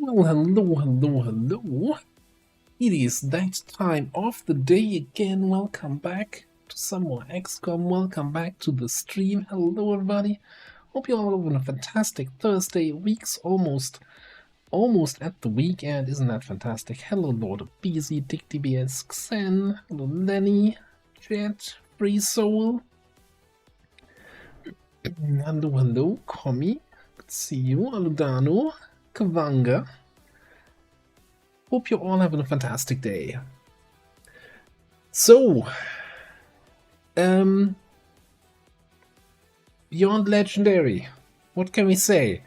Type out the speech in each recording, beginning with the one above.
Well, hello. It is that time of the day again. Welcome back to some more XCOM. Welcome back to the stream. Hello, everybody. Hope you're all having a fantastic Thursday. Week's almost at the weekend. Isn't that fantastic? Hello, Lord of BZ, Dick DBS, Xen. Hello, Lenny, Jet, Free Soul. Hello, Commie. Good to see you. Aludano, Kavanga. Hope you're all having a fantastic day. So, Beyond Legendary, what can we say?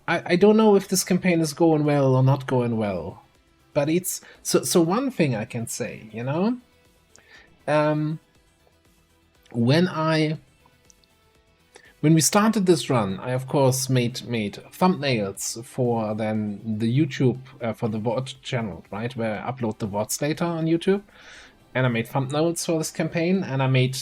I don't know if this campaign is going well or not going well, but it's so one thing I can say, you know, when we started this run, I of course made thumbnails for then the YouTube for the VOD channel, right, where I upload the VODs later on YouTube, and I made thumbnails for this campaign, and I made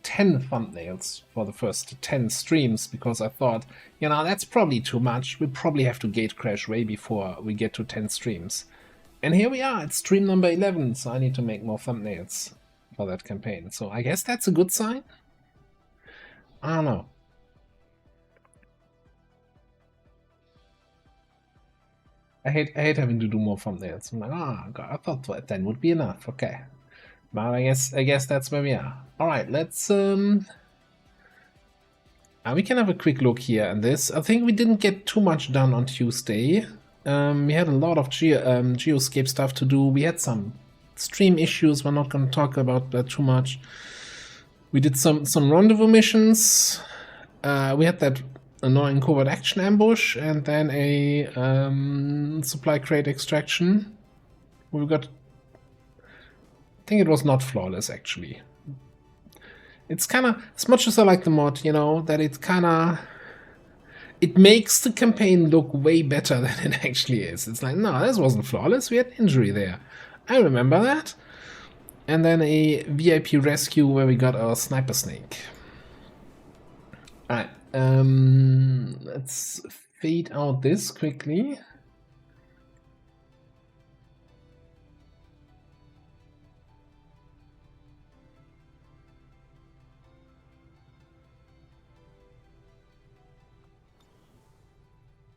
10 thumbnails for the first 10 streams because I thought, you know, that's probably too much. We probably have to gate crash way before we get to 10 streams. And here we are, it's stream number 11, so I need to make more thumbnails for that campaign. So I guess that's a good sign? I don't know. I hate having to do more thumbnails. I'm like, oh god, I thought 10 would be enough. Okay. But I guess that's where we are. Alright, let's we can have a quick look here at this. I think we didn't get too much done on Tuesday. We had a lot of Geoscape stuff to do. We had some stream issues. We're not going to talk about that too much. We did some rendezvous missions. We had that annoying covert action ambush, and then a supply crate extraction. We got... I think it was not flawless, actually. It's kind of, as much as I like the mod, you know, that it kind of... It makes the campaign look way better than it actually is. It's like, no, this wasn't flawless, we had injury there. I remember that. And then a VIP rescue where we got our sniper snake. Alright, let's fade out this quickly.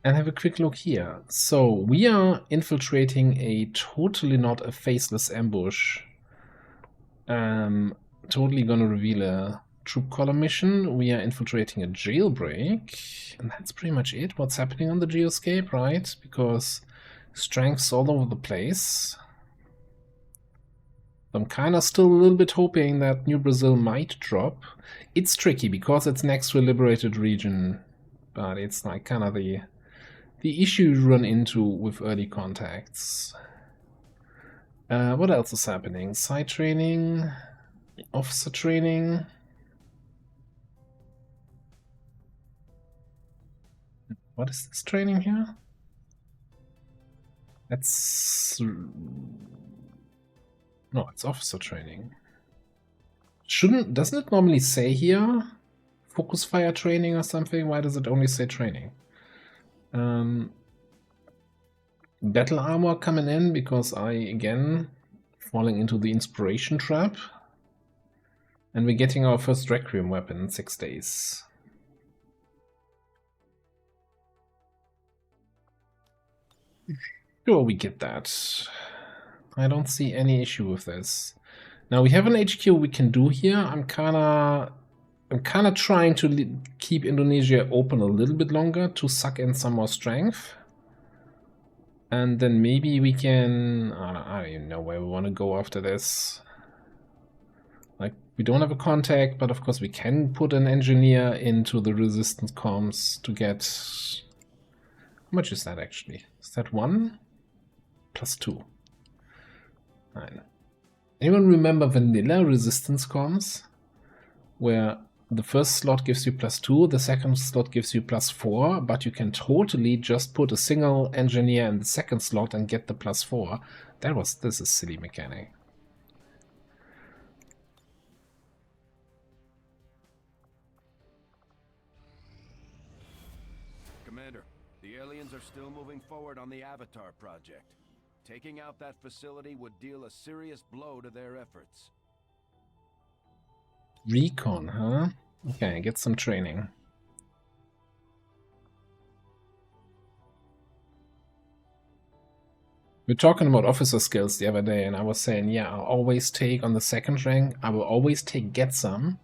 And have a quick look here. So we are infiltrating a totally not a faceless ambush. Totally gonna reveal a troop column mission. We are infiltrating a jailbreak, and that's pretty much it. What's happening on the Geoscape, right? Because strengths all over the place. I'm kind of still a little bit hoping that New Brazil might drop. It's tricky because it's next to a liberated region, but it's like kind of the issue you run into with early contacts. What else is happening? Site training, officer training. What is this training here? That's... No, it's officer training. Doesn't it normally say here focus fire training or something? Why does it only say training? Battle armor coming in because I, again, falling into the inspiration trap. And we're getting our first Requiem weapon in 6 days. Sure, we get that. I don't see any issue with this. Now we have an HQ we can do here. I'm kinda trying to keep Indonesia open a little bit longer to suck in some more strength. And then maybe we can... I don't even know where we want to go after this. Like, we don't have a contact, but of course we can put an engineer into the resistance comms to get... How much is that actually? Is that 1? Plus 2. 9. Anyone remember vanilla resistance comms? Where the first slot gives you plus 2, the second slot gives you plus 4, but you can totally just put a single engineer in the second slot and get the plus 4. This is silly mechanic. Commander, the The aliens are still moving forward on the Avatar project. Taking out that facility would deal a serious blow to their efforts. Recon, huh? Okay, get some training. We're talking about officer skills the other day, and I was saying, yeah, I'll always take on the second rank, I will always take get some,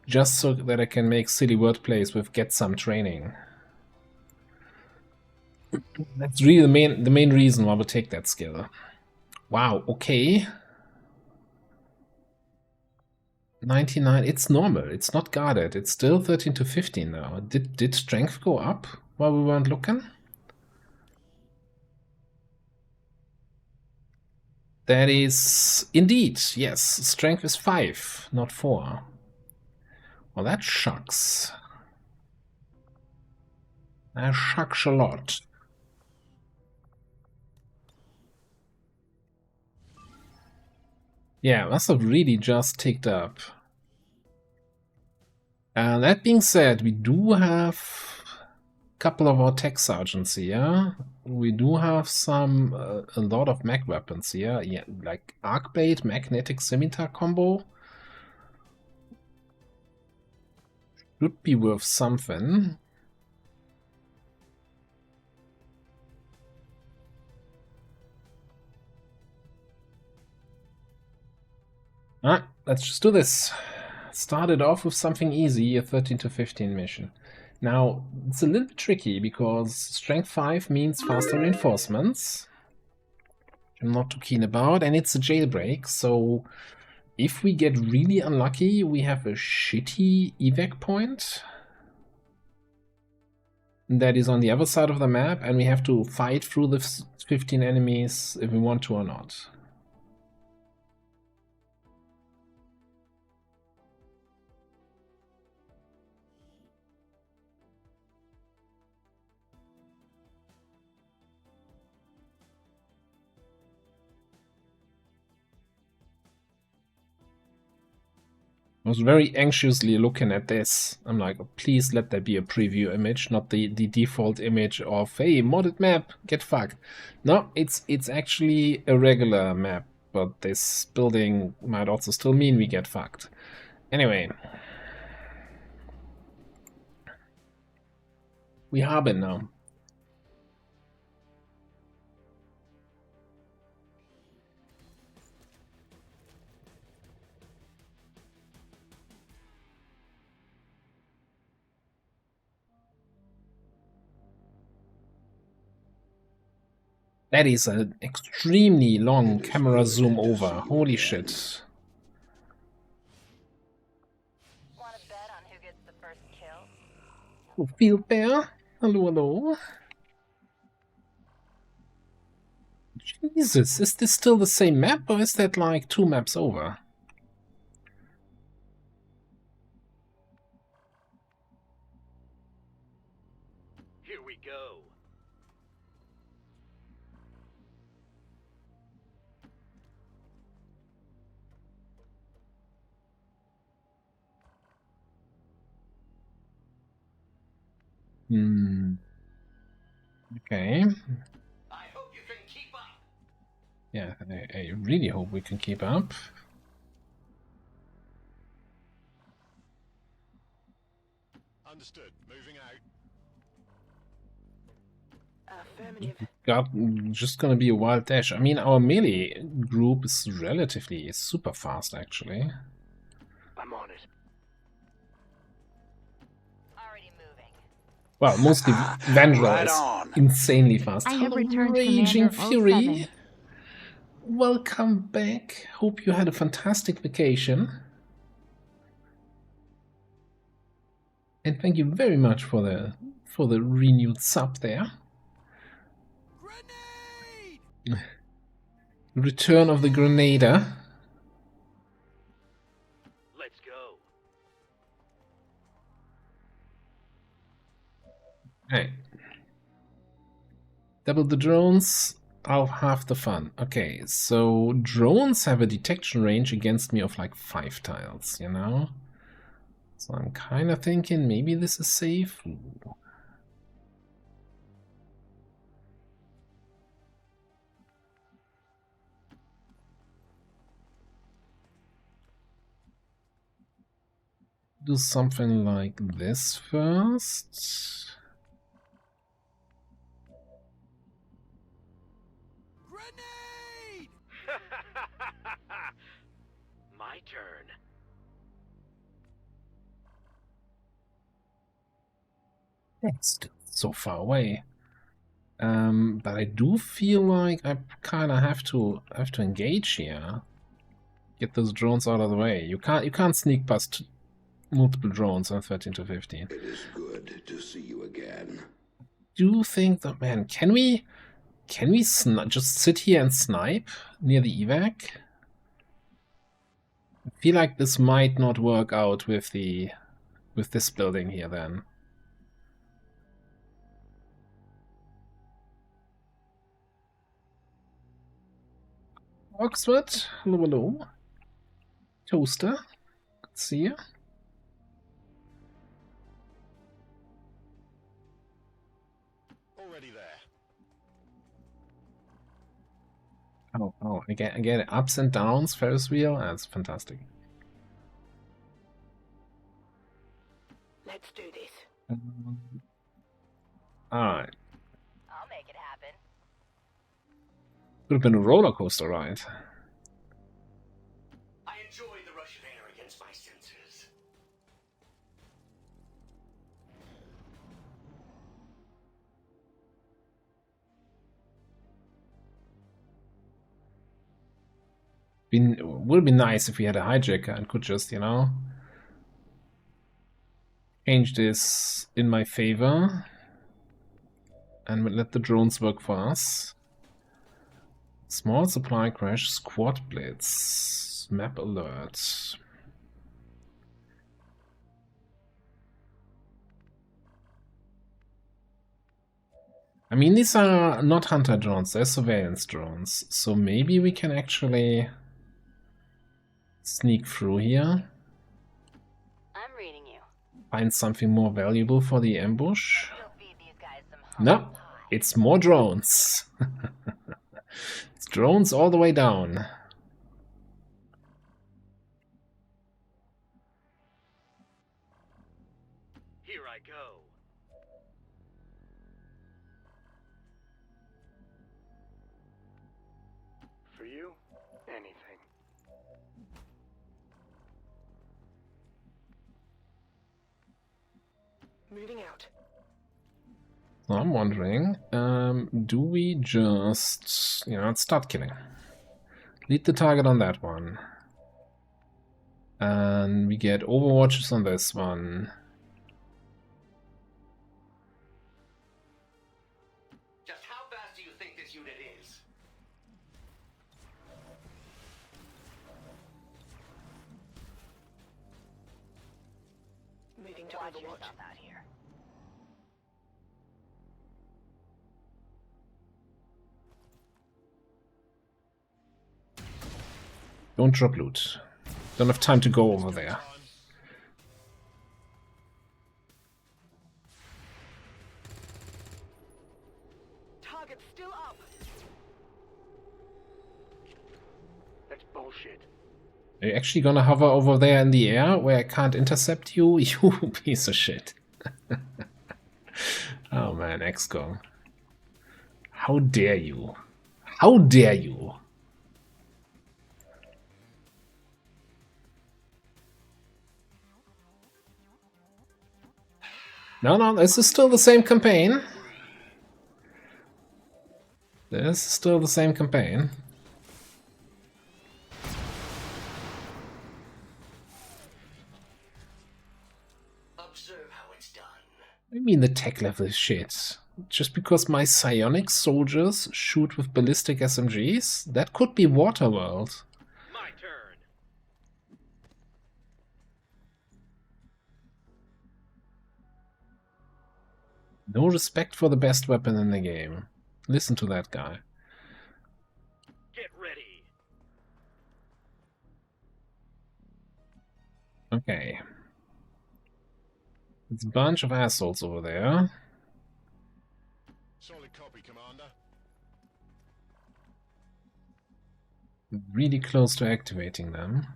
just so that I can make silly wordplays with get some training. That's really the main reason why we'll take that skill. Wow, okay. 99, it's normal, it's not guarded, it's still 13 to 15 now. Did strength go up while we weren't looking? That is indeed, yes, strength is 5, not 4. Well, that shocks. That shocks a lot. Yeah, must have really just ticked up. That being said, we do have a couple of our tech sergeants here. We do have some, a lot of mag weapons here. Yeah, like arc blade, magnetic scimitar combo. Should be worth something. Let's just do this. Started off with something easy, a 13 to 15 mission. Now, it's a little bit tricky because strength 5 means faster reinforcements. I'm not too keen about, and it's a jailbreak, so if we get really unlucky, we have a shitty evac point that is on the other side of the map, and we have to fight through the 15 enemies if we want to or not. I was very anxiously looking at this. I'm like, oh, please let there be a preview image, not the default image of, hey, modded map, get fucked. No, it's actually a regular map, but this building might also still mean we get fucked. Anyway. We haben now. That is an extremely long camera zoom over. Holy shit. Want to bet on who gets the first kill? Oh, field bear? Hello, hello. Jesus, is this still the same map, or is that like 2 maps over? Here we go. Okay. I hope you can keep up. Yeah, I really hope we can keep up. Understood. Moving out. Affirmative. Just gonna be a wild dash. I mean, our melee group is relatively super fast, actually. I'm on it. Already moving. Well, mostly Vandal is insanely fast. I have Hello, returned Raging Commander Fury. 07. Welcome back. Hope you had a fantastic vacation. And thank you very much for the renewed sub there. Grenade! Return of the Grenadier. Let's go. Hey. Double the drones, I'll have the fun. Okay, so drones have a detection range against me of like 5 tiles, you know? So I'm kind of thinking maybe this is safe. Ooh. do something like this first. Grenade! My turn. It's still so far away. But I do feel like I kind of have to engage here. Get those drones out of the way. You can't sneak past multiple drones on 13 to 15. It is good to see you again. Do you think that, man, can we just sit here and snipe near the evac? I feel like this might not work out with this building here then. Oxford, hello, hello. Toaster, good to see you. Already there. Oh, I get it. Ups and downs, Ferris wheel, that's fantastic. Let's do this. Alright. I'll make it happen. Could have been a roller coaster ride. I enjoy the rush of air against my senses. Would be nice if we had a hijacker and could just, you know, change this in my favor and let the drones work for us. Small supply crash, squad blitz, map alert. I mean, these are not hunter drones, they're surveillance drones, so maybe we can actually sneak through here. I'm reading you. Find something more valuable for the ambush. You'll feed these guys some No, humble pie. it's more drones. It's drones all the way down. Here I go. For you, anything. Moving out. So I'm wondering, do we just, you know, let's start killing. Lead the target on that one. And we get overwatches on this one. Just how fast do you think this unit is? Moving to Watch Overwatch. yourself out here. Don't drop loot. Don't have time to go over there. Target's still up. That's bullshit. Are you actually gonna hover over there in the air where I can't intercept you? You piece of shit. Oh man, XCOM. How dare you? How dare you? No, this is still the same campaign. This is still the same campaign. Observe how it's done. I mean, the tech level is shit. Just because my psionic soldiers shoot with ballistic SMGs? That could be Waterworld. My turn. No respect for the best weapon in the game. Listen to that guy. Get ready. Okay. It's a bunch of assholes over there. Solid copy, Commander. Really close to activating them.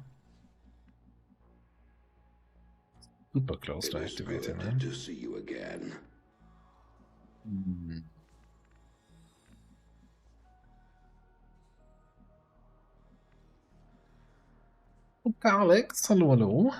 Super close It to is activating, good man. to see you again. Okay, Alex, hallo, hallo.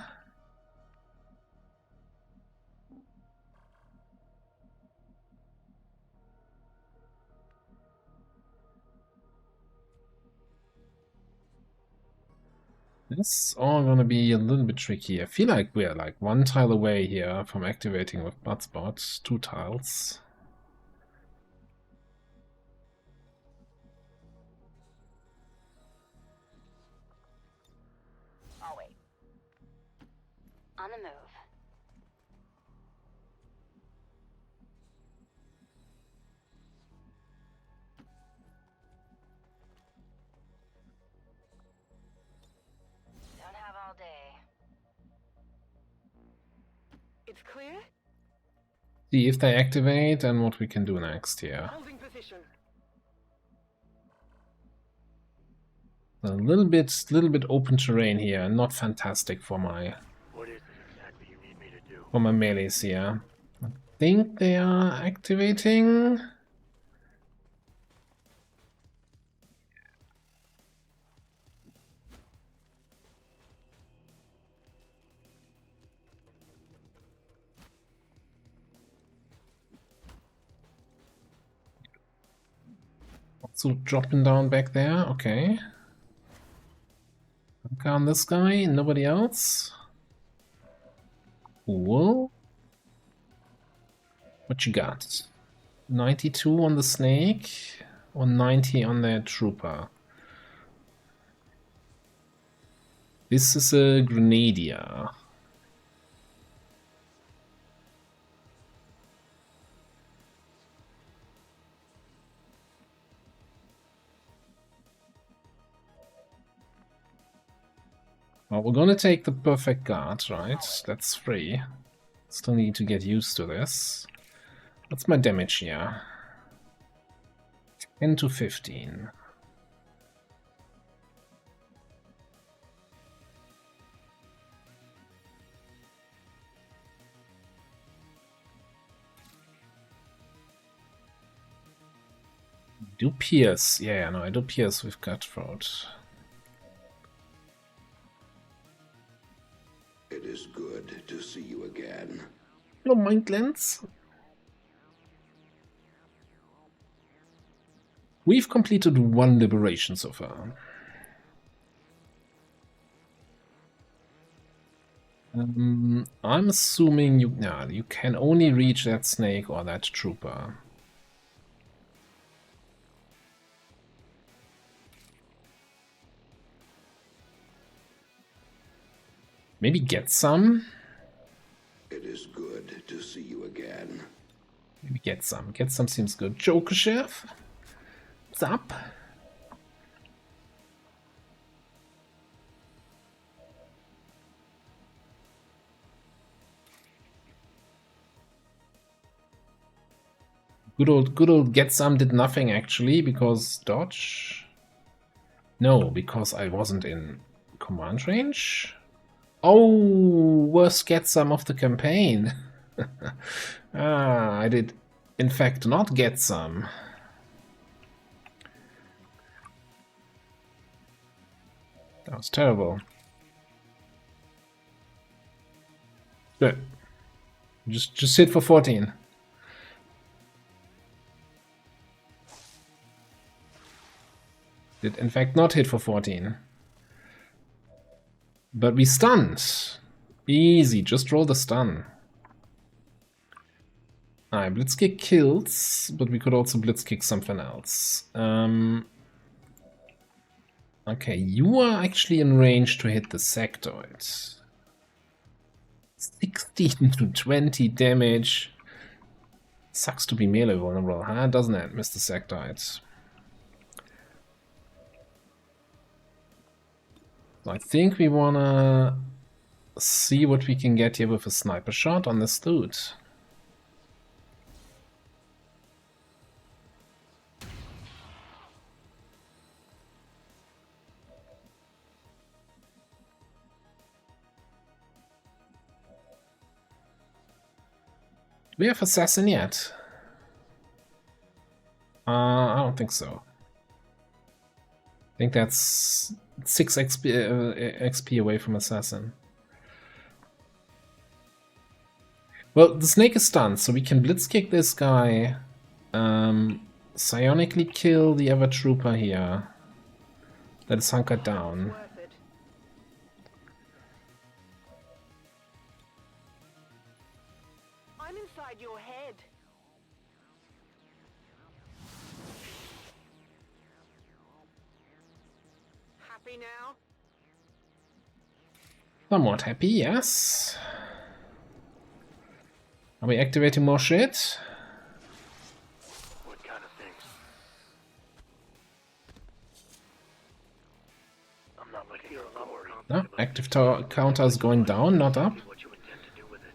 This all gonna be a little bit tricky. I feel like we're like one tile away here from activating with Bloodspot. 2 tiles. I'll wait. On the move. Don't have all day. It's clear. See if they activate and what we can do next here. Holding position. A little bit open terrain here. Not fantastic for my What is it exactly you need me to do? for my melees here. I think they are activating. Also dropping down back there. Okay. Okay, on this guy, nobody else. Cool. What you got? 92 on the snake or 90 on the trooper? This is a grenadier. Well, we're gonna take the perfect guard, right? That's free. Still need to get used to this. What's my damage here? 10 to 15. Do pierce. Yeah, no, I do pierce with cutthroat. It is good to see you again. Hello, mind lens. We've completed 1 liberation so far. I'm assuming you can only reach that snake or that trooper. Maybe get some. It is good to see you again. Maybe get some. Get some seems good. Joker Chef. What's up? Good old get some did nothing actually because dodge. No, because I wasn't in command range. Oh, worst get some of the campaign. I did in fact not get some. That was terrible. Good. Just hit for 14. Did in fact not hit for 14. But we stunned. Easy, just roll the stun. Alright, Blitzkick kills, but we could also Blitzkick something else. Okay, you are actually in range to hit the sectoid. 16 to 20 damage. Sucks to be melee vulnerable, huh? Doesn't it, Mr. Sectoid? I think we wanna see what we can get here with a sniper shot on this dude. Do we have assassin yet? I don't think so. I think that's 6 XP away from assassin. Well, the snake is stunned, so we can blitzkick this guy. Psionically kill the other trooper here. That is hunkered down. Worth it. I'm inside your head. Happy now? Somewhat happy, yes. Are we activating more shit? What kind of things? I'm not looking for a lot more. No, active tower counter is going down, not up. What you intend to do with it?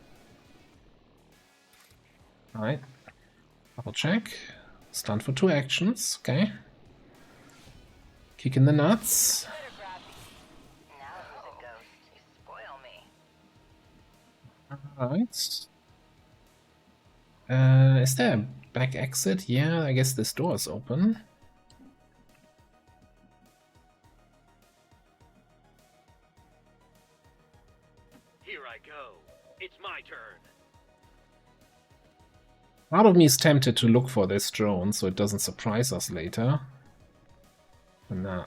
Alright. Double check. Stun for 2 actions, okay. Kick in the nuts. Better grab me. Now who's a ghost? You spoil me. Alright. Is there a back exit? Yeah, I guess this door is open. Here I go. It's my turn. Part of me is tempted to look for this drone so it doesn't surprise us later. But nah.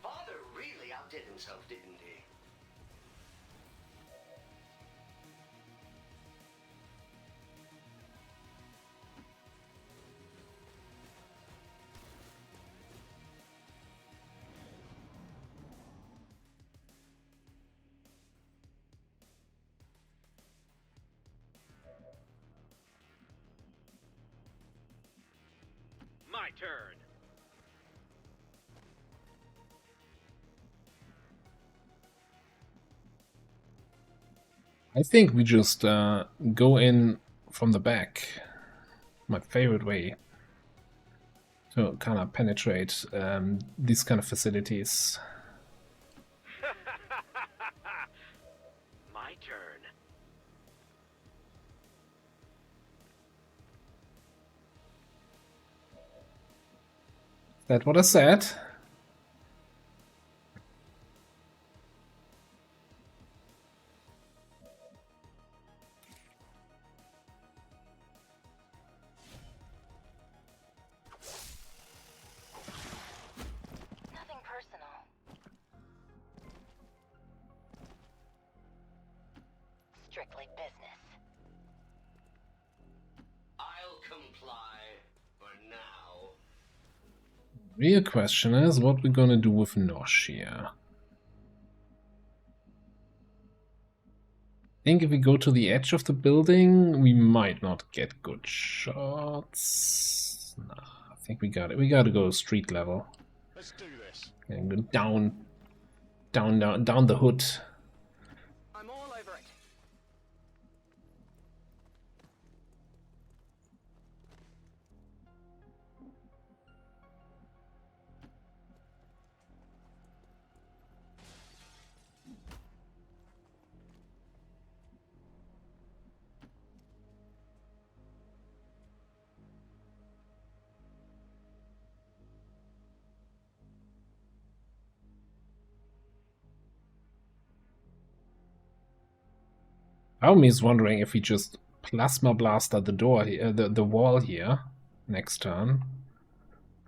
Father really outdid himself, didn't he? My turn. I think we just go in from the back. My favorite way to kind of penetrate these kind of facilities. My turn. Is that what I said? Nothing personal. Strictly business. I'll comply for now. Real question is what we're gonna do with Nosh here. I think if we go to the edge of the building, we might not get good shots. Nah, I think we got it. We gotta go street level. Let's do this. And go down the hood. I'm all over it. Naomi is wondering if we just plasma blaster the door here, the wall here next turn.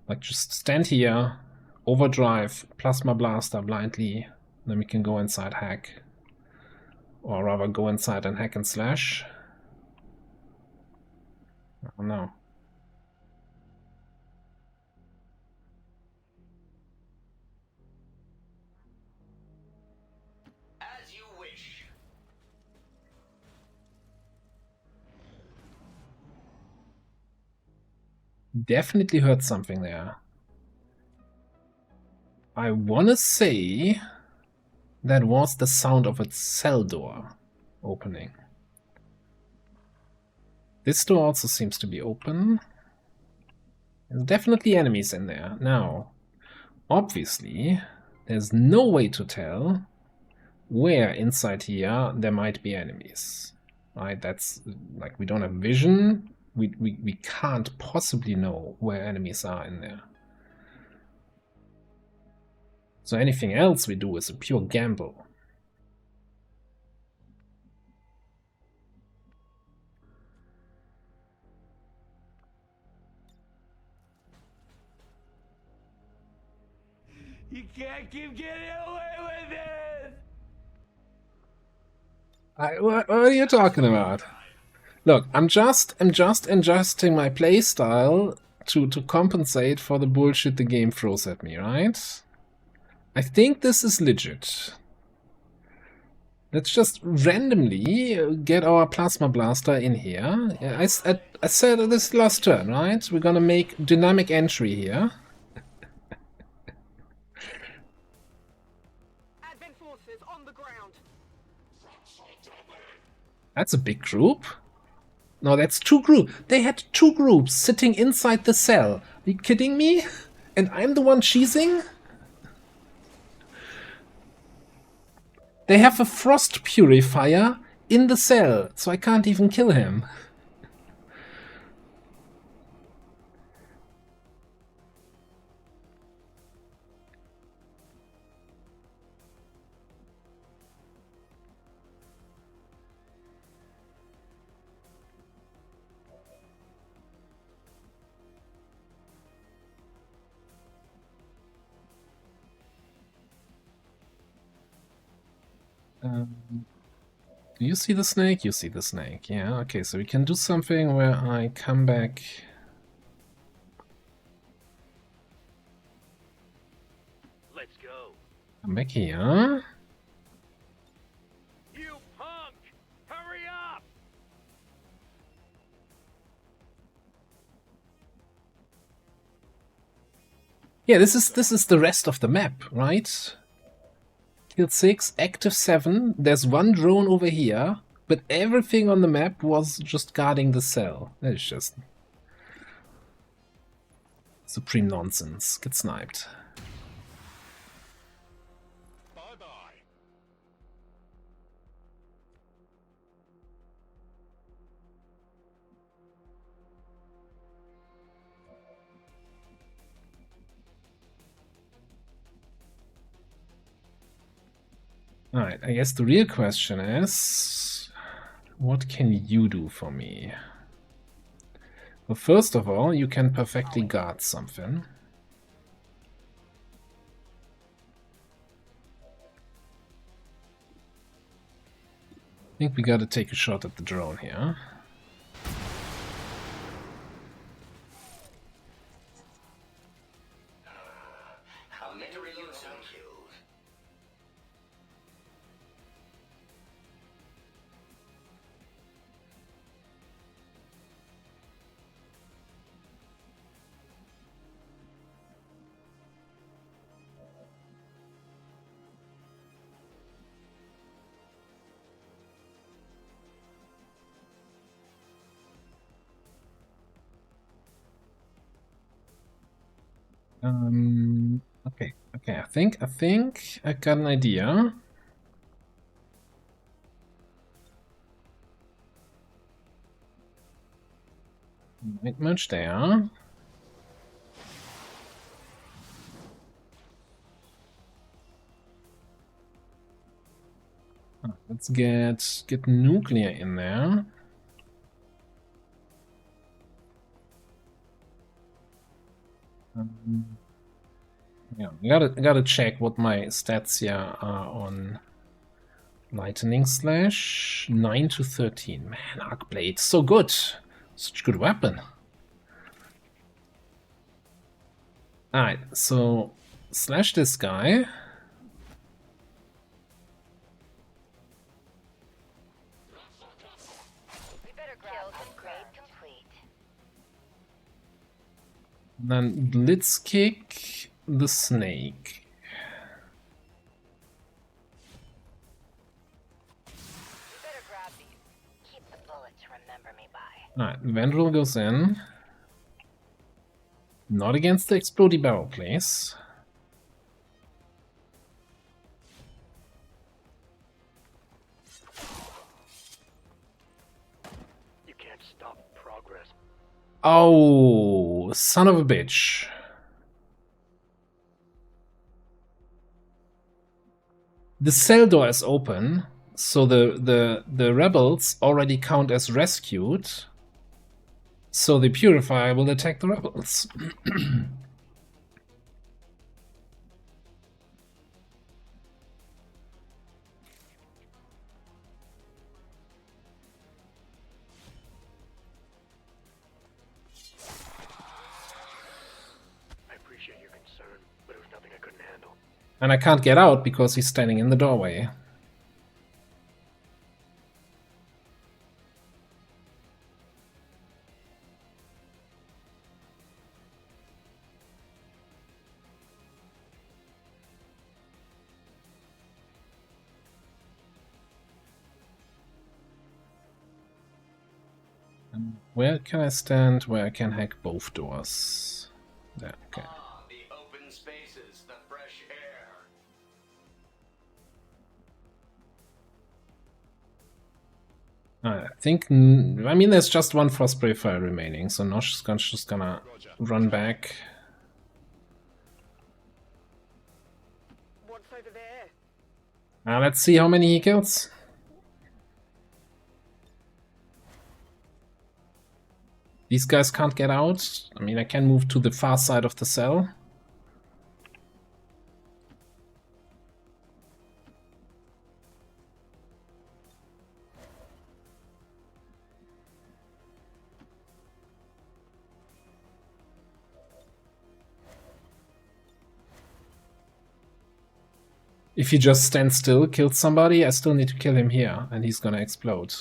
Like just stand here, overdrive, plasma blaster blindly, then we can go inside hack. Or rather go inside and hack and slash. I don't know. As you wish. Definitely heard something there. I wanna say that was the sound of a cell door opening. This door also seems to be open. There's definitely enemies in there. Now, obviously, there's no way to tell where inside here there might be enemies. right? That's like we don't have vision. We can't possibly know where enemies are in there. So anything else we do is a pure gamble. You can't keep getting away with it! What are you talking about? Look, I'm just adjusting my playstyle to compensate for the bullshit the game throws at me, right? I think this is legit. Let's just randomly get our plasma blaster in here. I said this last turn, right? We're gonna make dynamic entry here. Advent forces on the ground. That's a big group. No, that's 2 groups. They had 2 groups sitting inside the cell. Are you kidding me? And I'm the one cheesing? They have a frost purifier in the cell, so I can't even kill him. Do you see the snake? You see the snake. Yeah, okay, so we can do something where I come back. Let's go. Come back here. You punk! Hurry up! Yeah, this is the rest of the map, right? Kill 6, active 7, there's 1 drone over here, but everything on the map was just guarding the cell. That is just supreme nonsense. Get sniped. Bye-bye. Alright, I guess the real question is, what can you do for me? Well, first of all, you can perfectly guard something. I think we gotta take a shot at the drone here. How many recruits are killed? Okay, I think I got an idea. Not much there. Let's get nuclear in there. Yeah, gotta check what my stats here are on lightning slash. 9 to 13. Man, arc blade, so good, such a good weapon. All right, so slash this guy. We better grab upgrade complete. Then blitz kick the snake. We better grab these. Keep the bullet to remember me by. Alright, Vendril goes in. Not against the explodey barrel, please. stop progress. Oh, son of a bitch. The cell door is open, so the rebels already count as rescued. So the purifier will attack the rebels. I appreciate your concern, but it was nothing I couldn't handle. And I can't get out because he's standing in the doorway. Where can I stand where I can hack both doors? There, okay. Ah, the open spaces, the fresh air. I think, I mean, there's just one Frostspray Fire remaining, so Nosh is just gonna run back. What's over there? Now let's see how many he kills. These guys can't get out. I mean, I can move to the far side of the cell. If he just stands still, kills somebody, I still need to kill him here, and he's gonna explode.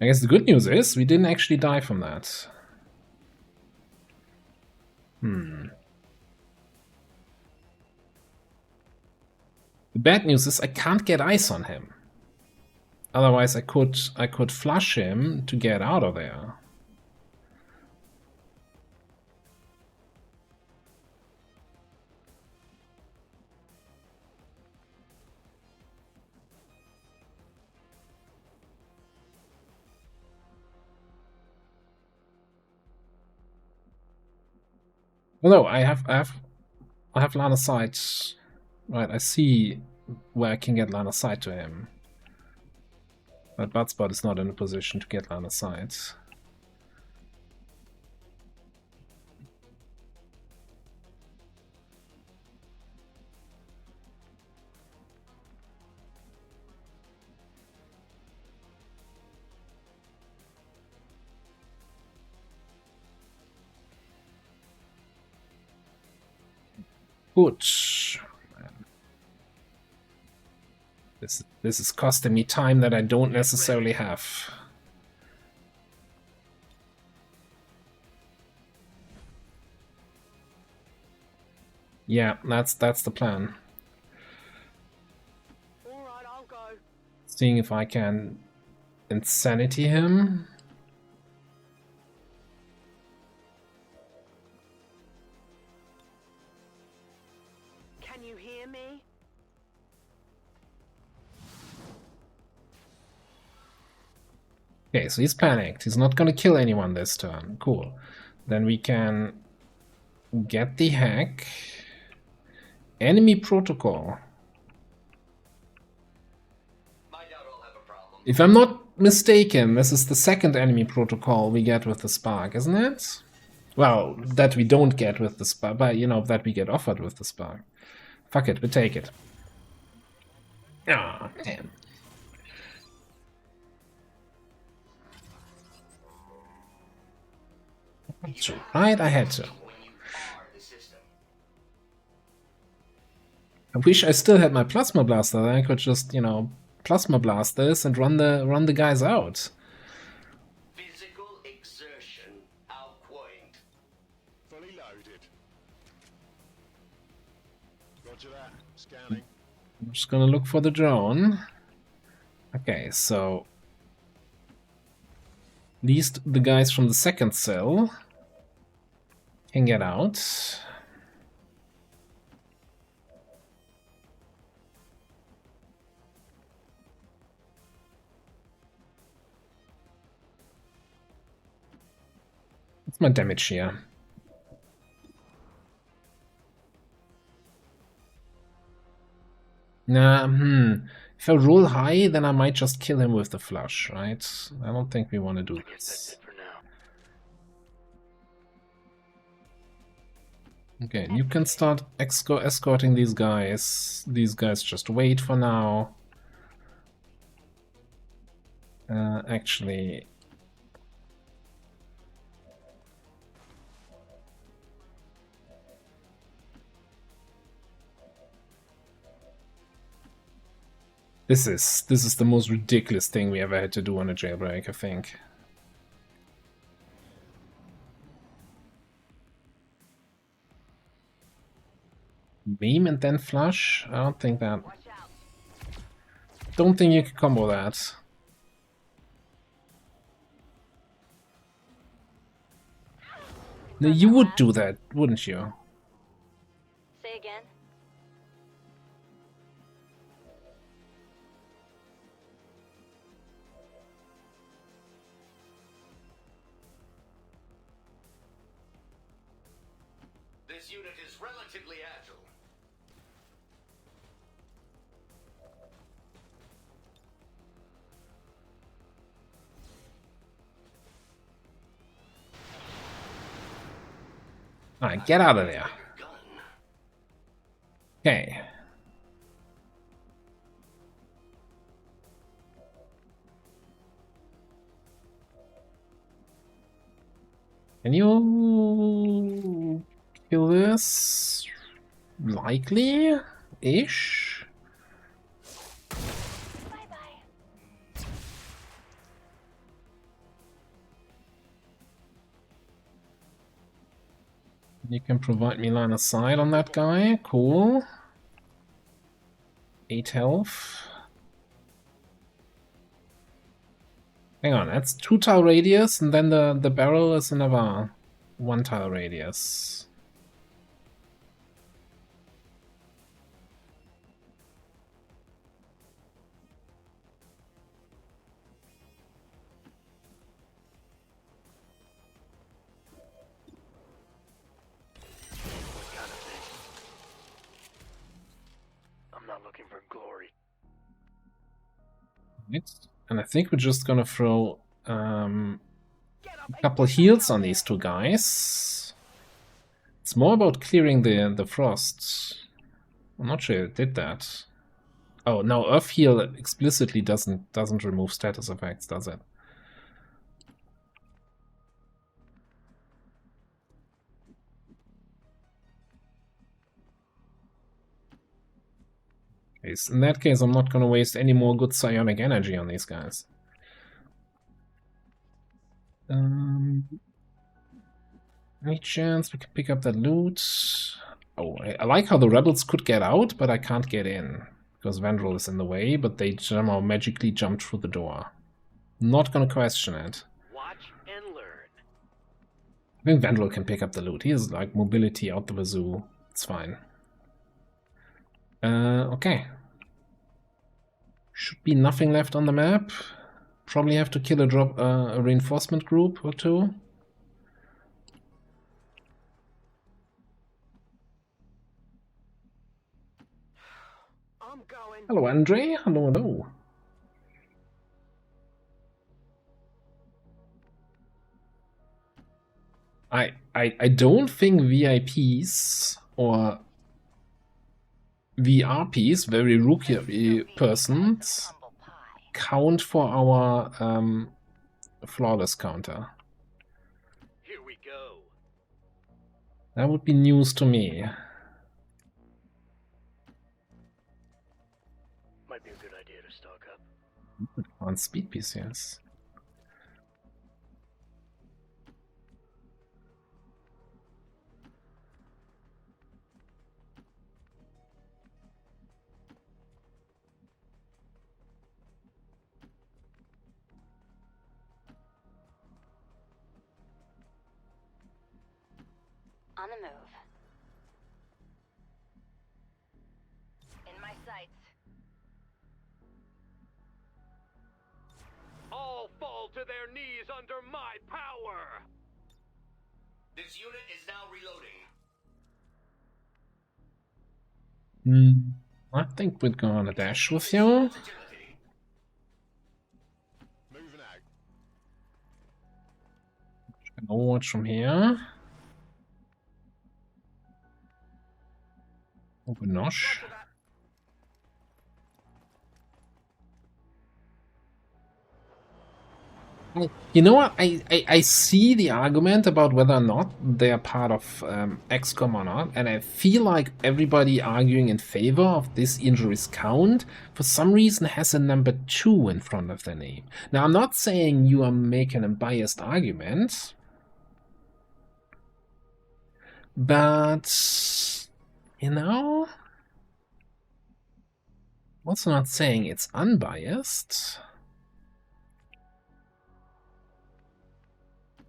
I guess the good news is we didn't actually die from that. The bad news is I can't get eyes on him. Otherwise I could flush him to get out of there. No, I have line of sight. Right, I see where I can get line of sight to him. But Budspot is not in a position to get line of sight. Good. This is costing me time that I don't necessarily have. Yeah, that's the plan. All right, I'll go. Seeing if I can insanity him. Can you hear me? Okay, so he's panicked. He's not gonna kill anyone this turn. Cool. Then we can get the hack. Enemy protocol. I doubt I'll have a problem. If I'm not mistaken, this is the second enemy protocol we get with the Spark, isn't it? Well, that we don't get with the Spark, but you know, that we get offered with the Spark. Fuck it, we take it. Ah, damn. Right, I had to. When you are the system. I wish I still had my Plasma Blaster, then I could just, you know, Plasma Blast this and run the guys out. Physical exertion out point. Fully loaded. Roger that. Scanning. I'm just gonna look for the drone. Okay, so at least the guys from the second cell can get out. my damage here? Nah, if I roll high, then I might just kill him with the flush, right? I don't think we want to do this. For now. Okay, you can start escorting these guys. These guys just wait for now. Actually... This is the most ridiculous thing we ever had to do on a jailbreak, I think. Beam and then flush? I don't think that... Don't think you can combo that. No, you would do that, wouldn't you? Say again. This unit is relatively agile. Alright, get out of there. Okay. Can you kill this? Likely-ish? Bye-bye. You can provide me line of sight on that guy. Cool. 8 health. Hang on, that's 2 tile radius, and then the barrel is another 1 tile radius. What kind of thing? I'm not looking for glory. Right. And I think we're just gonna throw a couple heals on these 2 guys. It's more about clearing the frost. I'm not sure it did that. Oh no, Earth Heal explicitly doesn't remove status effects, does it? Okay, so in that case, I'm not gonna waste any more good psionic energy on these guys. Any chance we can pick up that loot? Oh, I like how the rebels could get out, but I can't get in. Because Vandal is in the way, but they somehow magically jumped through the door. Not gonna question it. Watch and learn. I think Vandal can pick up the loot. He has like mobility out the wazoo. It's fine. Okay. Should be nothing left on the map. Probably have to kill a reinforcement group or 2. I'm going. Hello, Andre. Hello, hello. I don't think VIPs or VRPs, very rookie persons, Humble pie. count for our flawless counter. Here we go. That would be news to me. Might be a good idea to stock up. On speed piece, yes. On the move. In my sights. All fall to their knees under my power. This unit is now reloading. I think we're gonna dash with you. Agility. Moving out. No watch from here. Open Nosh. Roger that. You know what? I see the argument about whether or not they're part of XCOM or not, and I feel like everybody arguing in favor of this injuries count for some reason has a number 2 in front of their name. Now, I'm not saying you are making a biased argument, but, you know, I'm also not saying it's unbiased.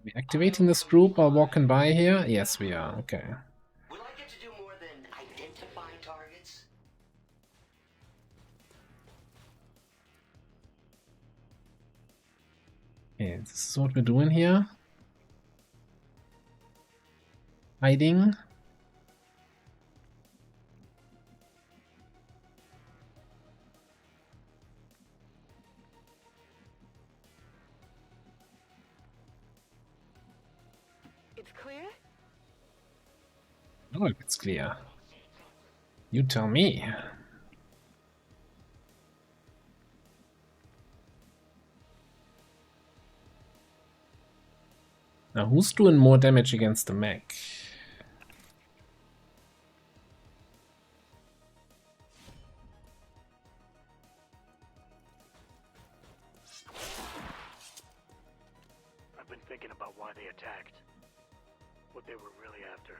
We activating this group while walking by here? Yes, we are. Okay. Will I get to do more than identify targets? Okay, this is what we're doing here. Hiding. It's clear? Oh, if it's clear. You tell me. Now, who's doing more damage against the mech? I've been thinking about why they attacked. What they were really after.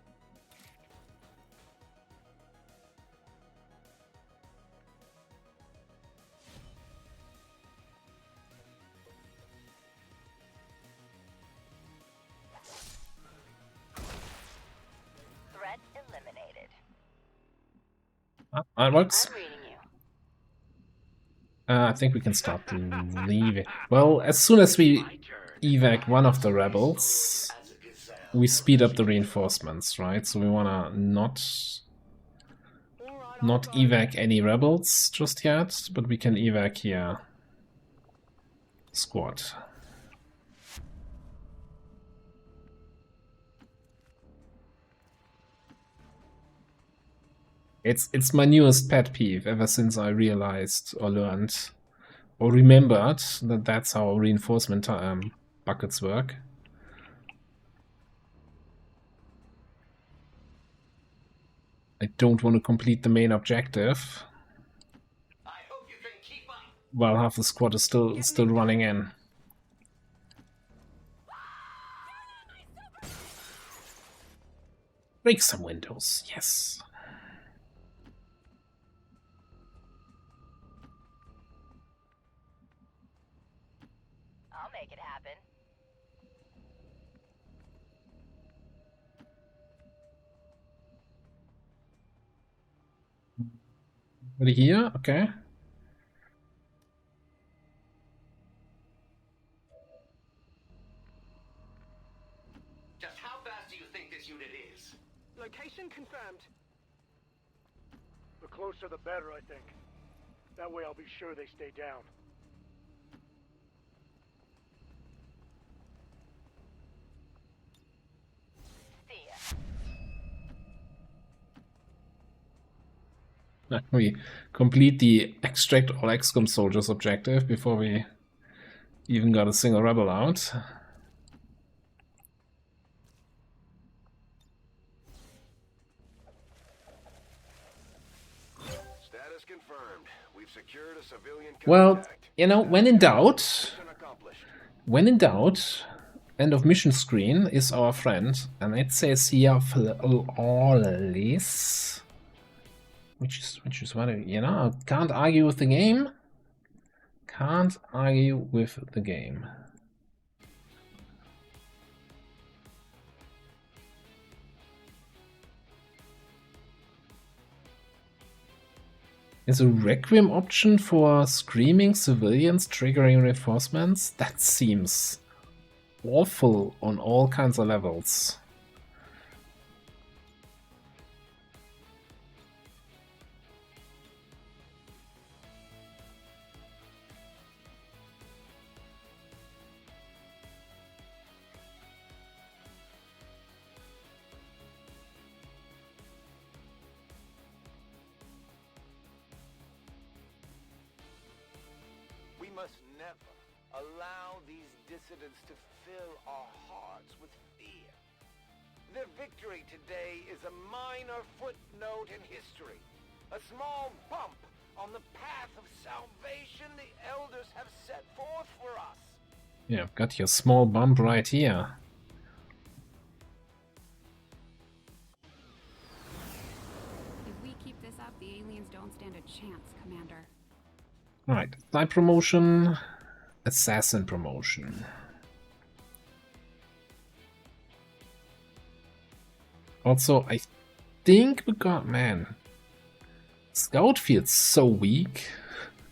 Threat eliminated. That works. I'm reading you. I think we can start leaving. Well, as soon as we My turn. evac one of the rebels, As a gazelle. we speed up the reinforcements, right? So we wanna not All right, evac any rebels just yet, but we can evac here squad. It's my newest pet peeve ever since I realized or learned or remembered that that's how reinforcement buckets work. I don't want to complete the main objective I hope you can keep up. while half the squad is still running in. Break some windows, yes. I'll make it happen. Ready here? Okay. Just how fast do you think this unit is? Location confirmed. The closer the better, I think. That way I'll be sure they stay down. See ya. We complete the extract all XCOM soldiers objective before we even got a single rebel out. Status confirmed. We've secured a civilian Well, contact. you know, when in doubt, Mission accomplished. end of mission screen is our friend, and it says here flawless, which is what, you know, can't argue with the game. Can't argue with the game. Is a Requiem option for screaming civilians triggering reinforcements? That seems awful on all kinds of levels. must never allow these dissidents to fill our hearts with fear. Their victory today is a minor footnote in history, a small bump on the path of salvation the elders have set forth for us. Yeah, I've got your small bump right here. If we keep this up, the aliens don't stand a chance, Commander. Alright, snipe promotion, assassin promotion. Also, I think we got, man, Scout feels so weak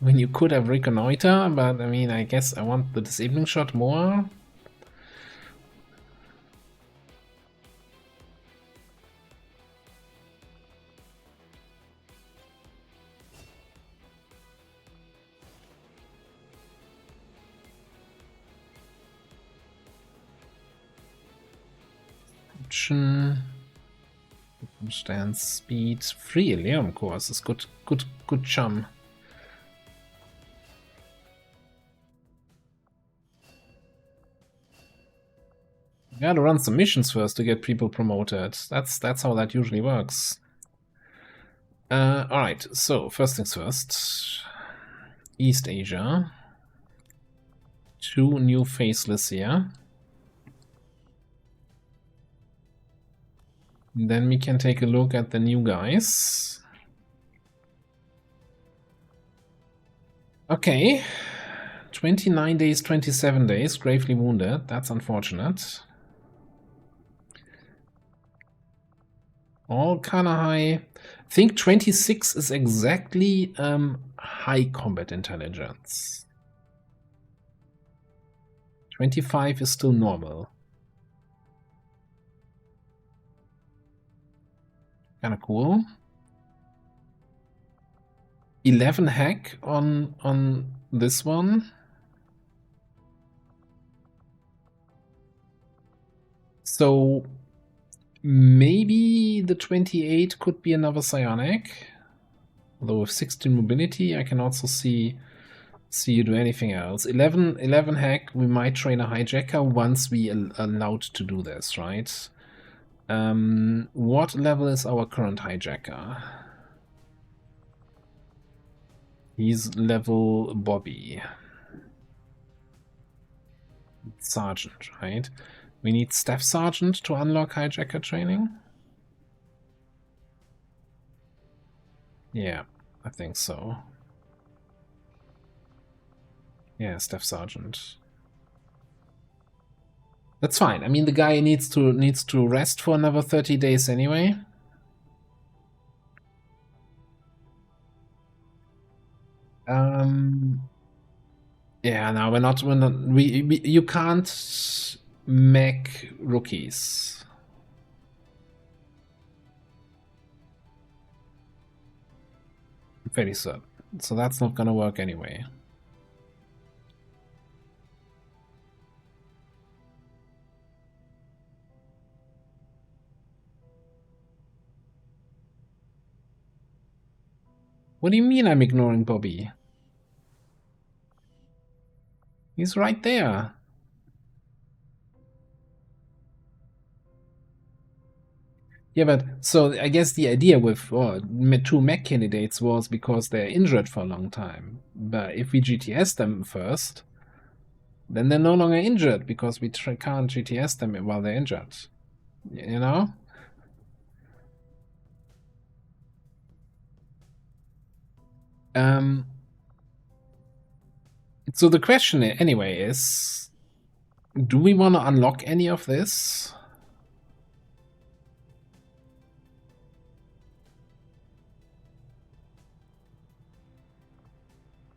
when you could have Reconnoiter, but I mean, I guess I want the disabling shot more. Option. Stance speed. Free Elerium course is good chum. You gotta run some missions first to get people promoted. That's how that usually works. Alright, so first things first. East Asia. 2 new faceless here. Then we can take a look at the new guys. Okay. 29 days, 27 days. Gravely wounded. That's unfortunate. All kind of high. I think 26 is exactly high combat intelligence. 25 is still normal. Kind of cool. 11 hack on this one. So maybe the 28 could be another psionic. Although with 16 mobility, I can also see you do anything else. 11 hack, we might train a hijacker once we are allowed to do this, right? What level is our current hijacker? He's level Bobby. Sergeant, right? We need Staff Sergeant to unlock hijacker training? Yeah, I think so. Yeah, Staff Sergeant. That's fine. I mean, the guy needs to rest for another 30 days anyway. Yeah, no, we're not. You can't mech rookies. I'm fairly certain. So that's not gonna work anyway. What do you mean I'm ignoring Bobby? He's right there. Yeah, but so I guess the idea with 2 mech candidates was because they're injured for a long time. But if we GTS them first, then they're no longer injured because we can't GTS them while they're injured. You know? So the question anyway is, do we want to unlock any of this?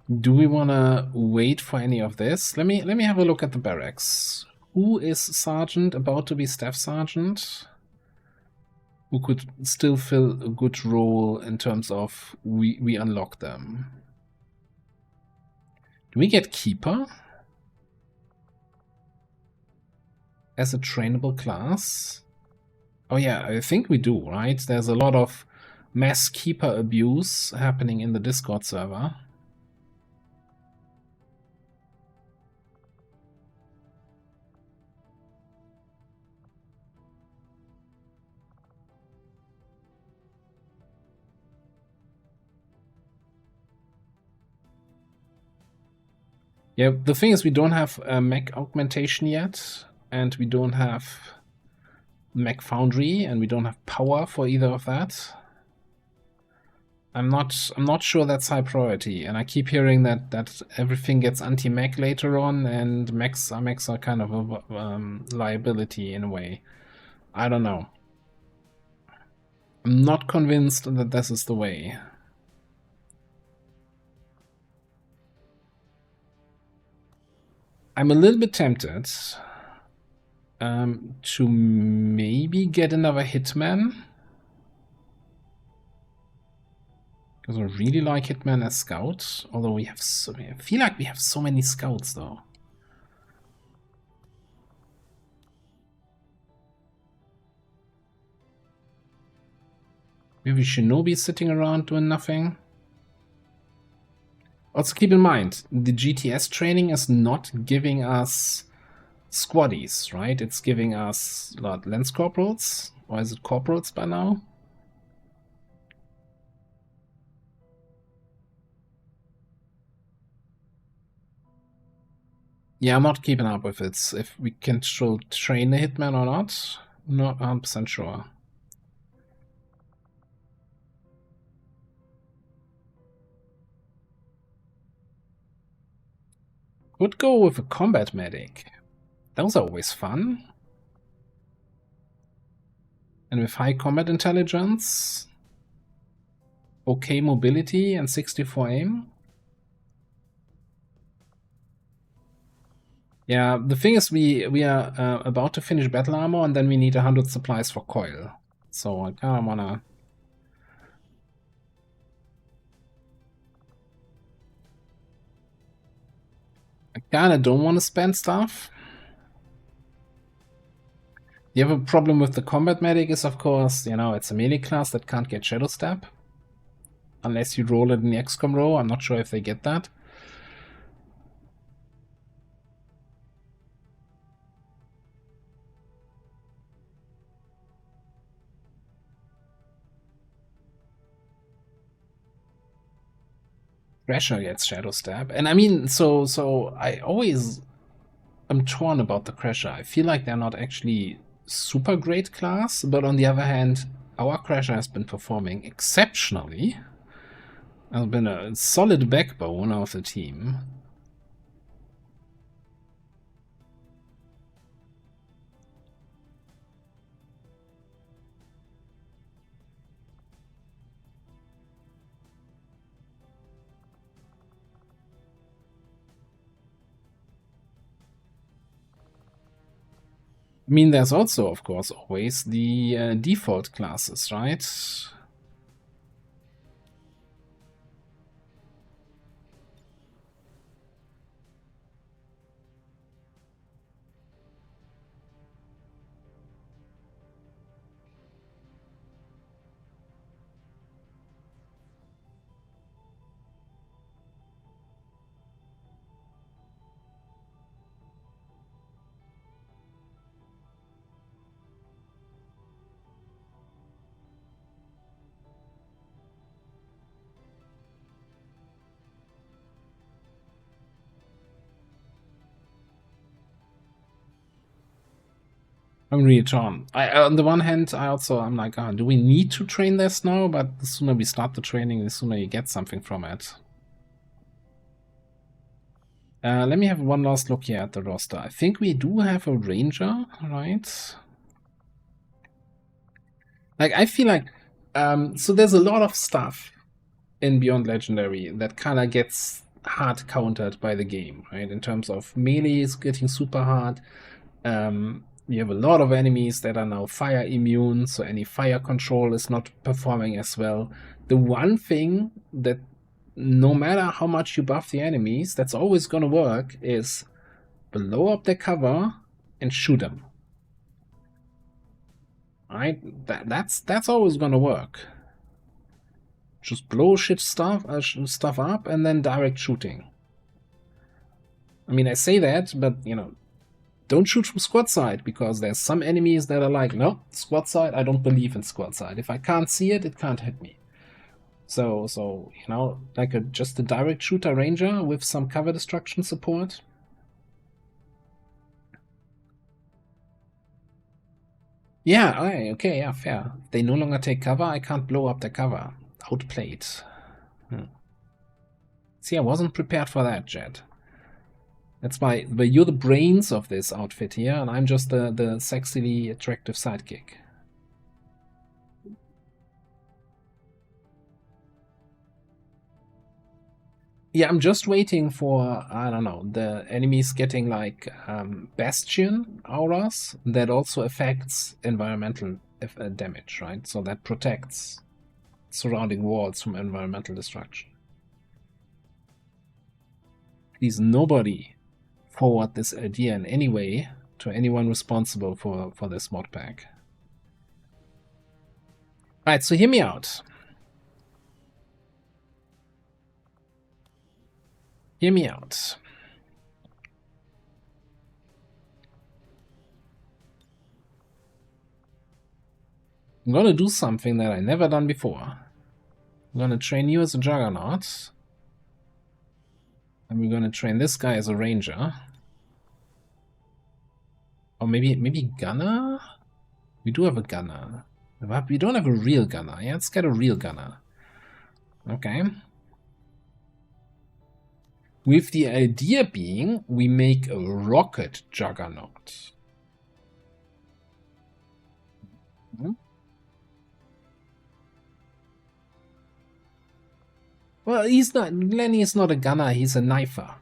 Do we want to wait for any of this? Let me have a look at the barracks. Who is Sergeant, about to be Staff Sergeant? Who could still fill a good role in terms of we unlock them. Do we get Keeper as a trainable class? Oh yeah, I think we do, right? There's a lot of mass Keeper abuse happening in the Discord server. Yeah, the thing is we don't have mech augmentation yet, and we don't have mech foundry, and we don't have power for either of that. I'm not sure that's high priority, and I keep hearing that everything gets anti-mech later on, and mechs are kind of a liability in a way. I don't know. I'm not convinced that this is the way. I'm a little bit tempted to maybe get another Hitman. Because I really like Hitman as Scout, although we have I feel like we have so many Scouts though. Maybe Shinobi sitting around doing nothing. Also keep in mind, the GTS training is not giving us squaddies, right? It's giving us Lance Corporals, or is it Corporals by now? Yeah, I'm not keeping up with it. If we can still train the Hitman or not, not 100% sure. Would go with a combat medic. Those are always fun. And with high combat intelligence, okay mobility, and 64 aim. Yeah, the thing is we are about to finish battle armor, and then we need 100 supplies for coil. So I kind of wanna... I kinda don't want to spend stuff. The other problem with the combat medic is, of course, you know, it's a melee class that can't get Shadow Step. Unless you roll it in the XCOM row. I'm not sure if they get that. Thrasher gets Shadow Step. And I mean, so I always am torn about the Crasher. I feel like they're not actually super great class, but on the other hand, our Crasher has been performing exceptionally. Has been a solid backbone of the team. I mean, there's also, of course, always the default classes, right? I'm really torn. On the one hand, I'm like, oh, do we need to train this now? But the sooner we start the training, the sooner you get something from it. Let me have one last look here at the roster. I think we do have a ranger, right? Like, I feel like, so there's a lot of stuff in Beyond Legendary that kind of gets hard countered by the game, right? In terms of melee is getting super hard. You have a lot of enemies that are now fire immune, so any fire control is not performing as well. The one thing that, no matter how much you buff the enemies, that's always going to work is blow up their cover and shoot them. Right? That's always going to work. Just blow stuff up and then direct shooting. I mean, I say that, but, you know, don't shoot from squad side, because there's some enemies that are like, no, squad side, I don't believe in squad side. If I can't see it, it can't hit me. So you know, like just a direct shooter ranger with some cover destruction support. Yeah, okay, yeah, fair. If they no longer take cover, I can't blow up the cover. Outplayed. See, I wasn't prepared for that, Jet. That's why, but you're the brains of this outfit here, and I'm just the sexily attractive sidekick. Yeah, I'm just waiting for, I don't know, the enemies getting like Bastion auras that also affects environmental damage, right? So that protects surrounding walls from environmental destruction. Please, nobody forward this idea in any way to anyone responsible for this mod pack. Alright, so hear me out. Hear me out. I'm gonna do something that I never done before. I'm gonna train you as a Juggernaut. And we're gonna train this guy as a Ranger. Or maybe Gunner? We do have a Gunner. But we don't have a real Gunner. Yeah, let's get a real Gunner. Okay. With the idea being, we make a rocket Juggernaut. Well, he's not. Lenny is not a gunner, he's a knifer.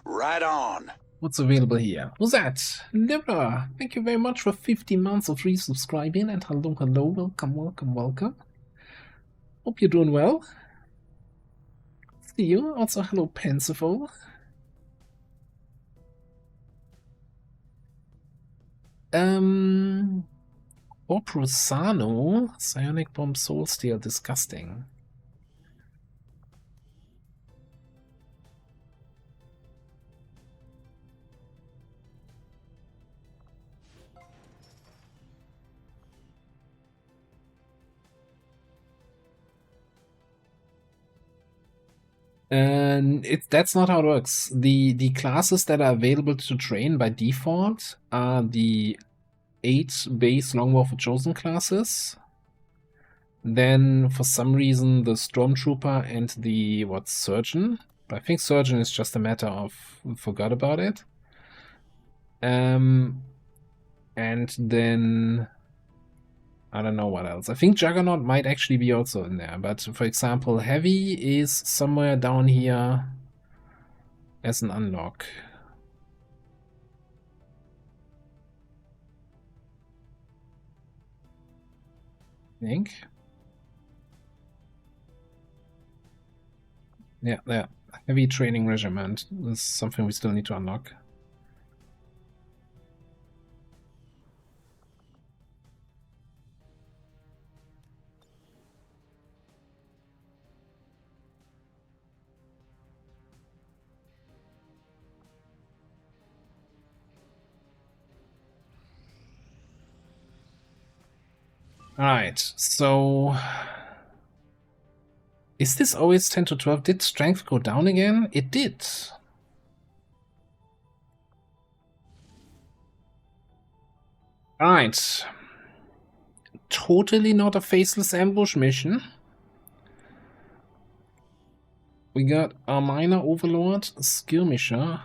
Right on. What's available here? Who's that? Libra, thank you very much for 50 months of resubscribing, and hello, welcome. Hope you're doing well. See you. Also, hello, Pensiful. Or Prosano, Psionic Bomb, Soul Steel, disgusting. That's not how it works. The classes that are available to train by default are the 8 base Longbow for Chosen classes. Then, for some reason, the Stormtrooper and the, Surgeon? I think Surgeon is just a matter of forgot about it. And then I don't know what else. I think Juggernaut might actually be also in there, but for example, Heavy is somewhere down here as an unlock. I think. Yeah, there. Heavy Training Regiment is something we still need to unlock. Alright, so is this always 10 to 12? Did strength go down again? It did. Alright. Totally not a faceless ambush mission. We got a minor overlord, skirmisher,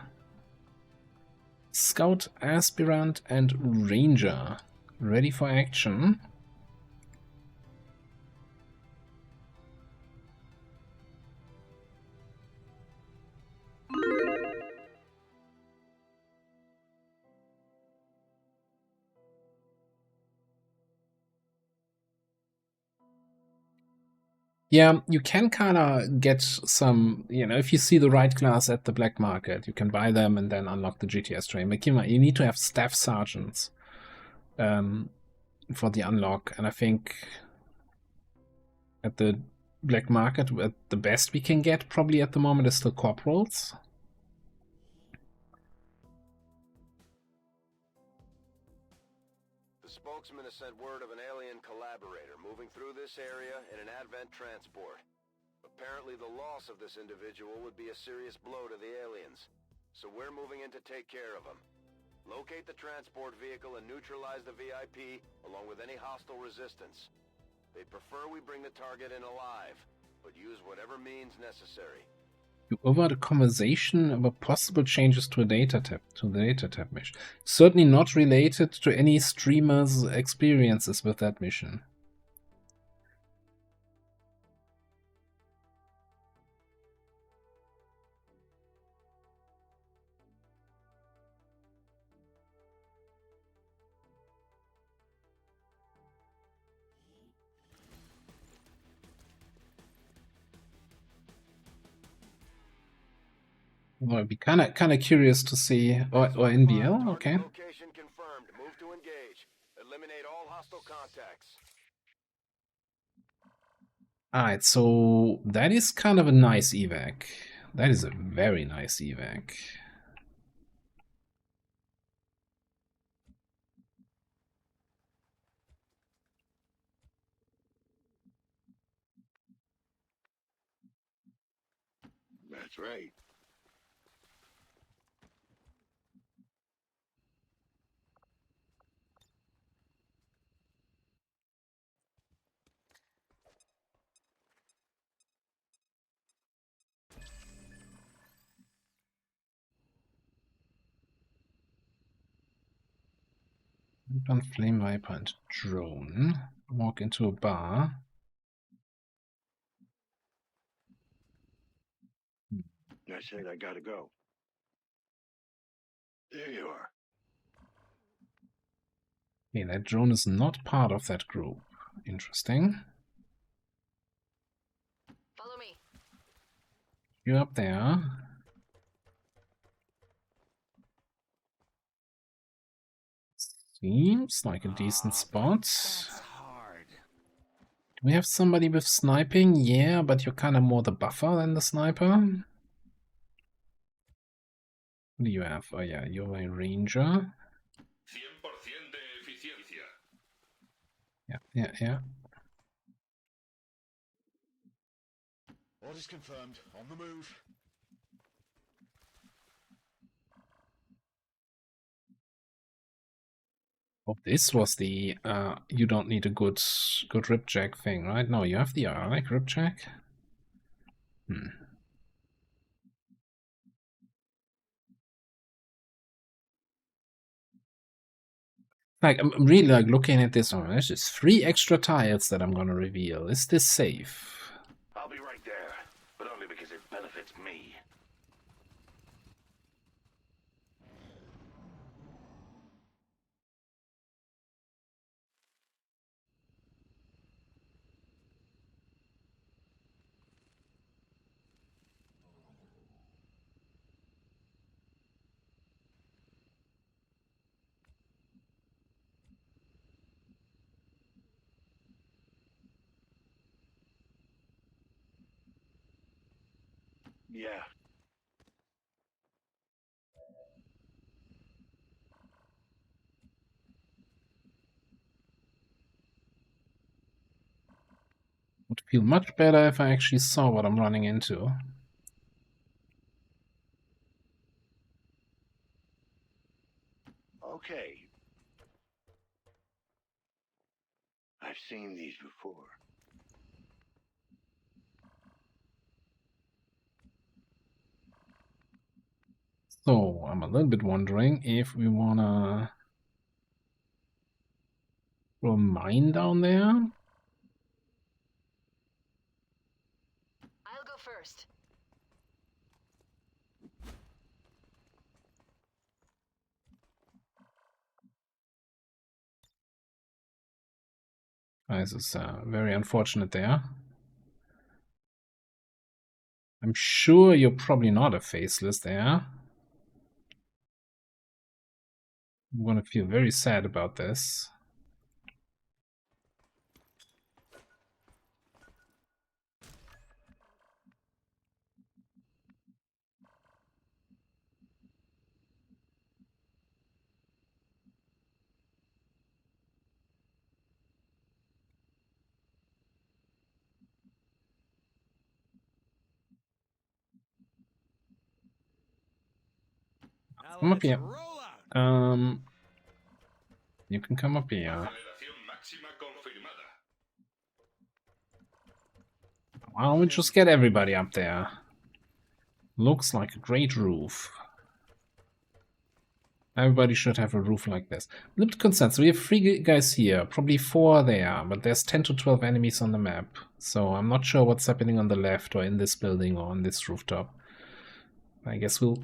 scout, aspirant, and ranger. Ready for action. Yeah, you can kind of get some, you know, if you see the right class at the black market, you can buy them and then unlock the GTS train. But you need to have staff sergeants. for the unlock, and I think at the black market, at the best we can get probably at the moment is still corporals. The spokesman has sent word of an alien collaborator moving through this area in an Advent transport. Apparently the loss of this individual would be a serious blow to the aliens, so we're moving in to take care of him. Locate the transport vehicle and neutralize the VIP, along with any hostile resistance. They'd prefer we bring the target in alive, but use whatever means necessary. You overheard a conversation about possible changes to the data tab mission. Certainly not related to any streamer's experiences with that mission. Well, I'd be kind of curious to see, or NBL, okay. Location confirmed. Move to engage. Eliminate all hostile contacts. Alright, so that is kind of a nice evac. That is a very nice evac. That's right. On Flame Viper and drone. Walk into a bar. I said I gotta go. There you are. Okay, that drone is not part of that group. Interesting. Follow me. You up there. Seems like a decent spot. Do we have somebody with sniping? Yeah, but you're kind of more the buffer than the sniper. What do you have? Oh yeah, you're a ranger. 100% de eficiencia. Yeah. Orders confirmed. On the move. Oh, this was the you don't need a good ripjack thing, right? No, you have the like ripjack. Like, I'm really like looking at this one. There's just 3 extra tiles that I'm gonna reveal. Is this safe? I'll be right there, but only because it benefits me. Yeah. Would feel much better if I actually saw what I'm running into. Okay. I've seen these before. So I'm a little bit wondering if we wanna throw a mine down there. I'll go first. This is very unfortunate there. I'm sure you're probably not a faceless there. I'm gonna feel very sad about this. Come up here. You can come up here. Why don't we just get everybody up there? Looks like a great roof. Everybody should have a roof like this. A little bit concerned. So we have 3 guys here, probably 4 there, but there's 10 to 12 enemies on the map. So I'm not sure what's happening on the left or in this building or on this rooftop. I guess we'll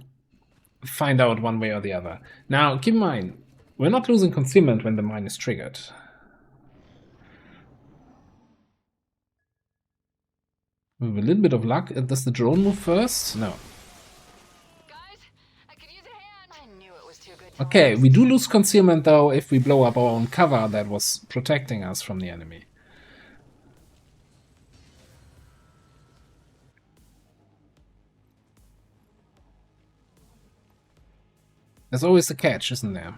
find out one way or the other. Now, keep in mind, we're not losing concealment when the mine is triggered. With a little bit of luck, does the drone move first? No. Okay, we do lose concealment though if we blow up our own cover that was protecting us from the enemy. There's always a catch, isn't there?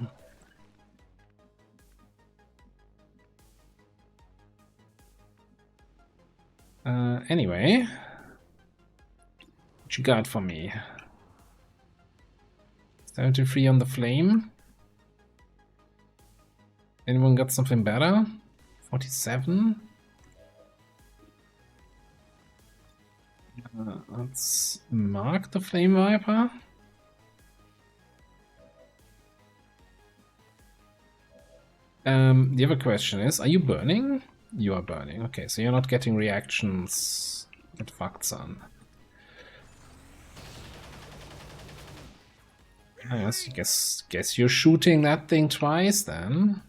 Anyway, what you got for me? 73 on the flame. Anyone got something better? 47? Let's mark the flame viper. The other question is, are you burning? You are burning. Okay, so you're not getting reactions at Vakzan. Yes, guess you're shooting that thing twice then.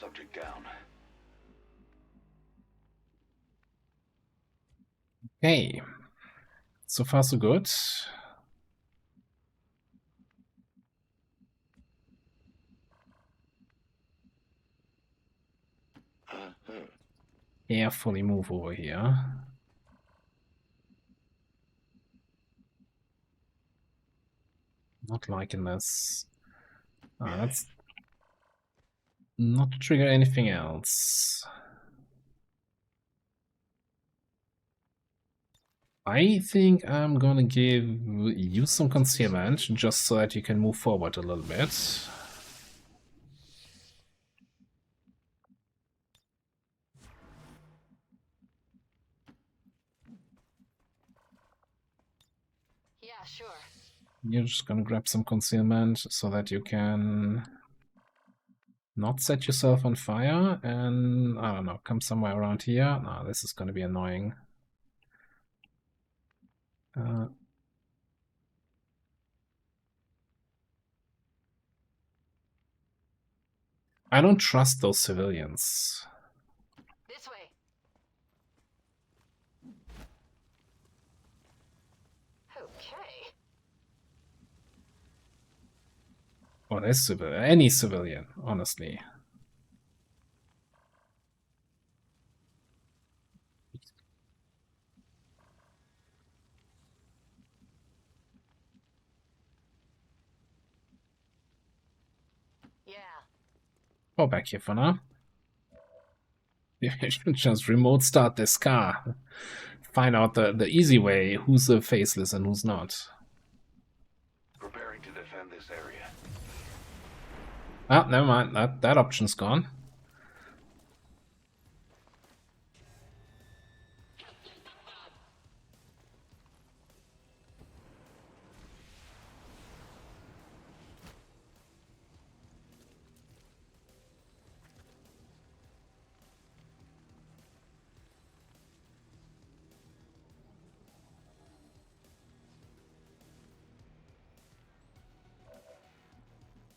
Subject down. Okay. So far so good. Carefully move over here. Not liking this. Let's not trigger anything else. I think I'm gonna give you some concealment just so that you can move forward a little bit. Yeah, sure. You're just gonna grab some concealment so that you can not set yourself on fire and, I don't know, come somewhere around here. No, this is gonna be annoying. I don't trust those civilians. This way. Okay. Or this civilian, any civilian, honestly. Yeah. Go back here for now. You should just remote start this car. Find out the easy way, who's a faceless and who's not. Preparing to defend this area. Ah, never mind. That option's gone.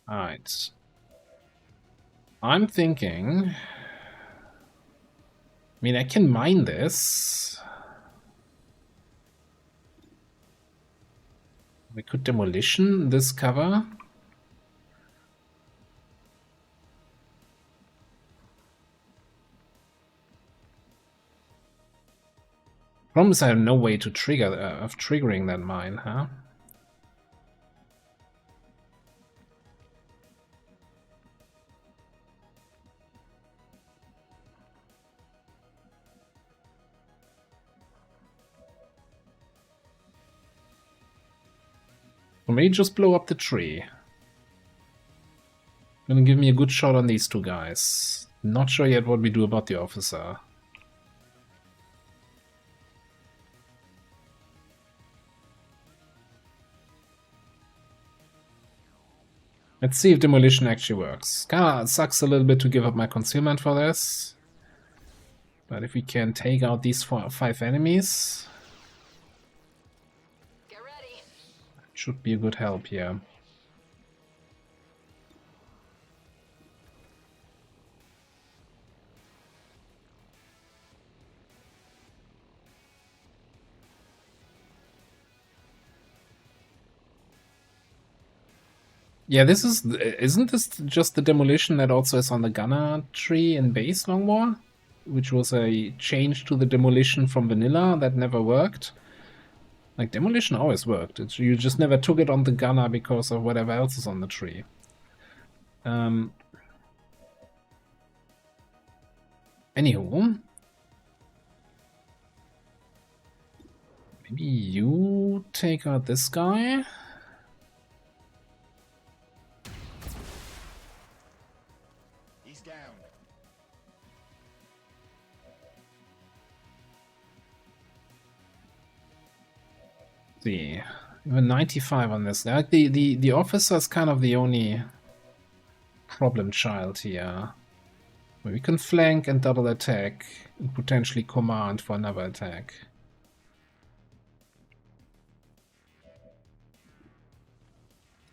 Alright. I'm thinking... I mean, I can mine this. We could demolition this cover. Problem is I have no way to trigger of triggering that mine, huh? Or maybe just blow up the tree. Gonna give me a good shot on these two guys. Not sure yet what we do about the officer. Let's see if demolition actually works. Kinda sucks a little bit to give up my concealment for this. But if we can take out these 5 enemies, Get ready. it should be a good help here. Yeah, isn't this just the demolition that also is on the gunner tree in base Long War? Which was a change to the demolition from vanilla that never worked. Like, demolition always worked. You just never took it on the gunner because of whatever else is on the tree. Anywho. Maybe you take out this guy. He's down. See, even 95 on this. Like the officer is kind of the only problem child here. We can flank and double attack and potentially command for another attack.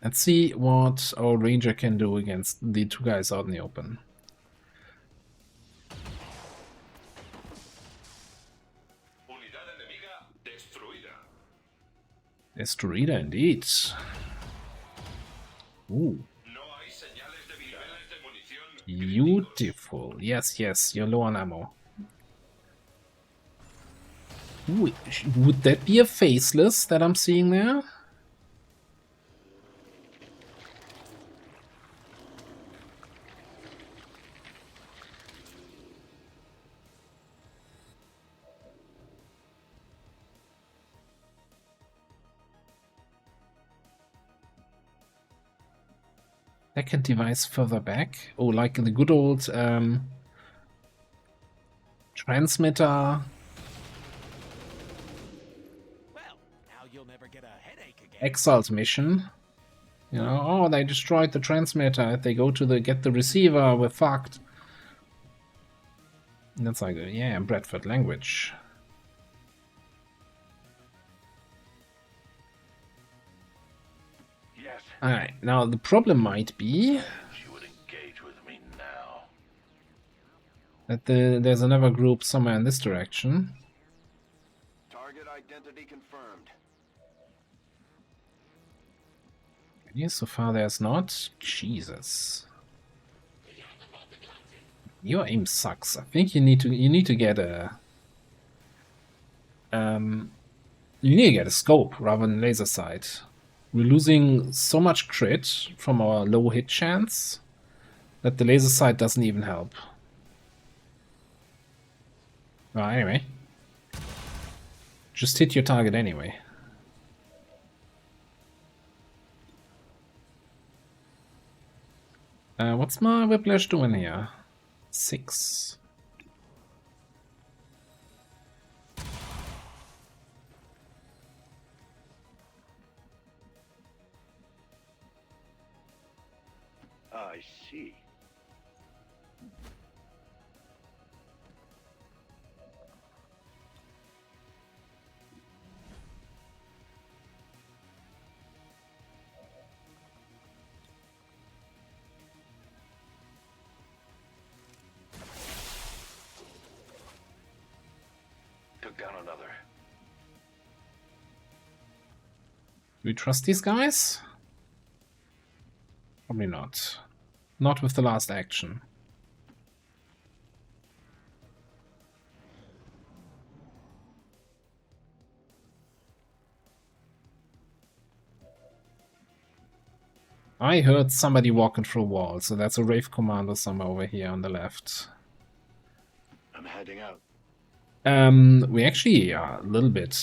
Let's see what our ranger can do against the 2 guys out in the open. Destruida indeed. Ooh. Beautiful. Yes, yes, you're low on ammo. Ooh, would that be a faceless that I'm seeing there? Second device further back. Oh, like the good old transmitter. Well, now you'll never get a headache again. Exalt mission. You know, oh, they destroyed the transmitter. If they go to get the receiver, we're fucked. And that's like, yeah, Bradford language. Alright, now the problem might be that there's another group somewhere in this direction. Target identity confirmed. Yeah, so far there's not. Jesus. Your aim sucks. I think you need to get a you need to get a scope rather than laser sight. We're losing so much crit from our low hit chance that the laser sight doesn't even help. Well, anyway. Just hit your target anyway. What's my whiplash doing here? 6. I see. Took down another. Do we trust these guys? Probably not. Not with the last action. I heard somebody walking through a wall, so that's a Wraith Commander somewhere over here on the left. I'm heading out. We actually are a little bit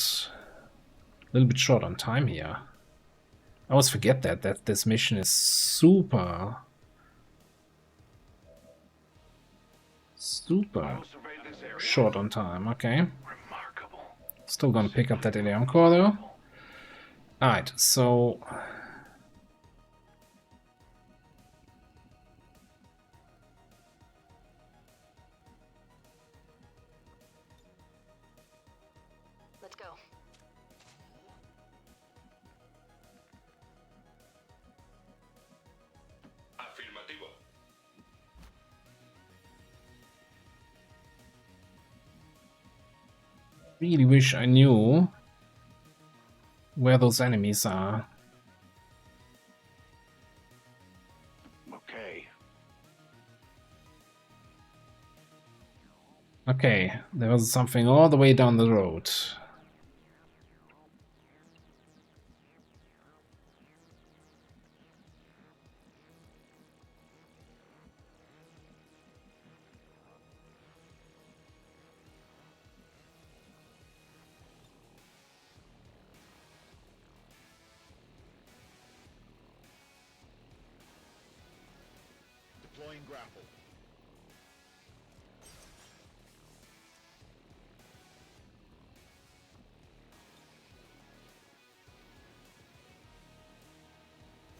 short on time here. I always forget that this mission is super short on time. Okay. Still gonna pick up that Ilium core though. Alright, so Let's go. Afirmativo. really wish I knew where those enemies are. Okay. Okay, there was something all the way down the road. Deploying grapple.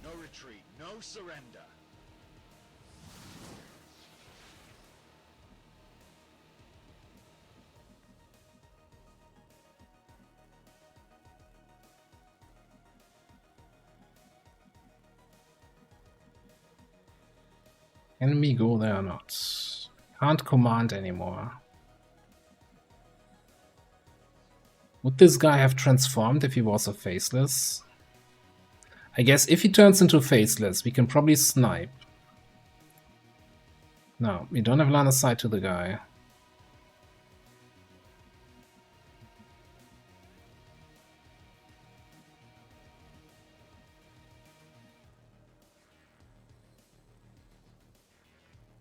No retreat, no surrender. Can we go there or not? Can't command anymore. Would this guy have transformed if he was a faceless? I guess if he turns into faceless, we can probably snipe. No, we don't have line of sight to the guy.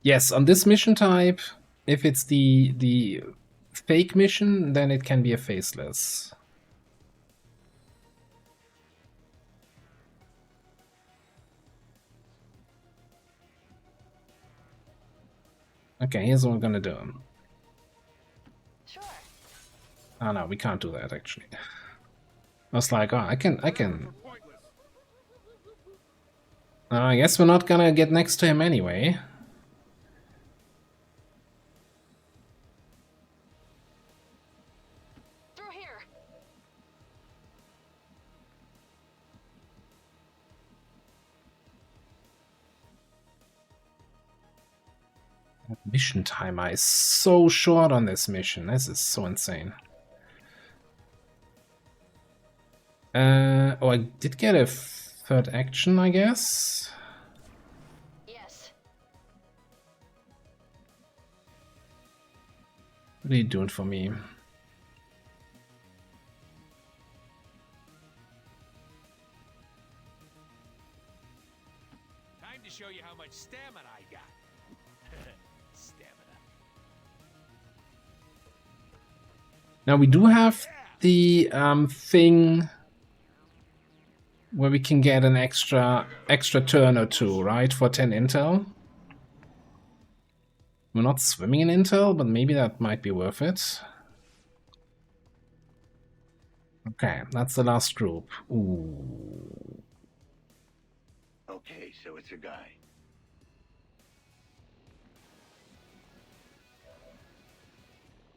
Yes, on this mission type, if it's the fake mission, then it can be a faceless. Okay, here's what we're gonna do. Sure. Oh no, we can't do that actually. I was like, oh, I can. I guess we're not gonna get next to him anyway. Through here. Mission timer is so short on this mission. This is so insane. Oh, I did get a third action, I guess. Yes. What are you doing for me? Time to show you how much stamina I got. Stamina. Now we do have the thing where we can get an extra turn or two, right? For 10 intel. We're not swimming in intel, but maybe that might be worth it. Okay, that's the last group. Ooh. Okay, so it's a guy.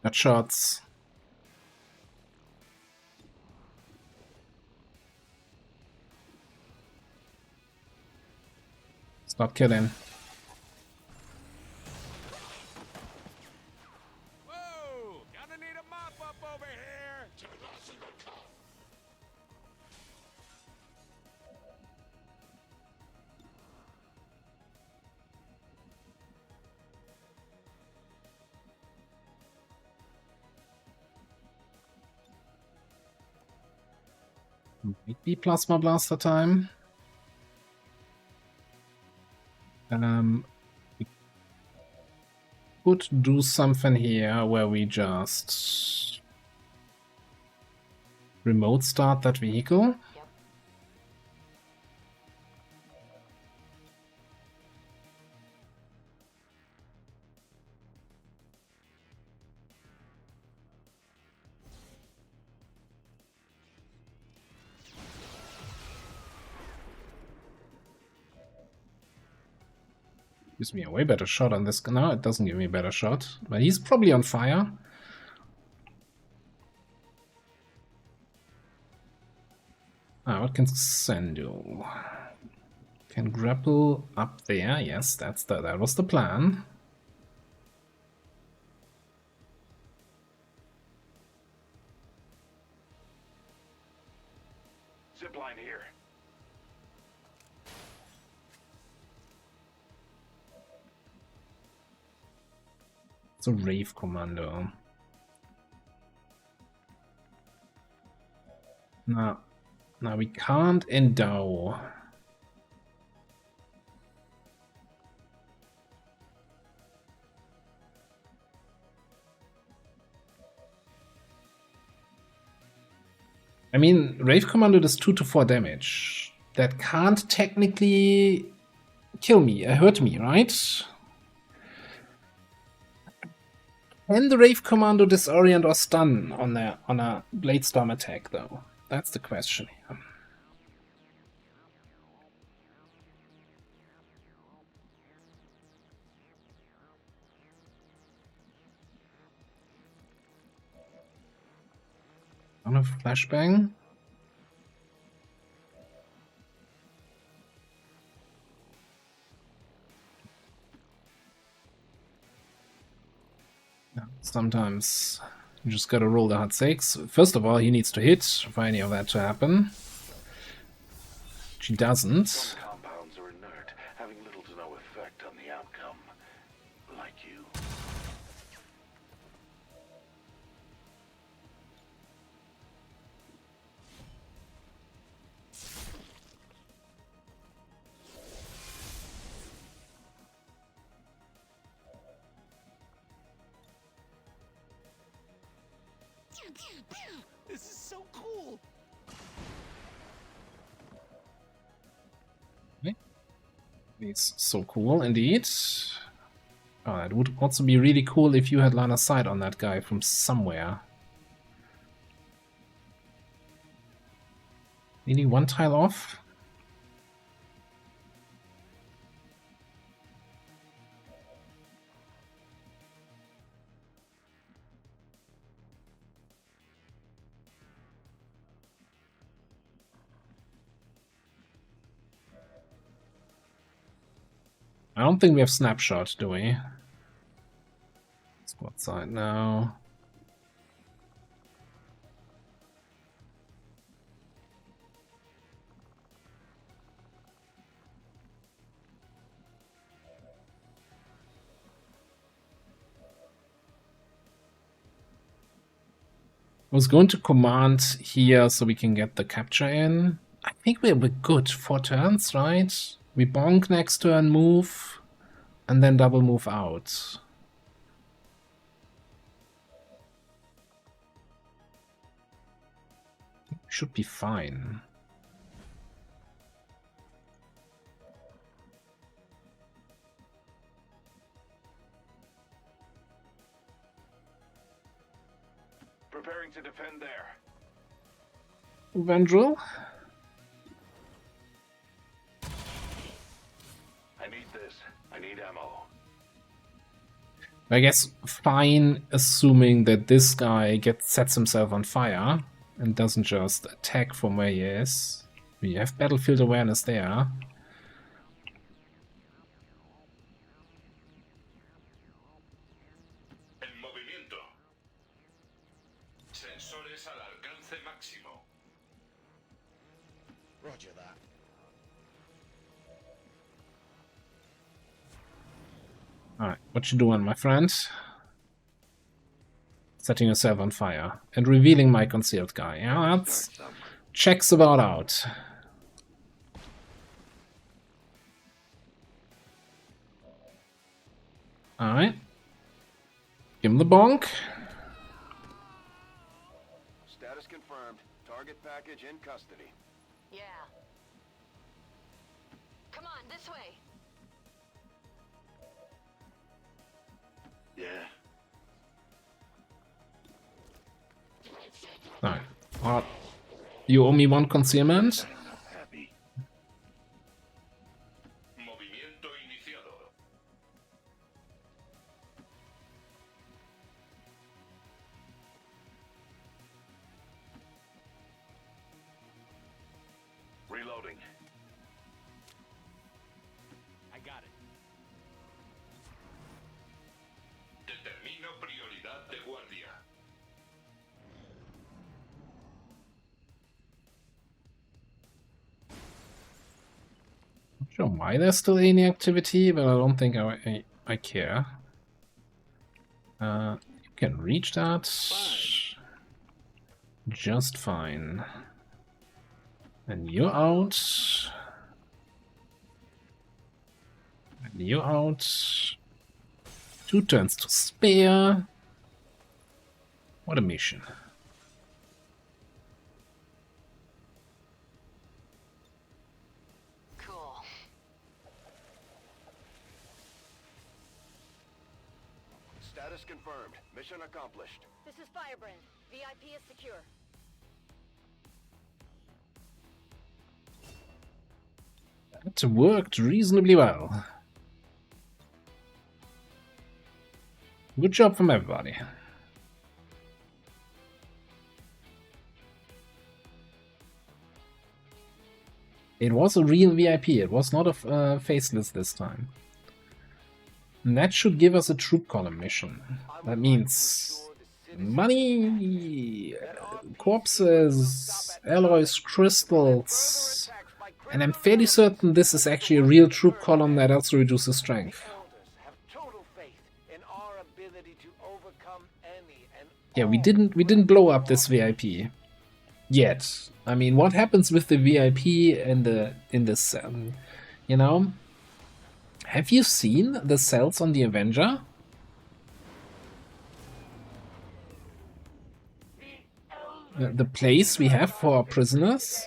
Got shots. Stop killing. Whoa! Gonna need a mop up over here. Might be Plasma Blaster time. We could do something here where we just remote start that vehicle. Yep. Gives me a way better shot on this. No, it doesn't give me a better shot. But he's probably on fire. What can Sen do? Can grapple up there. Yes, that was the plan. Zipline here. It's a Rave Commando. Now we can't endow. I mean, Rave Commando does 2 to 4 damage. That can't technically kill me, hurt me, right? Can the Rave Commando disorient or stun on a Blade Storm attack, though? That's the question here. On a flashbang. Yeah, sometimes you just gotta roll the hard 6. First of all, he needs to hit for any of that to happen. She doesn't. Some compounds are inert, having little to no effect on the outcome. Like you. This is so cool. It's so cool indeed. Oh, it would also be really cool if you had line of sight on that guy from somewhere. Needing one tile off. I don't think we have snapshot, do we? Squad side now. I was going to command here so we can get the capture in. I think we're good 4 turns, right? We bonk next turn, move, and then double move out. Should be fine. Preparing to defend there. Vendril? I need this. I need ammo. I guess fine, assuming that this guy sets himself on fire and doesn't just attack from where he is. We have battlefield awareness there. En movimiento. Sensores al alcance máximo. Roger that. Alright, what you doing, my friend? Setting yourself on fire and revealing my concealed guy. Yeah, checks about out. Alright. Give him the bonk. Status confirmed. Target package in custody. Yeah. Come on, this way. Yeah. Alright. You owe me one concealment. Happy. Movimiento iniciado. Reloading. I got it. Determino prioridad de guardia. Not sure why there's still any activity, but I don't think I care. You can reach that just fine. And you're out. And you're out. 2 turns to spare. What a mission. Cool. Status confirmed. Mission accomplished. This is Firebrand. VIP is secure. That worked reasonably well. Good job from everybody. It was a real VIP, it was not a faceless this time. And that should give us a troop column mission. That means money, corpses, alloys, crystals. And I'm fairly certain this is actually a real troop column that also reduces strength. Yeah, we didn't blow up this VIP yet. I mean, what happens with the VIP in this you know? Have you seen the cells on the Avenger? The place we have for our prisoners?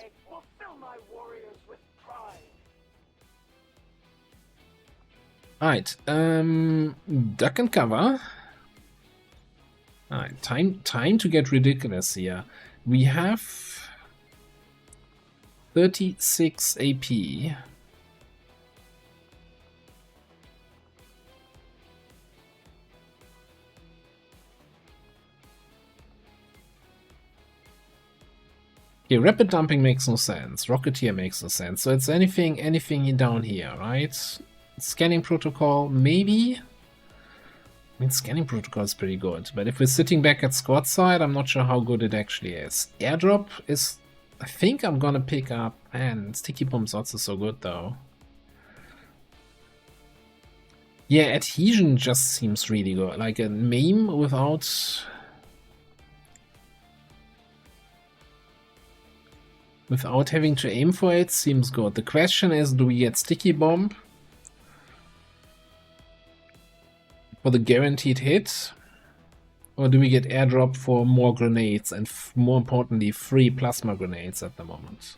Alright, duck and cover. Alright, time to get ridiculous here. We have 36 AP. Okay, rapid dumping makes no sense. Rocketeer makes no sense. So it's anything down here, right? Scanning protocol, maybe? I mean, scanning protocol is pretty good, but if we're sitting back at squad side, I'm not sure how good it actually is. Airdrop is... I think I'm gonna pick up... Man, sticky bomb's also so good, though. Yeah, adhesion just seems really good. Like a MAME without having to aim for it seems good. The question is, do we get sticky bomb for the guaranteed hit? Or do we get airdrop for more grenades and more importantly, free plasma grenades at the moment?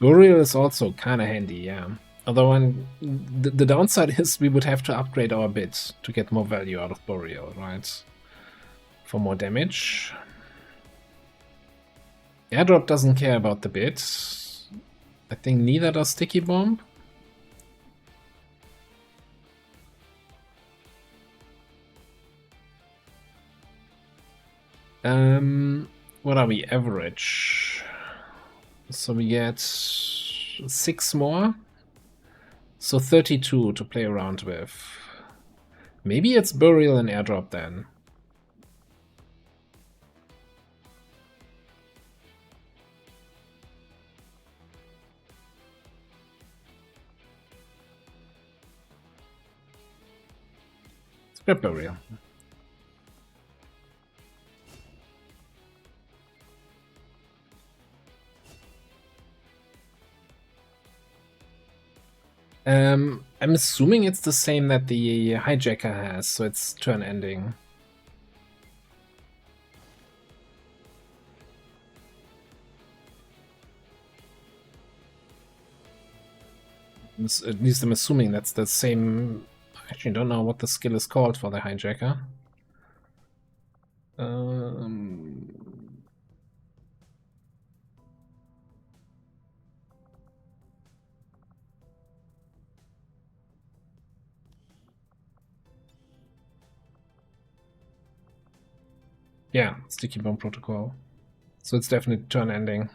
Burial is also kind of handy, yeah. Although the downside is we would have to upgrade our bit to get more value out of Burial, right? For more damage. Airdrop doesn't care about the bit. I think neither does Sticky Bomb. What are we? Average. So we get 6 more. So 32 to play around with. Maybe it's Burial and Airdrop then. Ship burial. I'm assuming it's the same that the hijacker has, so it's turn ending. At least I'm assuming that's the same. I actually don't know what the skill is called for the hijacker. Yeah, sticky bomb protocol. So it's definitely turn ending.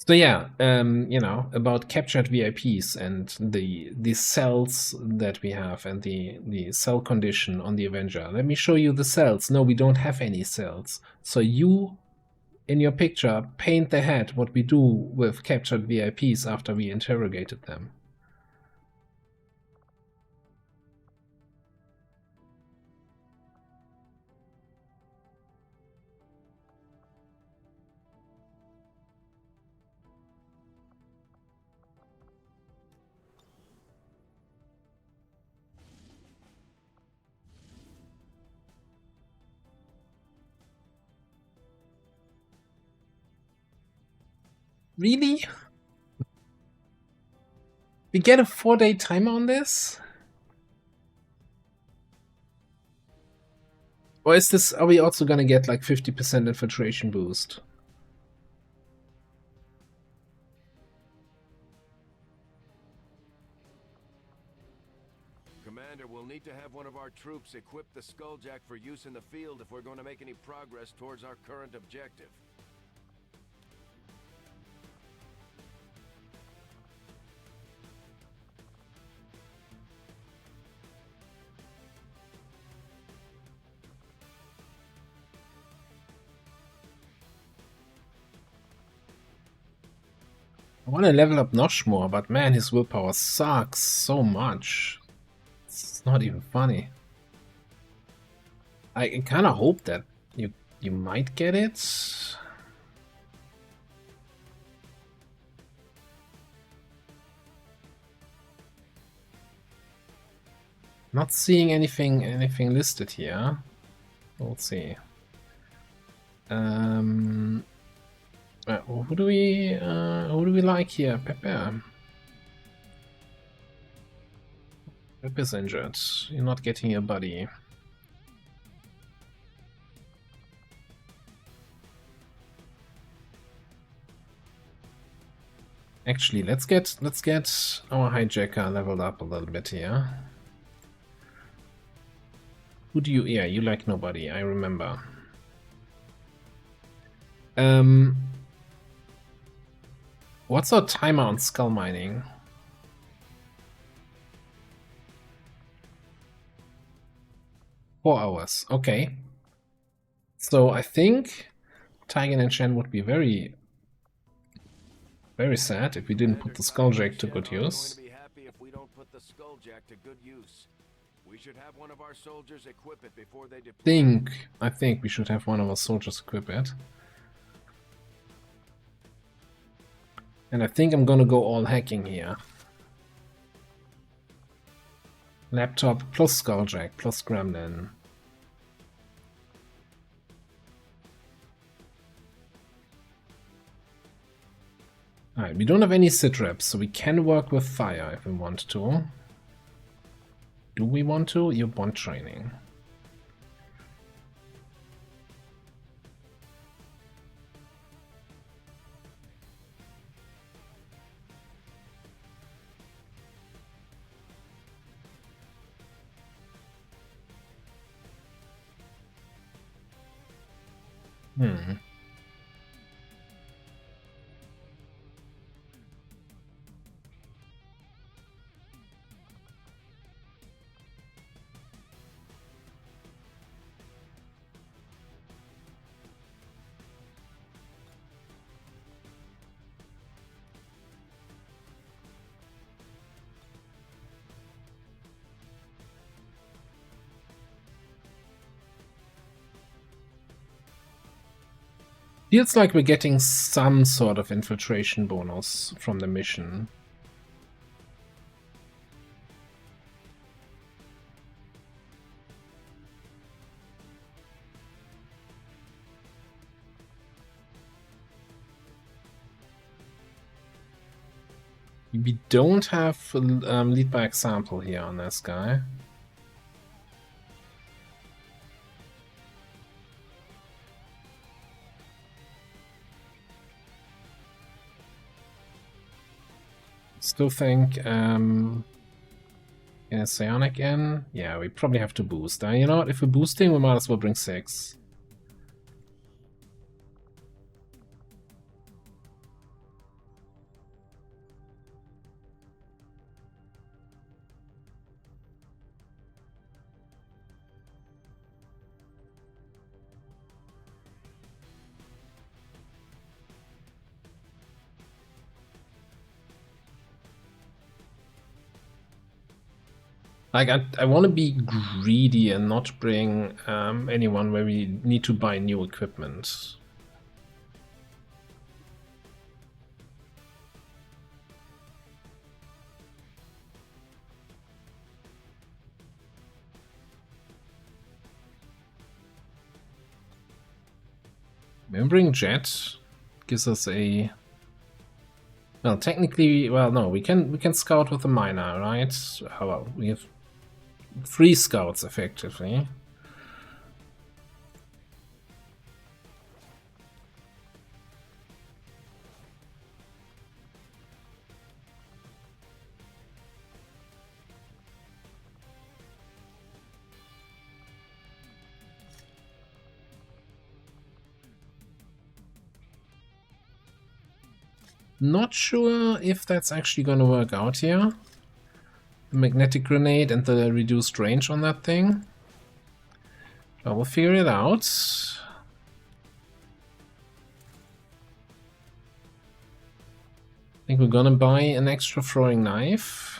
So yeah, you know, about captured VIPs and the cells that we have and the cell condition on the Avenger. Let me show you the cells. No, we don't have any cells. So you, in your picture, paint the head what we do with captured VIPs after we interrogated them. Really? We get a 4-day timer on this? Or is this, are we also gonna get like 50% infiltration boost? Commander, we'll need to have one of our troops equip the Skulljack for use in the field if we're going to make any progress towards our current objective. I want to level up Nosh more, but man, his willpower sucks so much. It's not even funny. I kind of hope that you might get it. Not seeing anything listed here. We'll see. Who do we like here? Pepe. Pepe's injured. You're not getting your buddy. Actually, let's get our hijacker leveled up a little bit here. Who do you? Yeah, you like nobody. I remember. What's our timer on skull mining? 4 hours. Okay. So I think Taigen and Shen would be very sad if we didn't put the Skulljack to good use. Going to be happy if we don't put the Skulljack to good use. We should have one of our soldiers equip it before they deploy. I think we should have one of our soldiers equip it. And I think I'm gonna go all hacking here. Laptop plus Skulljack plus Gremlin. Alright, we don't have any sit-reps, so we can work with fire if we want to. Do we want to? You want training. Feels like we're getting some sort of infiltration bonus from the mission. We don't have lead by example here on this guy. Still think, yeah, Psionic in. Yeah, we probably have to boost. You know what? If we're boosting, we might as well bring 6. Like, I want to be greedy and not bring anyone where we need to buy new equipment. Remembering Jet gives us a... Well, technically, well, no, we can scout with the miner, right? Oh, well, we have 3 scouts effectively. Not sure if that's actually going to work out here. The magnetic grenade and the reduced range on that thing. But we'll figure it out. I think we're gonna buy an extra throwing knife.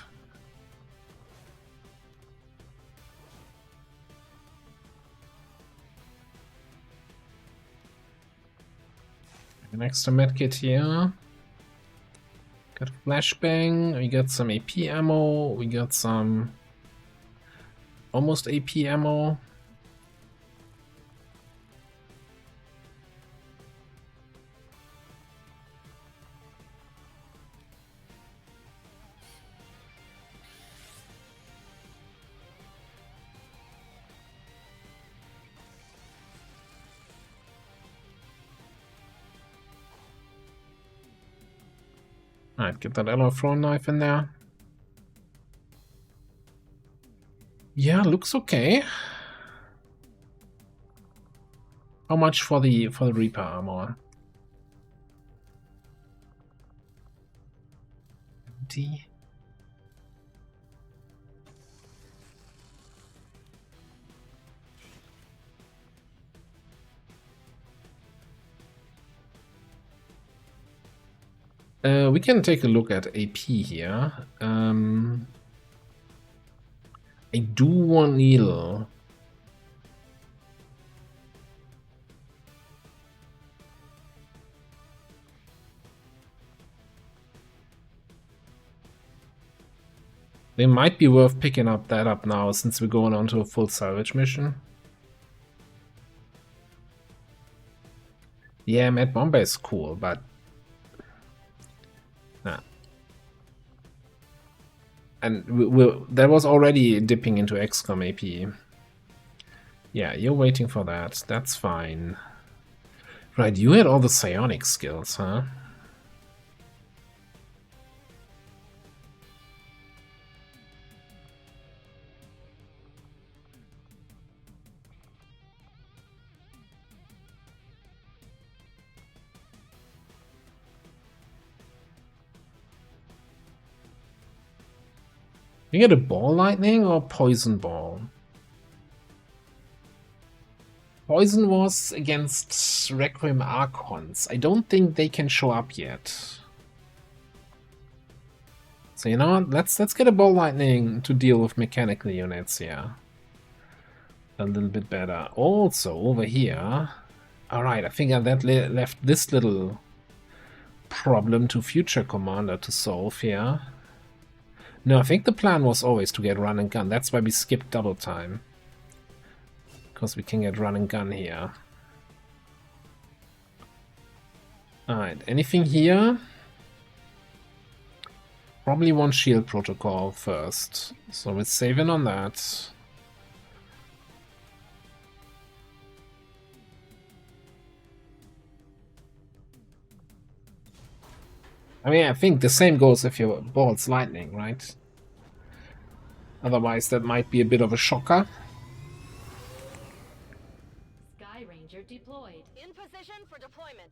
An extra medkit here. Got a flashbang, we got some AP ammo, we got some almost AP ammo. Alright, get that alloy throwing knife in there. Yeah, looks okay. How much for the Reaper armor? 20. We can take a look at AP here. I do want needle. They might be worth picking up now since we're going on to a full salvage mission. Yeah, Mad Bombay is cool, but nah. And that was already dipping into XCOM AP. Yeah, you're waiting for that. That's fine. Right, you had all the psionic skills, huh? You get a ball lightning or poison ball? Poison was against Requiem Archons. I don't think they can show up yet. So you know what? Let's get a ball lightning to deal with mechanical units here. A little bit better. Also over here, Alright, I think that left this little problem to future commander to solve here. No, I think the plan was always to get run and gun. That's why we skipped double time. Because we can get run and gun here. Alright, anything here? Probably one shield protocol first. So we'll save in on that. I mean, I think the same goes if your ball's lightning, right? Otherwise, that might be a bit of a shocker. Sky Ranger deployed. In position for deployment.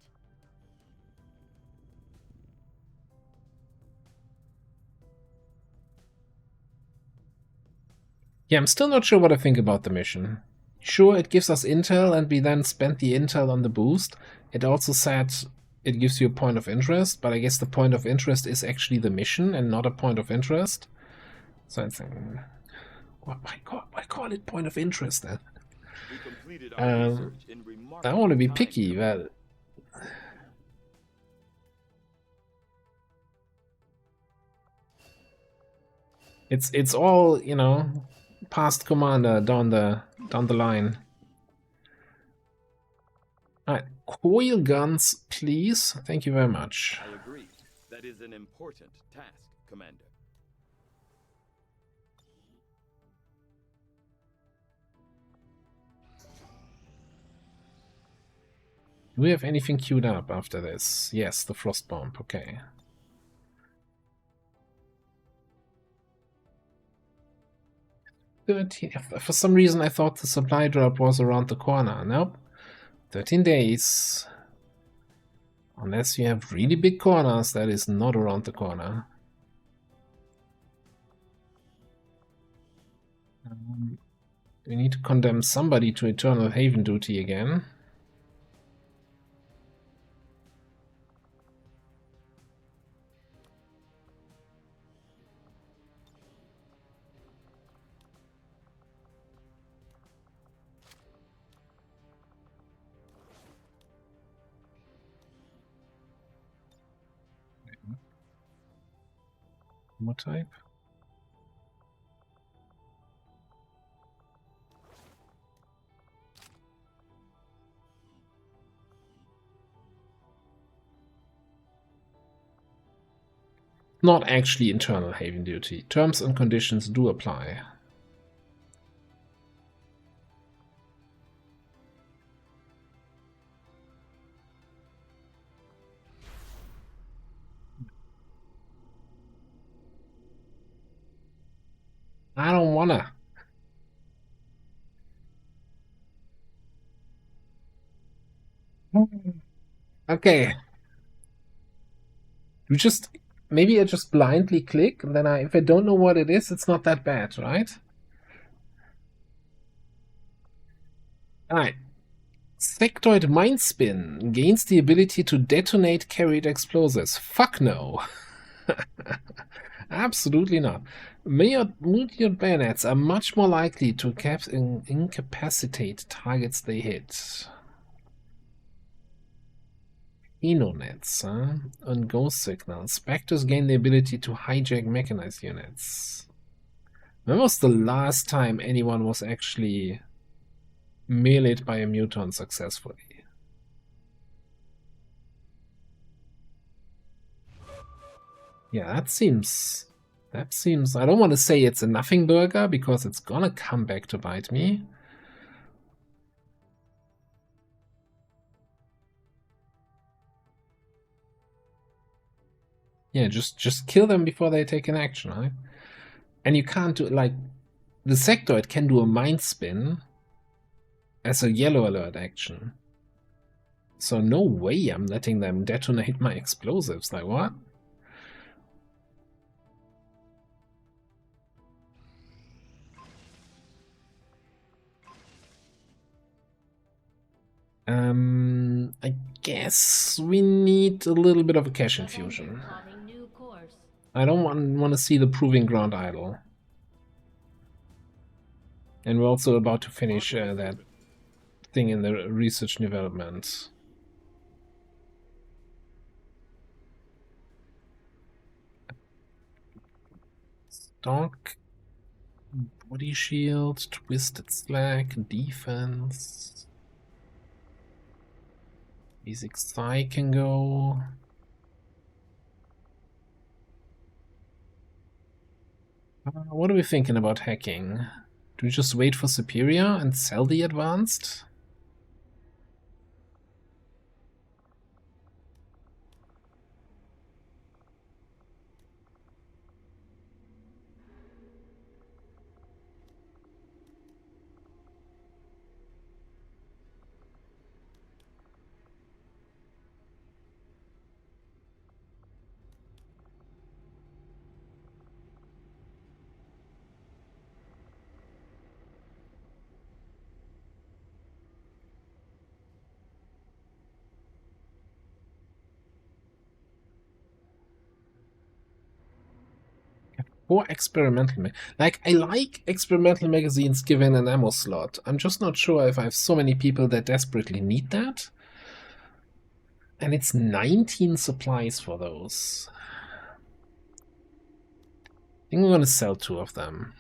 Yeah, I'm still not sure what I think about the mission. Sure, it gives us intel and we then spent the intel on the boost. It also said it gives you a point of interest, but I guess the point of interest is actually the mission and not a point of interest. So I'm thinking, why call it point of interest then? I want to be picky, but it's all, you know, past commander down the line. Alright, coil guns, please. Thank you very much. I agree. That is an important task, Commander. Do we have anything queued up after this? Yes, the frost bomb. Okay. For some reason I thought the supply drop was around the corner. Nope. 13 days. Unless you have really big corners, that is not around the corner. We need to condemn somebody to eternal haven duty again. What type? Not actually internal haven duty. Terms and conditions do apply. I don't wanna. Okay. You just maybe I just blindly click, and then if I don't know what it is, it's not that bad, right? Alright. Sectoid Mind Spin gains the ability to detonate carried explosives. Fuck no. Absolutely not. Multi bayonets are much more likely to incapacitate targets they hit. Enonets, and ghost signals. Spectres gain the ability to hijack mechanized units. When was the last time anyone was actually meleeed by a muton successfully? Yeah, that seems... I don't want to say it's a nothing burger, because it's gonna come back to bite me. Yeah, just kill them before they take an action, right? And you can't do, like, the sectoid can do a mind spin as a yellow alert action. So no way I'm letting them detonate my explosives, like what? I guess we need a little bit of a cash infusion. I don't want to see the proving ground idle. And we're also about to finish that thing in the research and development. Stock, body shield, twisted slack, defense. Basic psi can go. What are we thinking about hacking? Do we just wait for superior and sell the advanced? Or experimental, like I like experimental magazines given an ammo slot. I'm just not sure if I have so many people that desperately need that. And it's 19 supplies for those. I think we're gonna sell 2 of them.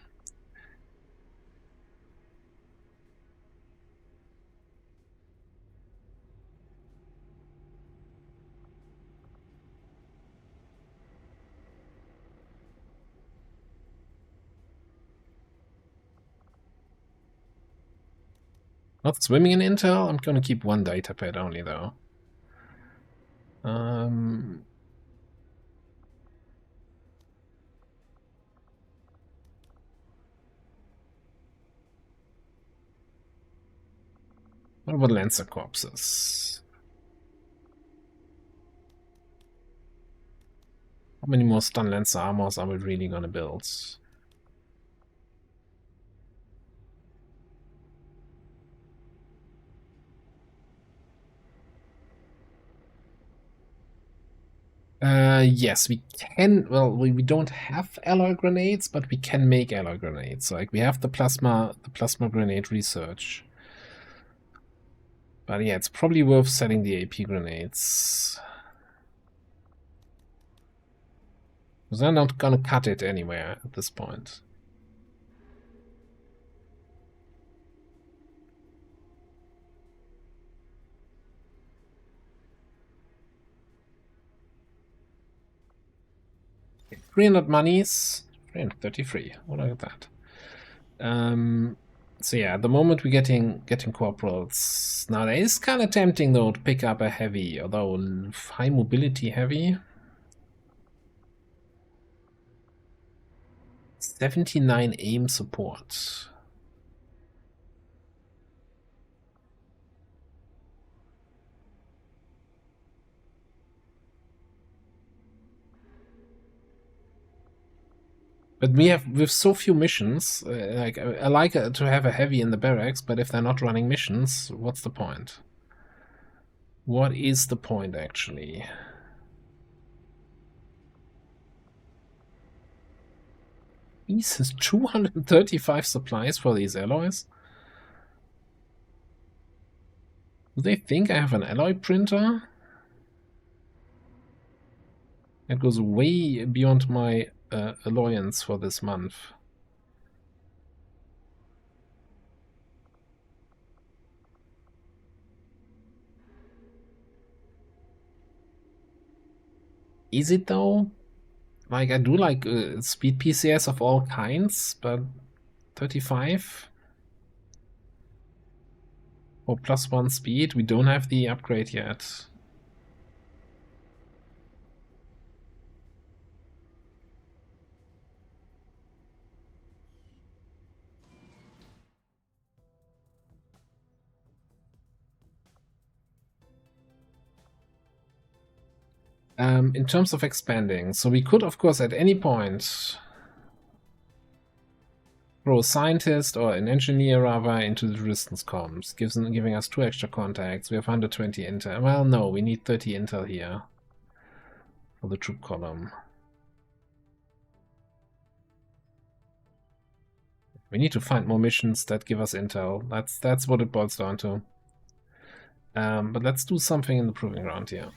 Not swimming in intel. I'm gonna keep 1 datapad only though. What about Lancer corpses? How many more stun Lancer armors are we really gonna build? Yes, we can. Well, we don't have alloy grenades, but we can make alloy grenades. Like we have the plasma grenade research. But yeah, it's probably worth selling the AP grenades. Because I'm not gonna cut it anywhere at this point. Okay, 300 monies, 333. What look at that. So yeah, at the moment we're getting corporals. Now it is kind of tempting though to pick up a heavy, although high mobility heavy. 79 aim support. But we have with so few missions, like I like to have a heavy in the barracks, but if they're not running missions, what's the point? What is the point actually? These has 235 supplies for these alloys. Do they think I have an alloy printer? That goes way beyond my allowance for this month. Is it though? Like I do like speed PCS of all kinds, but 35 or +1 speed. We don't have the upgrade yet. In terms of expanding, so we could, of course, at any point throw a scientist or an engineer rather into the resistance comms, giving us 2 extra contacts. We have 120 intel. Well, no, we need 30 intel here for the troop column. We need to find more missions that give us intel. That's what it boils down to. But let's do something in the proving ground here.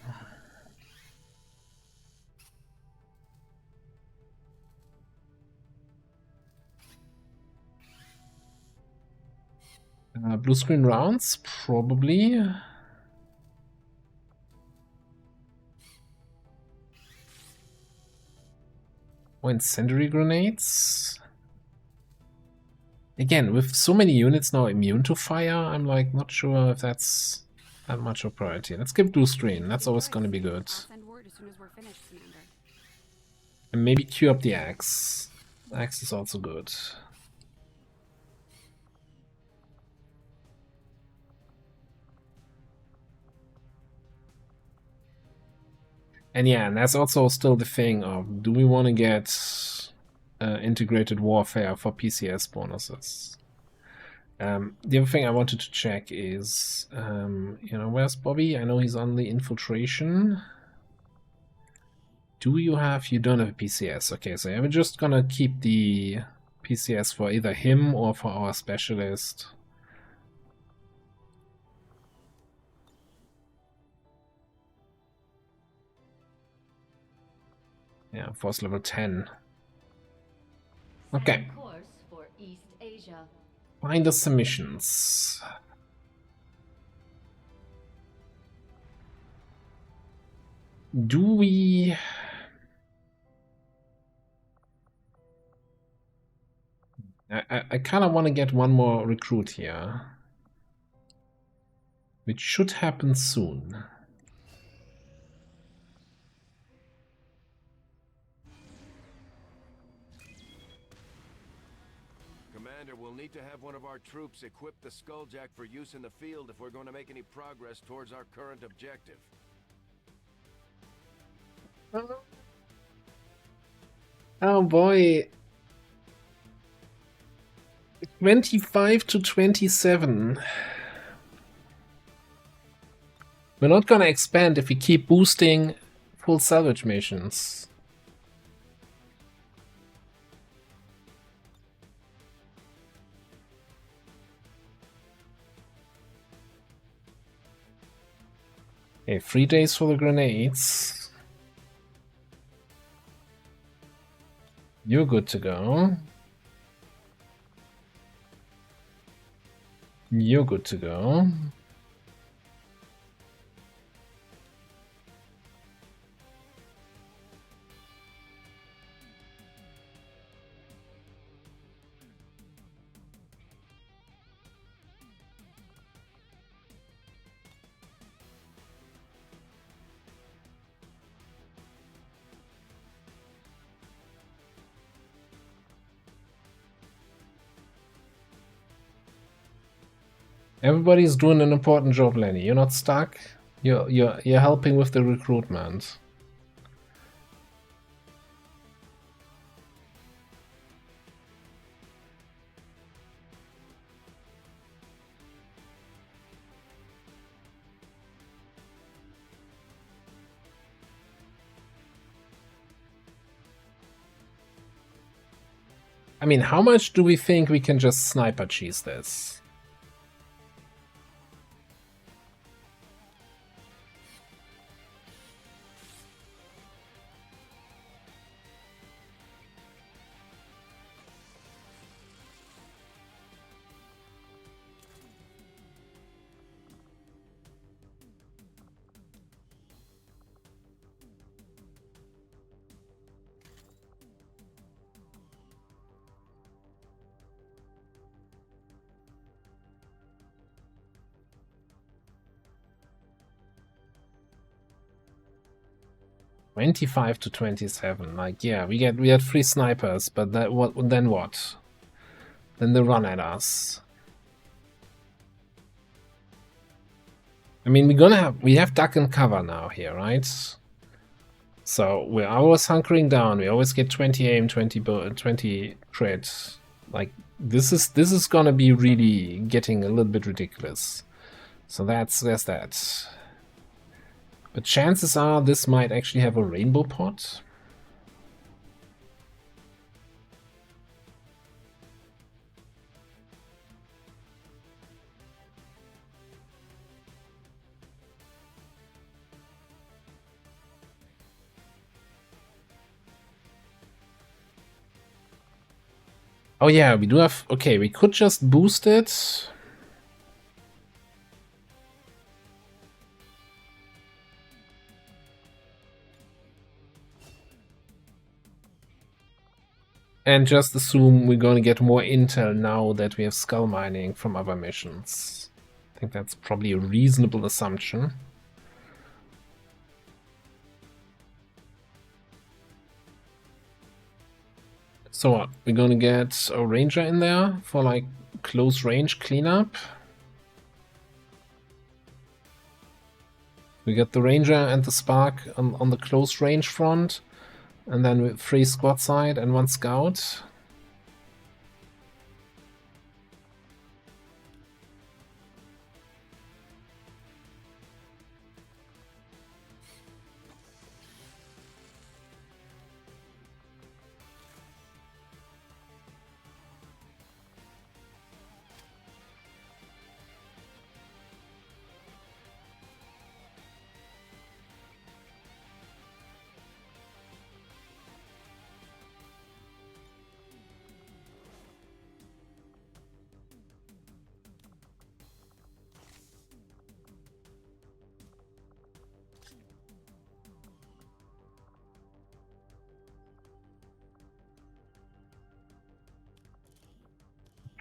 Blue screen rounds, probably. Or incendiary grenades. Again, with so many units now immune to fire, I'm like not sure if that's that much of a priority. Let's give blue screen. That's always going to be good. Send word as soon as we're finished, Commander. And maybe queue up the axe. Axe is also good. And yeah, and that's also still the thing of, do we want to get integrated warfare for PCS bonuses? The other thing I wanted to check is, you know, where's Bobby? I know he's on the infiltration. Do you have, you don't have a PCS. Okay, so I'm just gonna keep the PCS for either him or for our specialist. Yeah, force level 10. Okay. Course for East Asia. Find the submissions. Do we... I kind of want to get one more recruit here. Which should happen soon. Commander, we'll need to have one of our troops equip the Skulljack for use in the field if we're going to make any progress towards our current objective. Oh boy. 25 to 27. We're not gonna expand if we keep boosting full salvage missions. Okay, 3 days for the grenades. You're good to go. You're good to go. Everybody's doing an important job, Lenny. You're not stuck. You're helping with the recruitment. I mean, how much do we think we can just sniper cheese this? $25 to $27. Like, yeah, we had 3 snipers, but that then what? Then they run at us. I mean, we have duck and cover now here, right? So we're always hunkering down. We always get 20 aim, 20 crit. Like, this is gonna be really getting a little bit ridiculous. So there's that. But chances are this might actually have a rainbow pot. Oh yeah, we do have... Okay, we could just boost it. And just assume we're going to get more intel now that we have skull mining from other missions. I think that's probably a reasonable assumption. So what? We're going to get a ranger in there for like close range cleanup. We get the ranger and the spark on the close range front. And then with 3 squad side and 1 scout.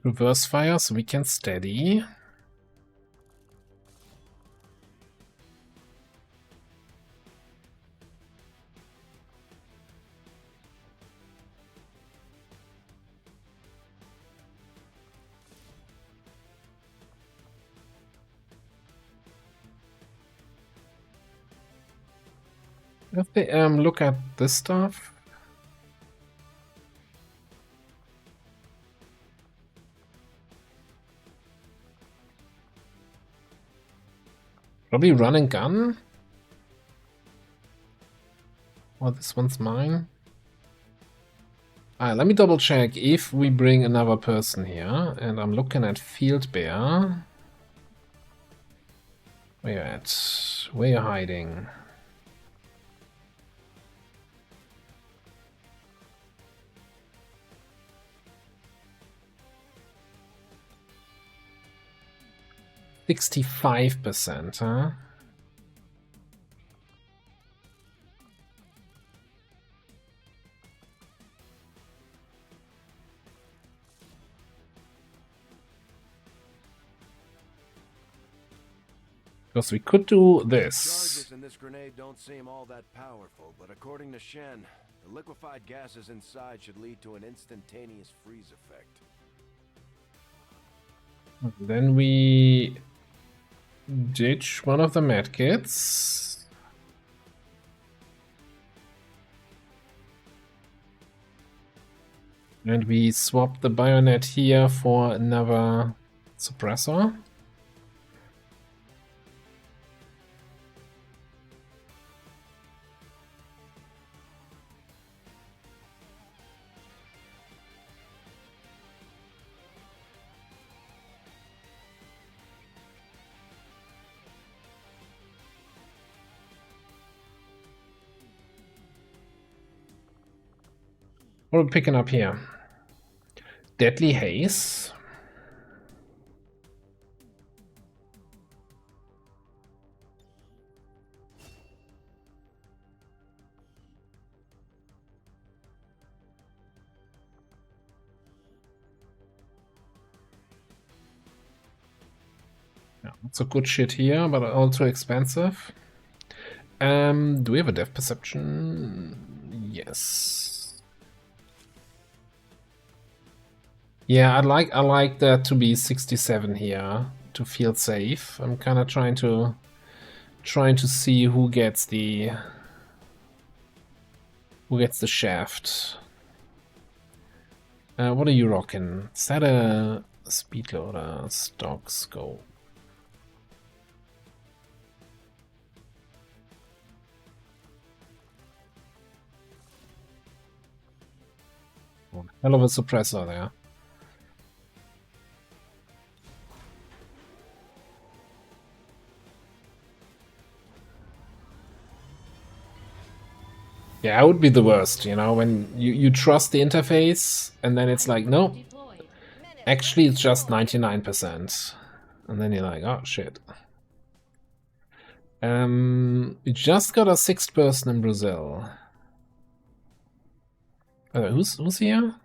Reverse fire so we can steady. If they look at this stuff. Probably run and gun. Well, this one's mine. Let me double check if we bring another person here. And I'm looking at Field Bear. Where you at? Where you hiding? $65%, huh? Because we could do this. Charges in this grenade don't seem all that powerful, but according to Shen, the liquefied gases inside should lead to an instantaneous freeze effect. Then we ditch one of the medkits. And we swap the bayonet here for another suppressor. What are we picking up here? Deadly Haze. Yeah, it's a good shit here, but also expensive. Do we have a depth perception? Yes. Yeah, I like that to be 67 here to feel safe. I'm kind of trying to see who gets the shaft. What are you rocking? Is that a speed loader? Stock scope. Oh, hell of a suppressor there. Yeah, I would be the worst, you know, when you trust the interface and then it's like, no, Actually, it's just 99%. And then you're like, oh shit. We just got a 6th person in Brazil. Who's here?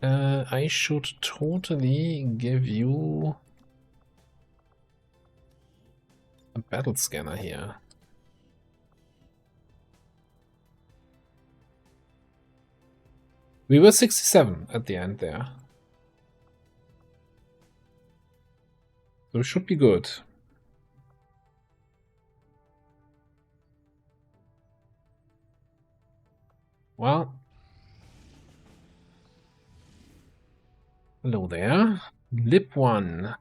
I should totally give you a battle scanner here. We were 67 at the end there. So it should be good. Well, hello there. Lip 1.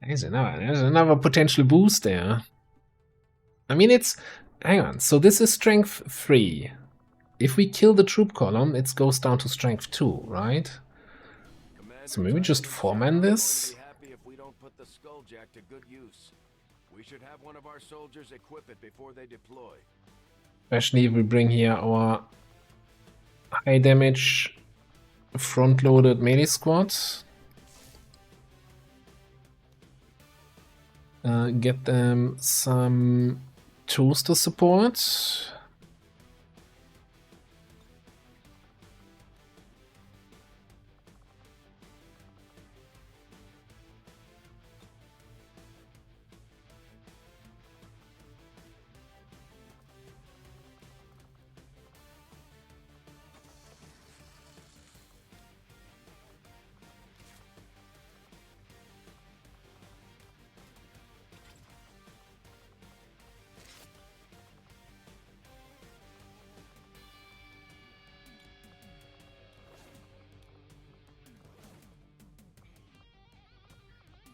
There's another potential boost there. I mean, it's... Hang on. So this is strength 3. If we kill the troop column, it goes down to strength 2, right? So maybe just 4-man this? We should have one of our soldiers equip it before they deploy. Especially if we bring here our high damage front-loaded melee squad. Get them some toaster support.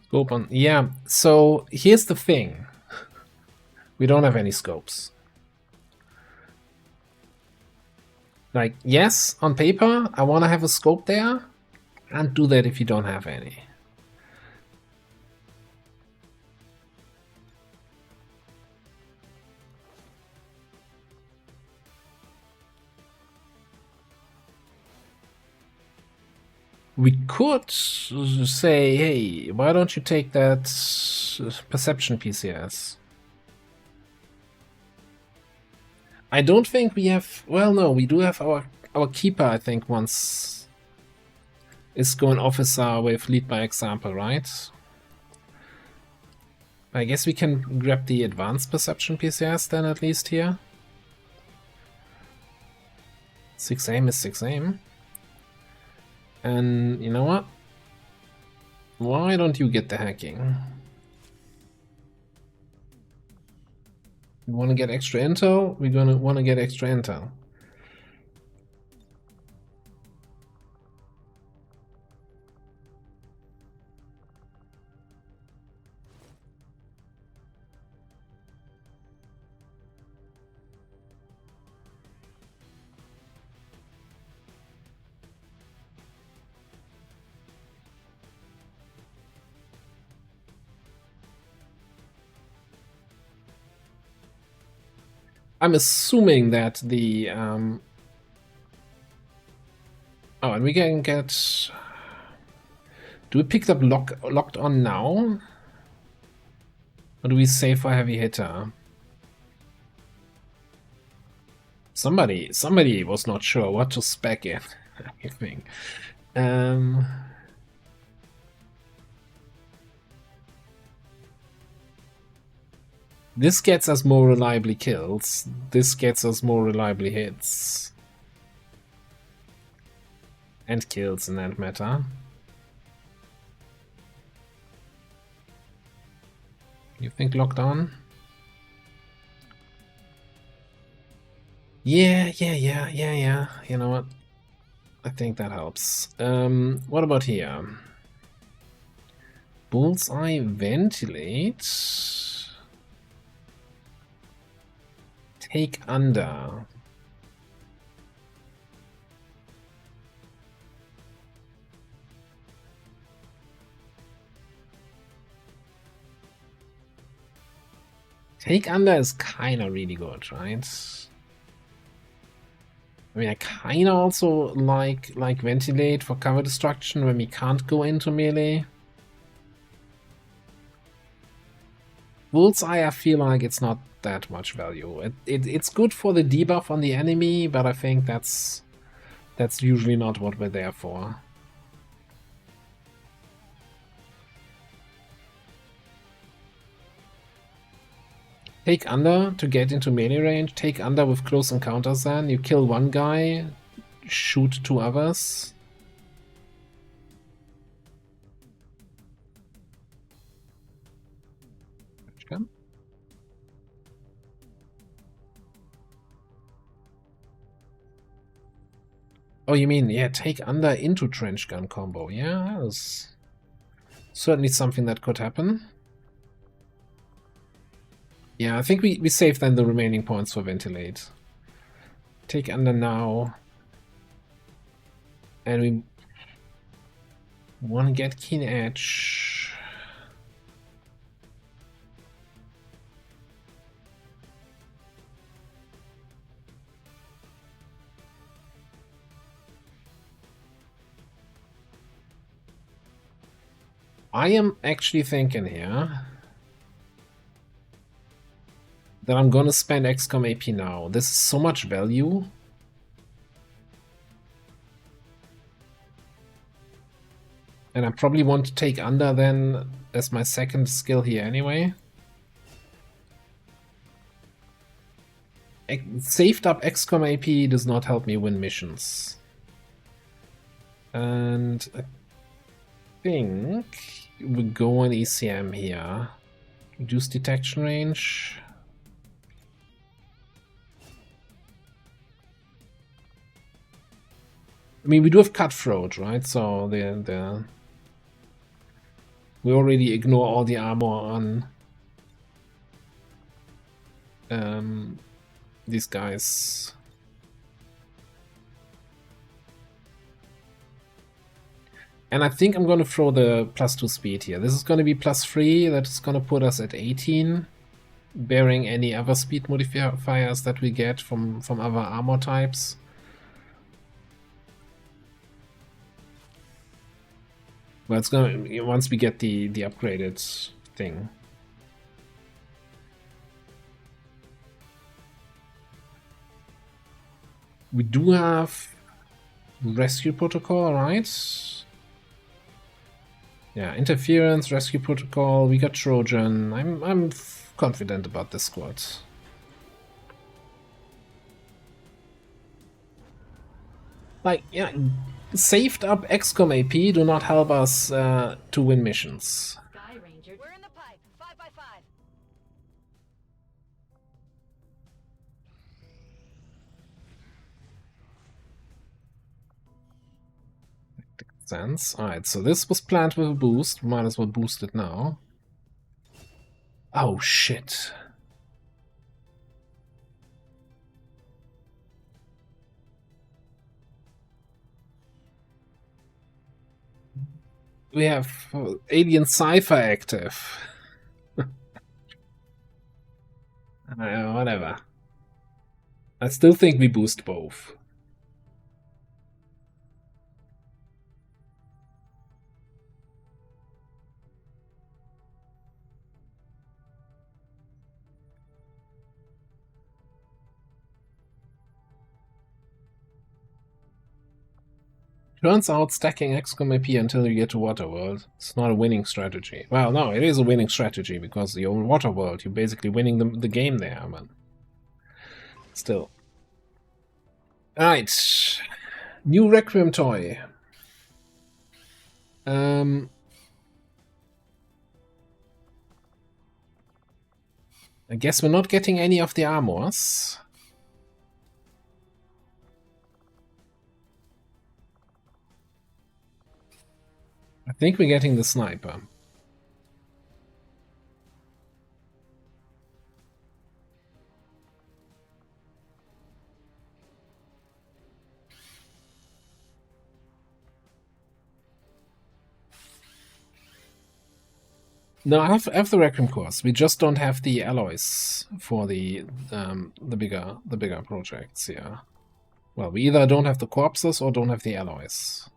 Scope on, yeah, so here's the thing. We don't have any scopes. Like, yes, on paper, I want to have a scope there. Can't do that if you don't have any. We could say, hey, why don't you take that perception PCS? I don't think we have... Well, no, we do have our keeper, I think, once is going officer with lead by example, right? I guess we can grab the advanced perception PCS then at least here. 6 aim is 6 aim. And you know what? Why don't you get the hacking? We want to get extra intel, we're gonna want to get extra intel. I'm assuming that the oh, and we can get... Do we pick up locked on now? Or do we save for heavy hitter? Somebody was not sure what to spec in, I think. This gets us more reliably kills. This gets us more reliably hits. And kills in that matter. You think locked on? Yeah. You know what? I think that helps. What about here? Bullseye ventilate. Take under. Take under is kind of really good, right? I mean, I kind of also like ventilate for cover destruction when we can't go into melee. Bullseye, I feel like it's not that much value. It's good for the debuff on the enemy, but I think that's usually not what we're there for. Take under to get into melee range. Take under with close encounters then. You kill one guy, shoot two others. Oh, you mean, yeah, take under into trench gun combo. Yeah, that's certainly something that could happen. Yeah, I think we save then the remaining points for ventilate. Take under now. And we want to get keen edge. I am actually thinking here that I'm gonna spend XCOM AP now. This is so much value. And I probably want to take under then as my second skill here anyway. Saved up XCOM AP does not help me win missions. And I think we go on ECM here. Reduce detection range. I mean, we do have cutthroat, right? So we already ignore all the armor on these guys. And I think I'm going to throw the +2 speed here. This is going to be +3. That's going to put us at 18, bearing any other speed modifiers that we get from other armor types. Well, it's gonna once we get the upgraded thing. We do have rescue protocol, right? Yeah, interference, rescue protocol. We got Trojan. I'm confident about this squad. Like, yeah, saved up XCOM AP do not help us to win missions. We're in the pipe. 5x5. Sense. Alright, so this was planned with a boost. Might as well boost it now. Oh shit. We have Alien Cypher active. Whatever. I still think we boost both. Turns out stacking XCOM AP until you get to Waterworld, it's not a winning strategy. Well, no, it is a winning strategy, because you're in Waterworld, you're basically winning the game there, man. Still. Alright. New Requiem toy. I guess we're not getting any of the armors. I think we're getting the sniper. No, I have the Requiem course. We just don't have the alloys for the bigger projects. Yeah. Well, we either don't have the corpses or don't have the alloys.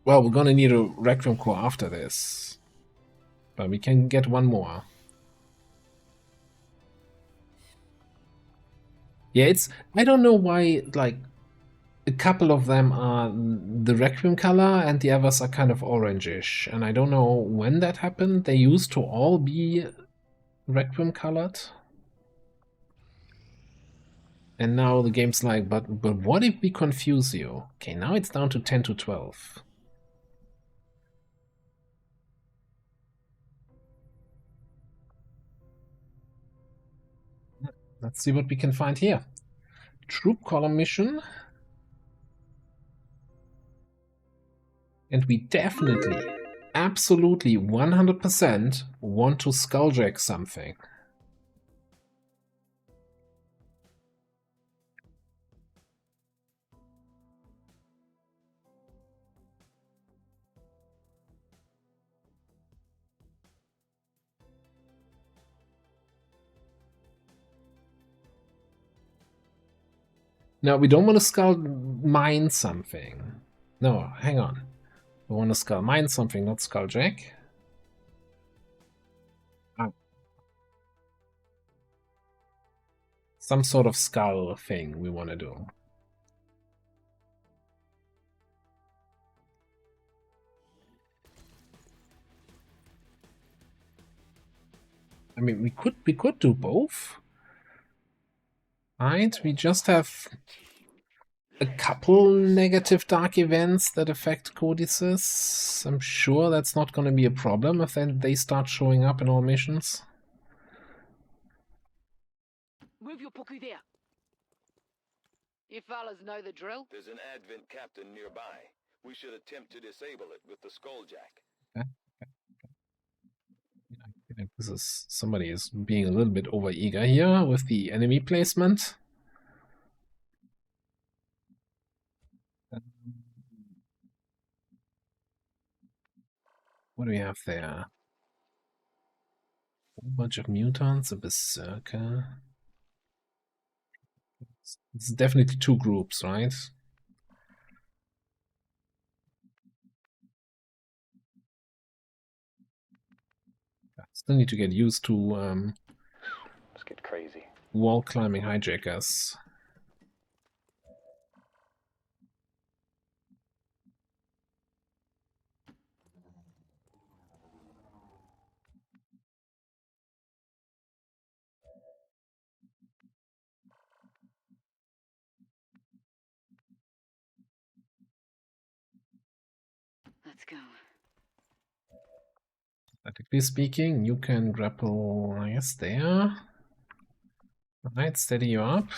Well, we're gonna need a Requiem core after this. But we can get one more. Yeah, it's... I don't know why, like, a couple of them are the Requiem color and the others are kind of orangish. And I don't know when that happened. They used to all be Requiem colored. And now the game's like, but what if we confuse you? Okay, now it's down to 10 to 12. Let's see what we can find here. Troop column mission. And we definitely, absolutely 100% want to skulljack something. Now, we don't want to skull mine something. No, hang on. We want to skull mine something, not skulljack. Some sort of skull thing we want to do. I mean, we could do both. Right, we just have a couple negative dark events that affect codices. I'm sure that's not going to be a problem if they start showing up in all missions. Move your poku there. You fellas know the drill? There's an Advent captain nearby. We should attempt to disable it with the skulljack. Okay. I think this is... somebody is being a little bit overeager here with the enemy placement. What do we have there? A whole bunch of mutants, a berserker. It's definitely two groups, right? Still need to get used to Let's get crazy. Wall climbing hijackers. Let's go. Practically speaking, you can grapple, I guess, there. Alright, steady you up.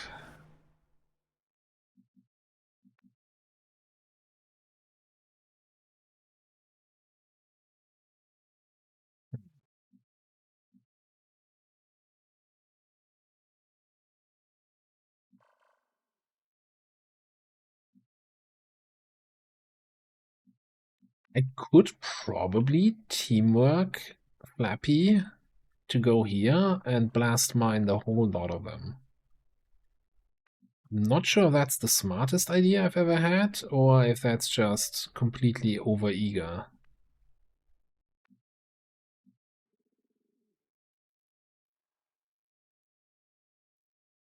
I could probably teamwork Flappy to go here and blast mine the whole lot of them. I'm not sure if that's the smartest idea I've ever had, or if that's just completely overeager.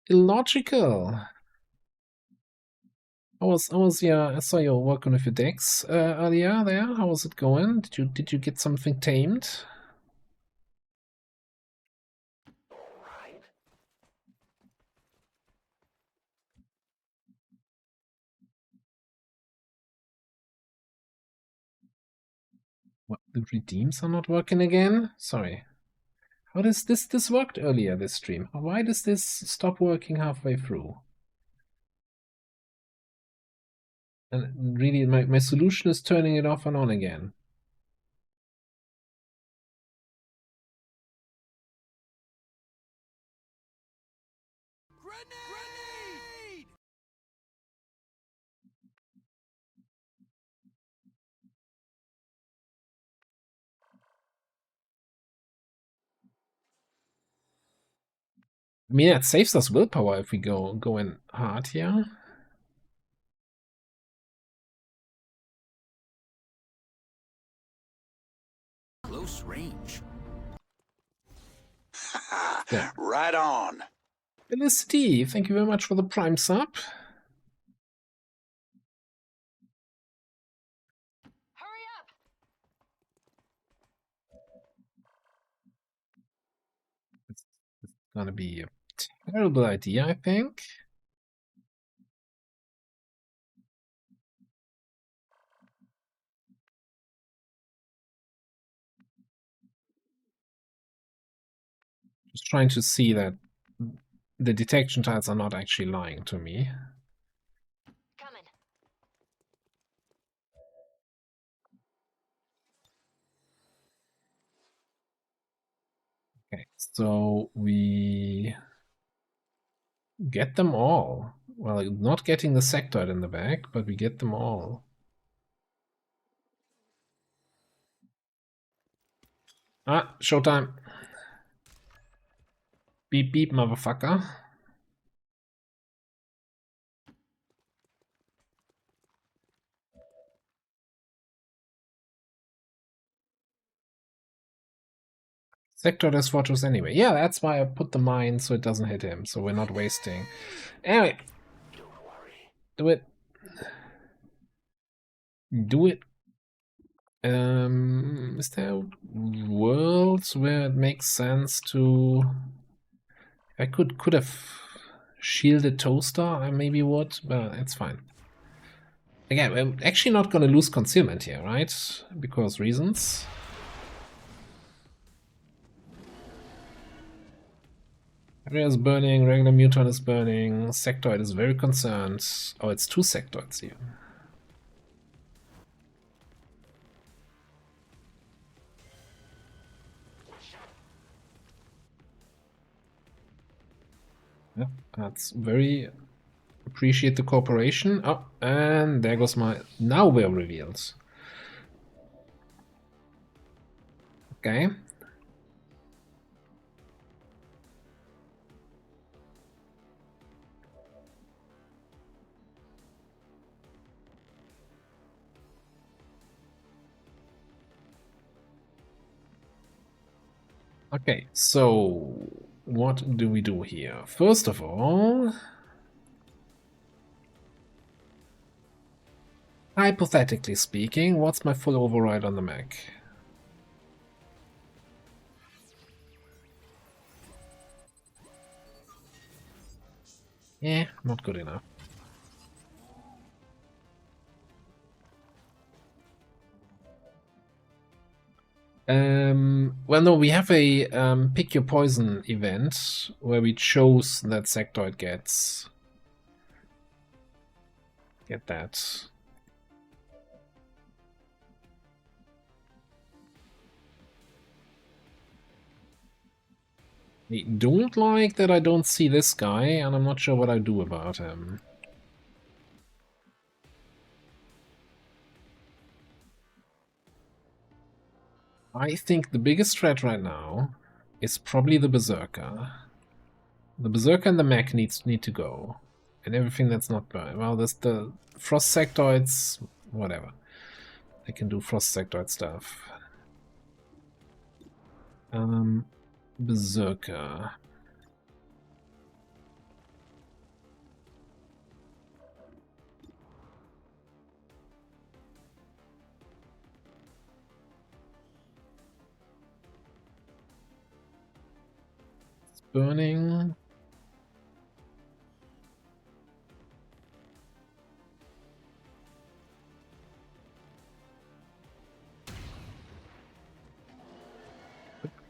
Illogical. I saw you working with your decks earlier there. How was it going? Did you get something tamed? What, the redeems are not working again? Sorry. How does this worked earlier this stream? Why does this stop working halfway through? And really, my solution is turning it off and on again. I mean, it saves us willpower if we go in hard here. Close range. Yeah. Right on. Felicity, thank you very much for the Prime sub. Hurry up! It's gonna be a terrible idea, I think. Just trying to see that the detection tiles are not actually lying to me. Coming. Okay, so we get them all. Well, not getting the sectoid in the back, but we get them all. Ah, showtime. Beep beep, motherfucker. Sector has fortress anyway. Yeah, that's why I put the mine so it doesn't hit him, so we're not wasting. Anyway. Do it. Do it. Is there worlds where it makes sense to... I could have shielded Toaster, I maybe would, but it's fine. Again, we're actually not going to lose concealment here, right? Because reasons. Area is burning, regular mutant is burning, sectoid is very concerned. Oh, it's two sectoids here. Yeah, that's very... Appreciate the cooperation. Oh, and there goes my... Now we're revealed. Okay. Okay, so what do we do here? First of all, hypothetically speaking, what's my full override on the Mac? Yeah, not good enough. Well, no, we have a pick your poison event where we chose that sectoid gets. Get that. I don't like that I don't see this guy, and I'm not sure what I do about him. I think the biggest threat right now is probably the Berserker. The Berserker and the Mech need to go. And everything that's not burned. Well, there's the Frost Sectoids, whatever. They can do Frost Sectoid stuff. Berserker. It's burning.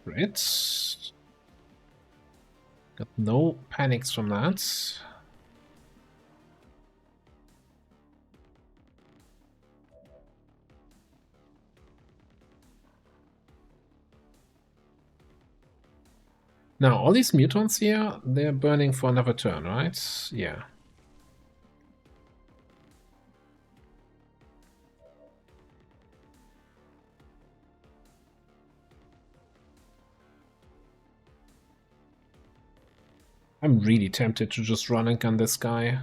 Great. Got no panics from that. Now, all these mutants here, they're burning for another turn, right? Yeah. I'm really tempted to just run and gun this guy.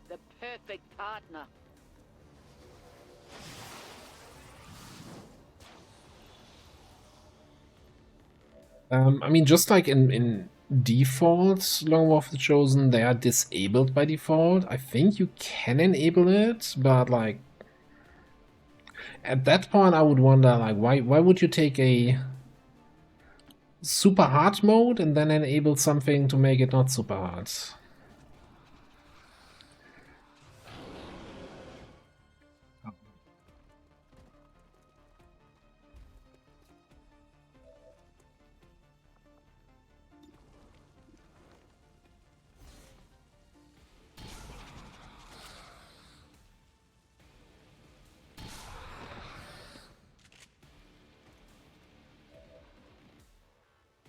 The perfect partner. I mean, just like in default, Long War of the Chosen, they are disabled by default. I think you can enable it, but like at that point, I would wonder, like, why would you take a super hard mode and then enable something to make it not super hard?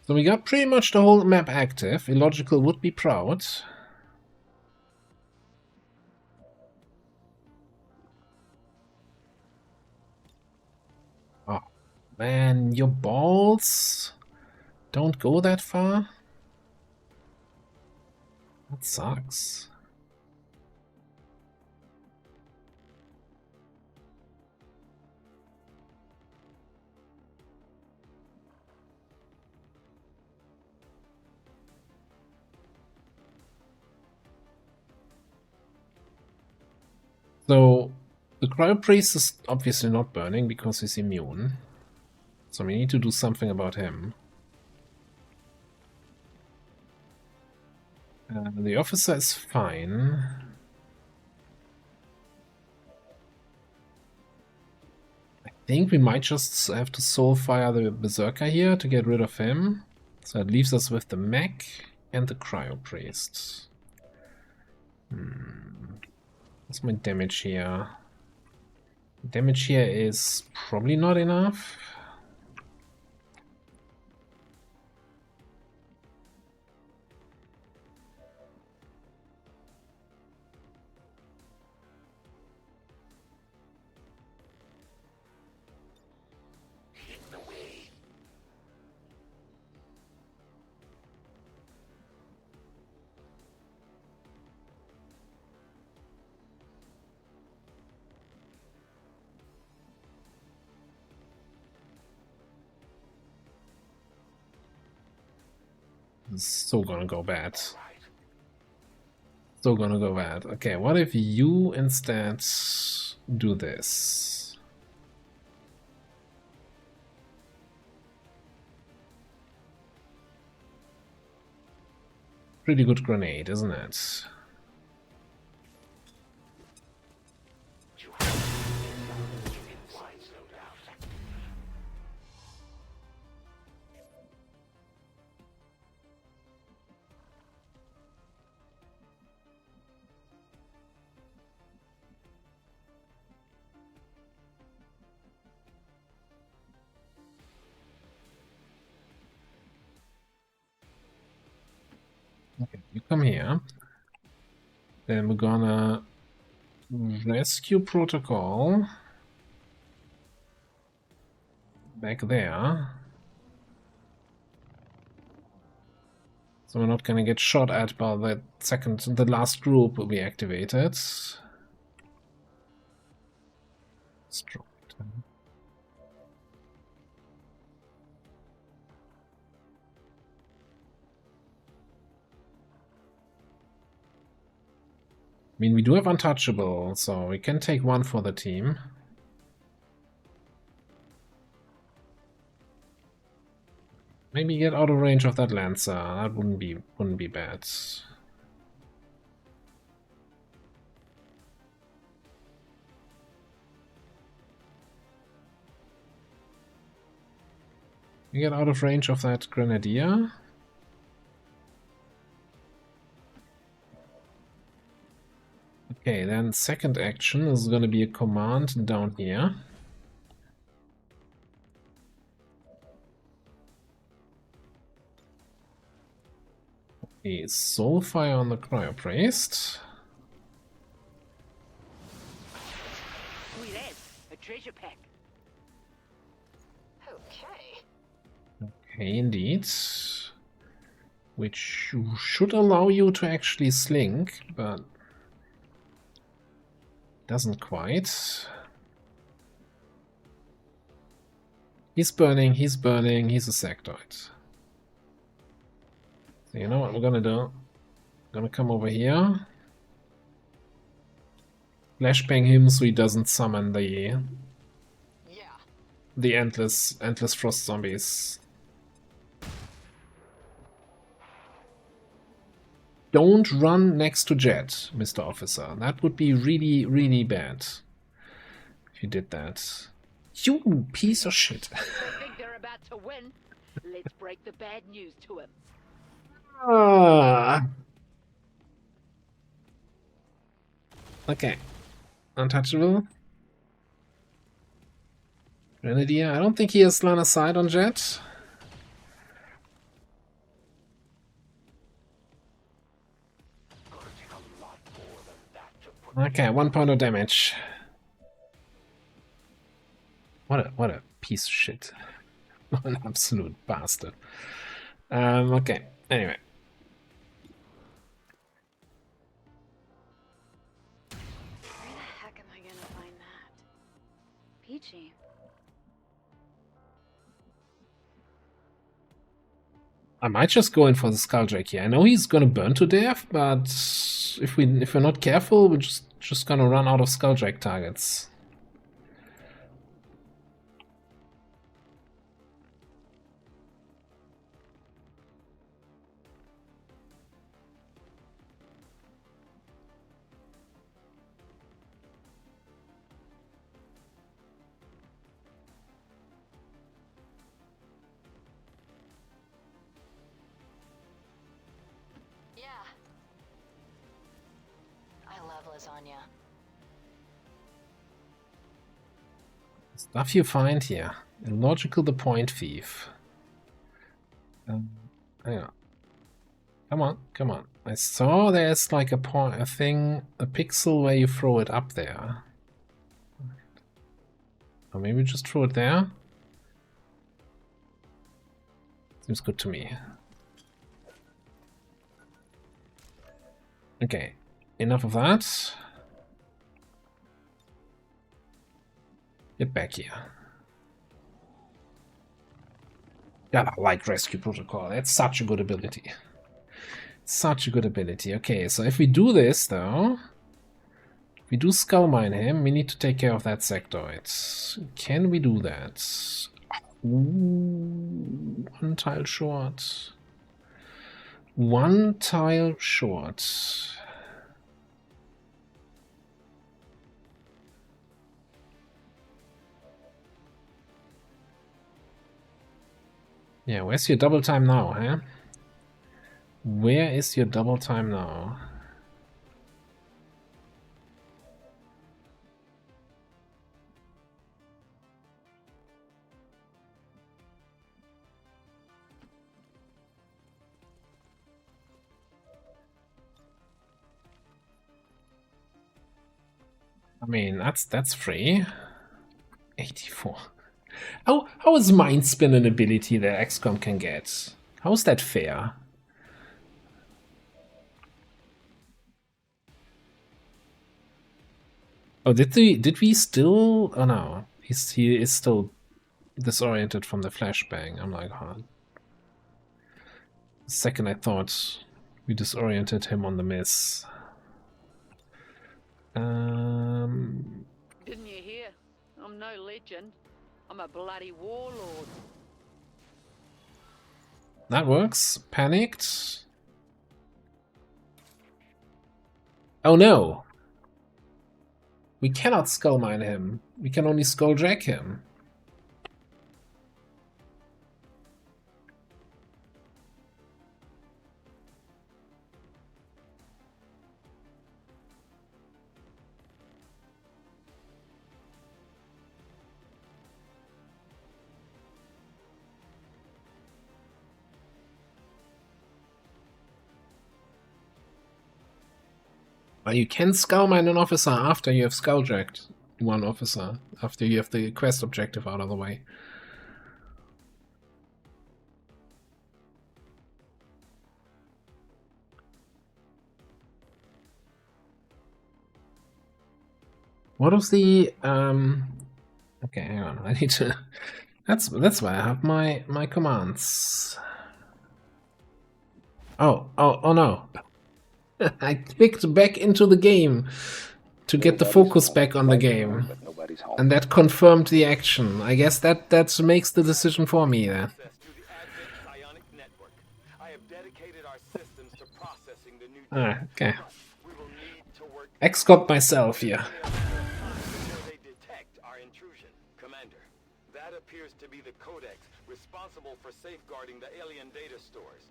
So we got pretty much the whole map active. Illogical would be proud. Oh, man, your balls don't go that far? That sucks. So, the Cryo Priest is obviously not burning because he's immune. So we need to do something about him. The officer is fine. I think we might just have to soulfire the Berserker here to get rid of him. So it leaves us with the mech and the Cryo Priest. What's my damage here? Damage here is probably not enough. So gonna go bad. So gonna go bad. Okay, what if you instead do this? Pretty good grenade, isn't it? Okay, you come here. Then we're gonna rescue protocol back there. So we're not gonna get shot at by the last group we activated. Strong. I mean, we do have Untouchable, so we can take one for the team. Maybe get out of range of that Lancer. That wouldn't be bad. You get out of range of that Grenadier. Okay, then second action is going to be a command down here. A Soulfire on the Cryopriest. We there. A treasure pack. Okay. Okay, indeed. Which should allow you to actually slink, but doesn't quite. He's burning, he's a sectoid. So you know what we're gonna do? I'm gonna come over here. Flashbang him so he doesn't summon the endless frost zombies. Don't run next to Jet, Mr. Officer. That would be really, really bad if you did that. You piece of shit. I think they're about to win. Let's break the bad news to him. Okay. Untouchable. Grenadier. I don't think he has line of sight on Jet. Okay, 1 point of damage. What a piece of shit. An absolute bastard. Okay, anyway. Where the heck am I gonna find that? Peachy. I might just go in for the Skulldrake here. I know he's gonna burn to death, but if we're not careful, we're just gonna run out of Skulldrake targets. Lasagna. Stuff you find here. Illogical the point thief. Yeah. Come on, come on. I saw there's like a pixel where you throw it up there. Or maybe just throw it there. Seems good to me. Okay, enough of that. Get back here. God, I like Rescue Protocol. That's such a good ability. Such a good ability. Okay, so if we do this, though, if we do Skull Mine him, we need to take care of that sectoid. Can we do that? Ooh, one tile short. One tile short. Yeah, where's your double time now, huh? Where is your double time now? I mean, that's free. 84. How is Mind Spin an ability that XCOM can get? How is that fair? Oh, did we still? Oh no, he is still disoriented from the flashbang. I'm like, huh. The second I thought we disoriented him on the miss. Didn't you hear? I'm no legend. I'm a bloody warlord. That works. Panicked. Oh no! We cannot skull mine him. We can only skull drag him. Well, you can skullmine an officer after you have skulljacked one officer, after you have the quest objective out of the way. What was the okay, hang on, I need to that's why I have my commands. Oh no. I clicked back into the game to get the focus back on the game. And that confirmed the action. I guess that makes the decision for me there. Ah, okay. X-Cop myself here. Commander, that appears to be the codex responsible for safeguarding the alien data stores.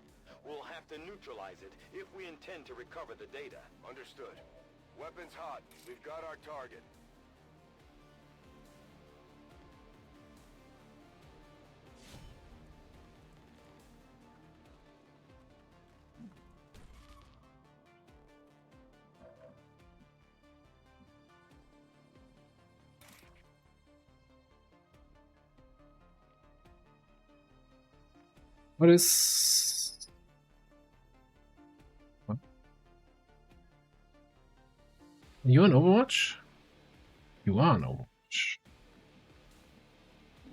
We'll have to neutralize it if we intend to recover the data. Understood. Weapons hot. We've got our target. What is... What? Are you on Overwatch? You are on Overwatch.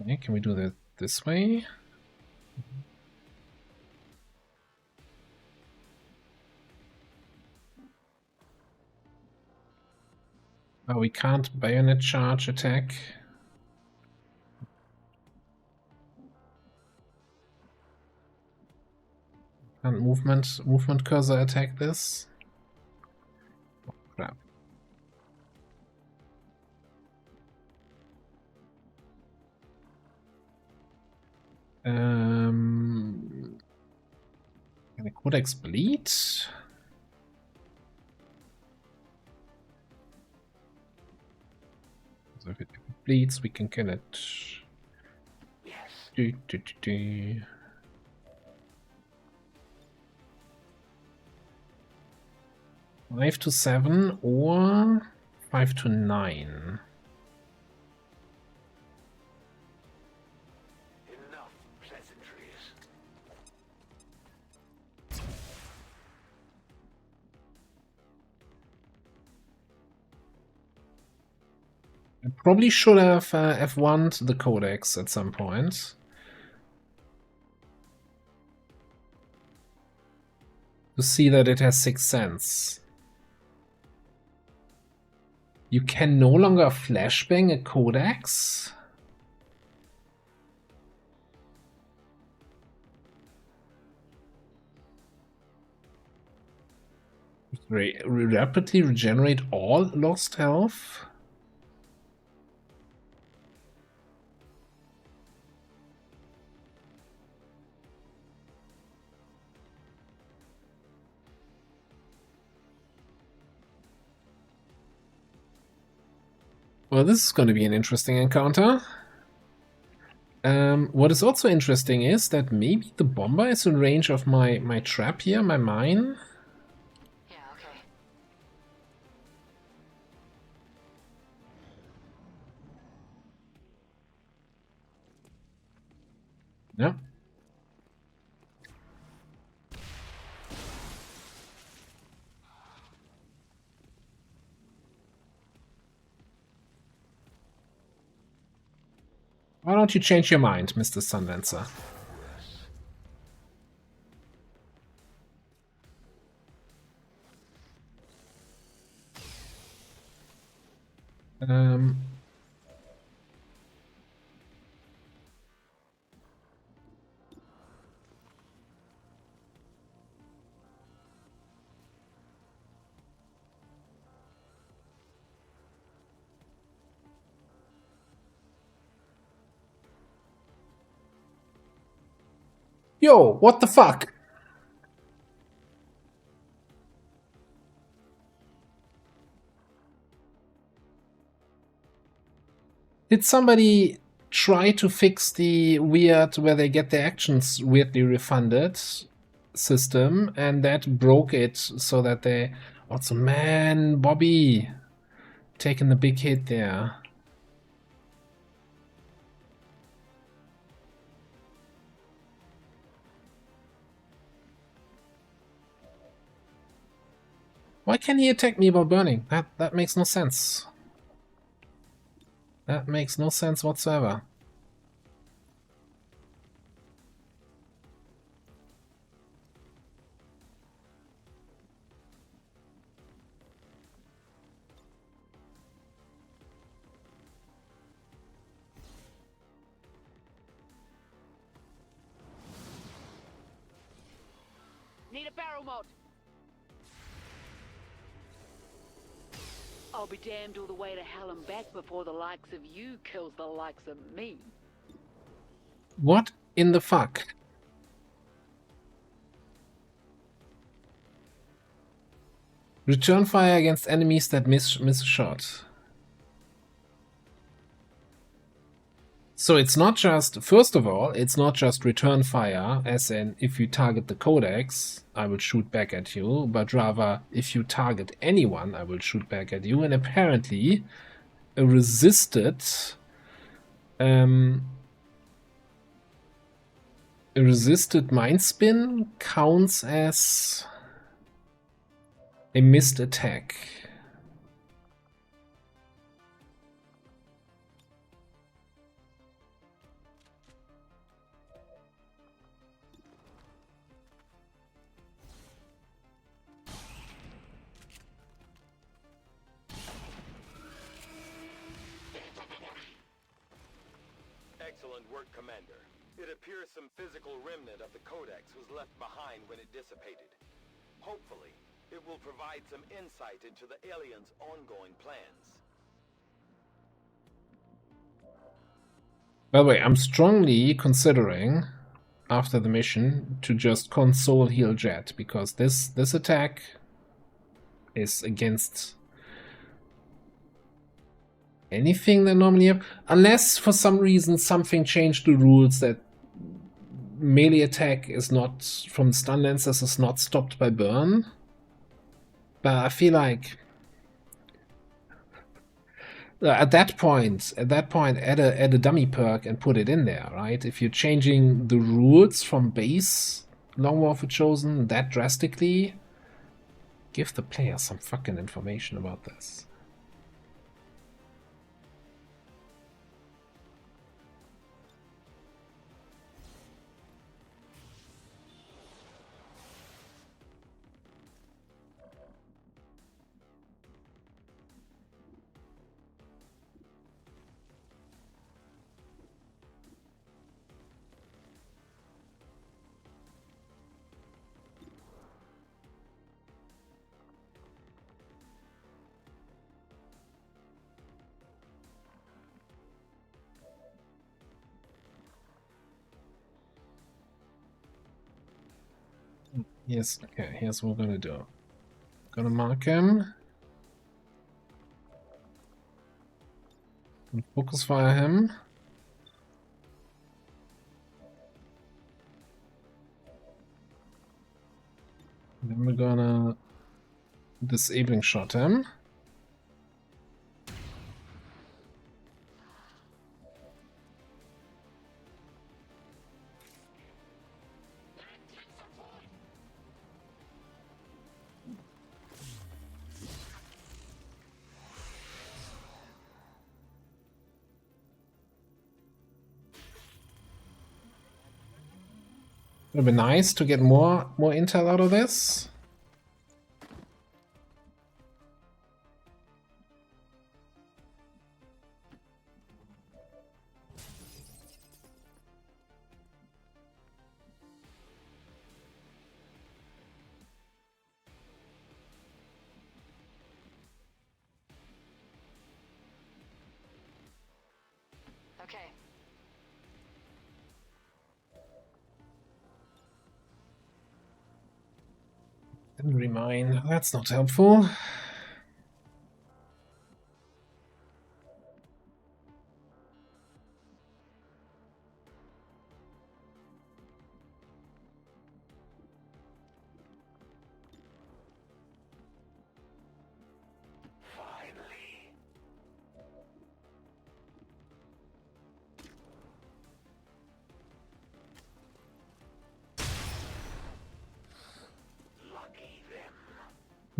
Okay, can we do that this way? Oh, we can't bayonet charge attack. And movement cursor attack this. Oh, crap. Can the codex bleed? So if it bleeds, we can kill it. Yes. 5 to 7 or 5 to 9. Enough pleasantries. I probably should have F1'd the codex at some point. To see that it has 6th sense. You can no longer flashbang a codex? Rapidly regenerate all lost health? Well, this is going to be an interesting encounter. What is also interesting is that maybe the bomber is in range of my trap here, my mine. Yeah, okay. Yeah. Why don't you change your mind, Mr. Sundancer? Yo, what the fuck? Did somebody try to fix the weird, where they get their actions weirdly refunded system, and that broke it so that they... Also, man, Bobby taking the big hit there. Why can't he attack me while burning? That makes no sense. That makes no sense whatsoever. Need a barrel mod. I'll be damned all the way to hell and back before the likes of you kills the likes of me. What in the fuck? Return fire against enemies that miss a shot. So it's not just, first of all, it's not just return fire, as in if you target the codex, I will shoot back at you, but rather if you target anyone, I will shoot back at you. And apparently a resisted mind spin counts as a missed attack. Excellent work, Commander. It appears some physical remnant of the Codex was left behind when it dissipated. Hopefully, it will provide some insight into the aliens' ongoing plans. By the way, I'm strongly considering, after the mission, to just console heal Jet, because this attack is against anything that normally have, unless for some reason something changed the rules that melee attack is not from stun lancers is not stopped by burn. But I feel like at that point, add a dummy perk and put it in there, right? If you're changing the rules from base Long War for Chosen that drastically, give the player some fucking information about this. Yes, okay, here's what we're gonna do. Gonna mark him. And focus fire him. Then we're gonna disabling shot him. It would be nice to get more intel out of this. Okay. Didn't remind. That's not helpful.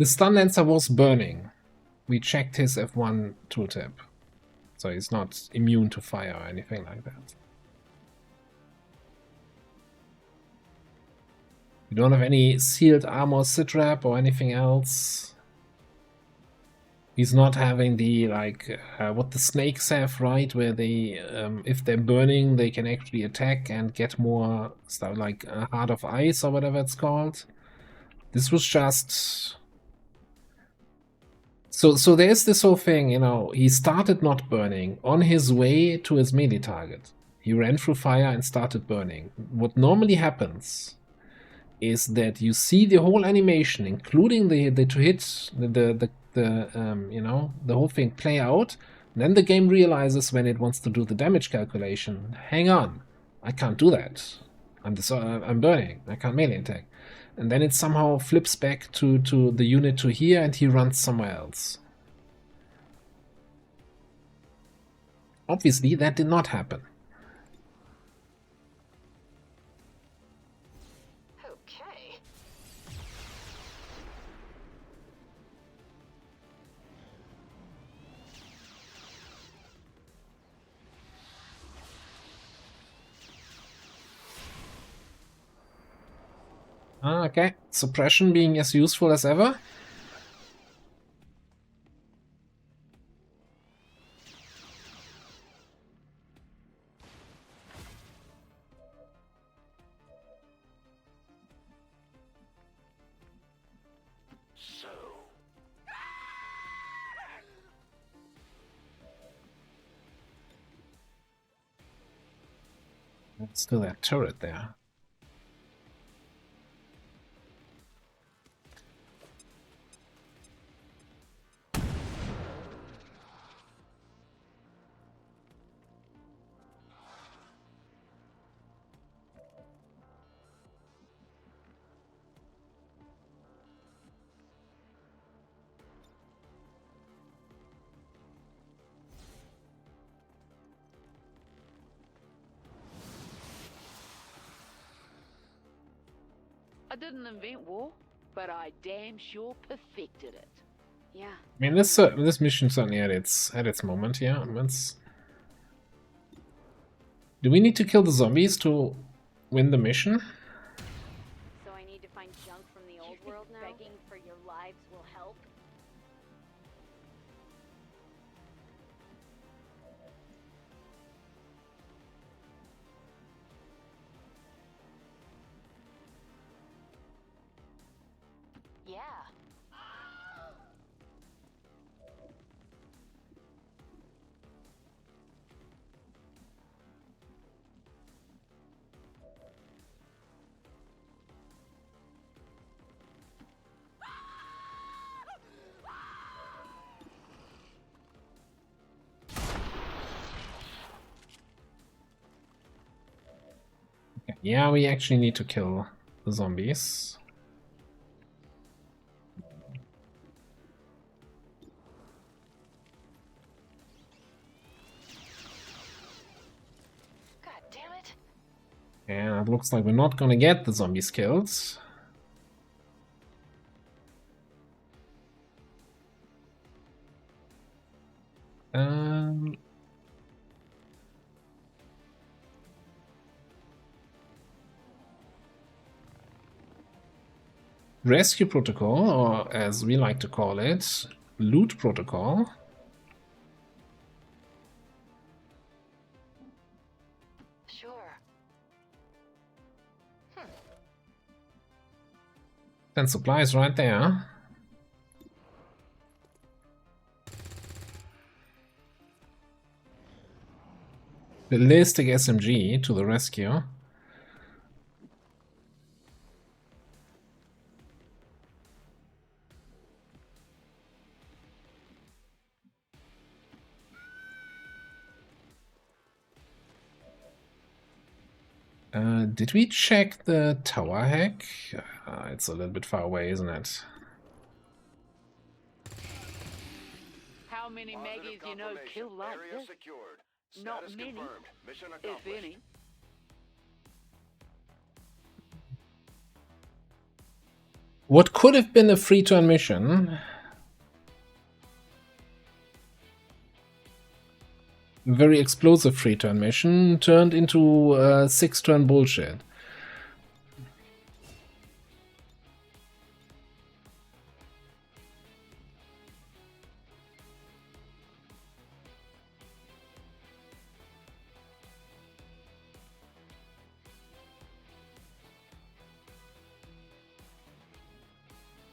The stun lancer was burning. We checked his F1 tooltip. So he's not immune to fire or anything like that. We don't have any sealed armor sitrap or anything else. He's not having the, like, what the snakes have, right? Where they, if they're burning, they can actually attack and get more stuff, like Heart of Ice or whatever it's called. This was just... So there's this whole thing, you know, he started not burning on his way to his melee target. He ran through fire and started burning. What normally happens is that you see the whole animation, including the to hit, you know, the whole thing play out. Then the game realizes when it wants to do the damage calculation, hang on, I can't do that. I'm burning. I can't melee attack. And then it somehow flips back to the unit to here, and he runs somewhere else. Obviously, that did not happen. Okay. Okay, suppression being as useful as ever. Still that turret there. I didn't invent war, but I damn sure perfected it. Yeah. I mean, this mission certainly had its moment here. Do we need to kill the zombies to win the mission? So I need to find junk from the old world now? Begging for your lives will help? Yeah. Okay. Yeah, we actually need to kill the zombies. God damn it. And it looks like we're not gonna get the zombies killed. Rescue protocol, or as we like to call it, loot protocol. Sure. 10 supplies right there. Ballistic SMG to the rescue. Did we check the tower hack? It's a little bit far away, isn't it? How many Maggies you know kill like this? Not many, if any. What could have been a free turn mission, very explosive free turn mission, turned into 6-turn bullshit.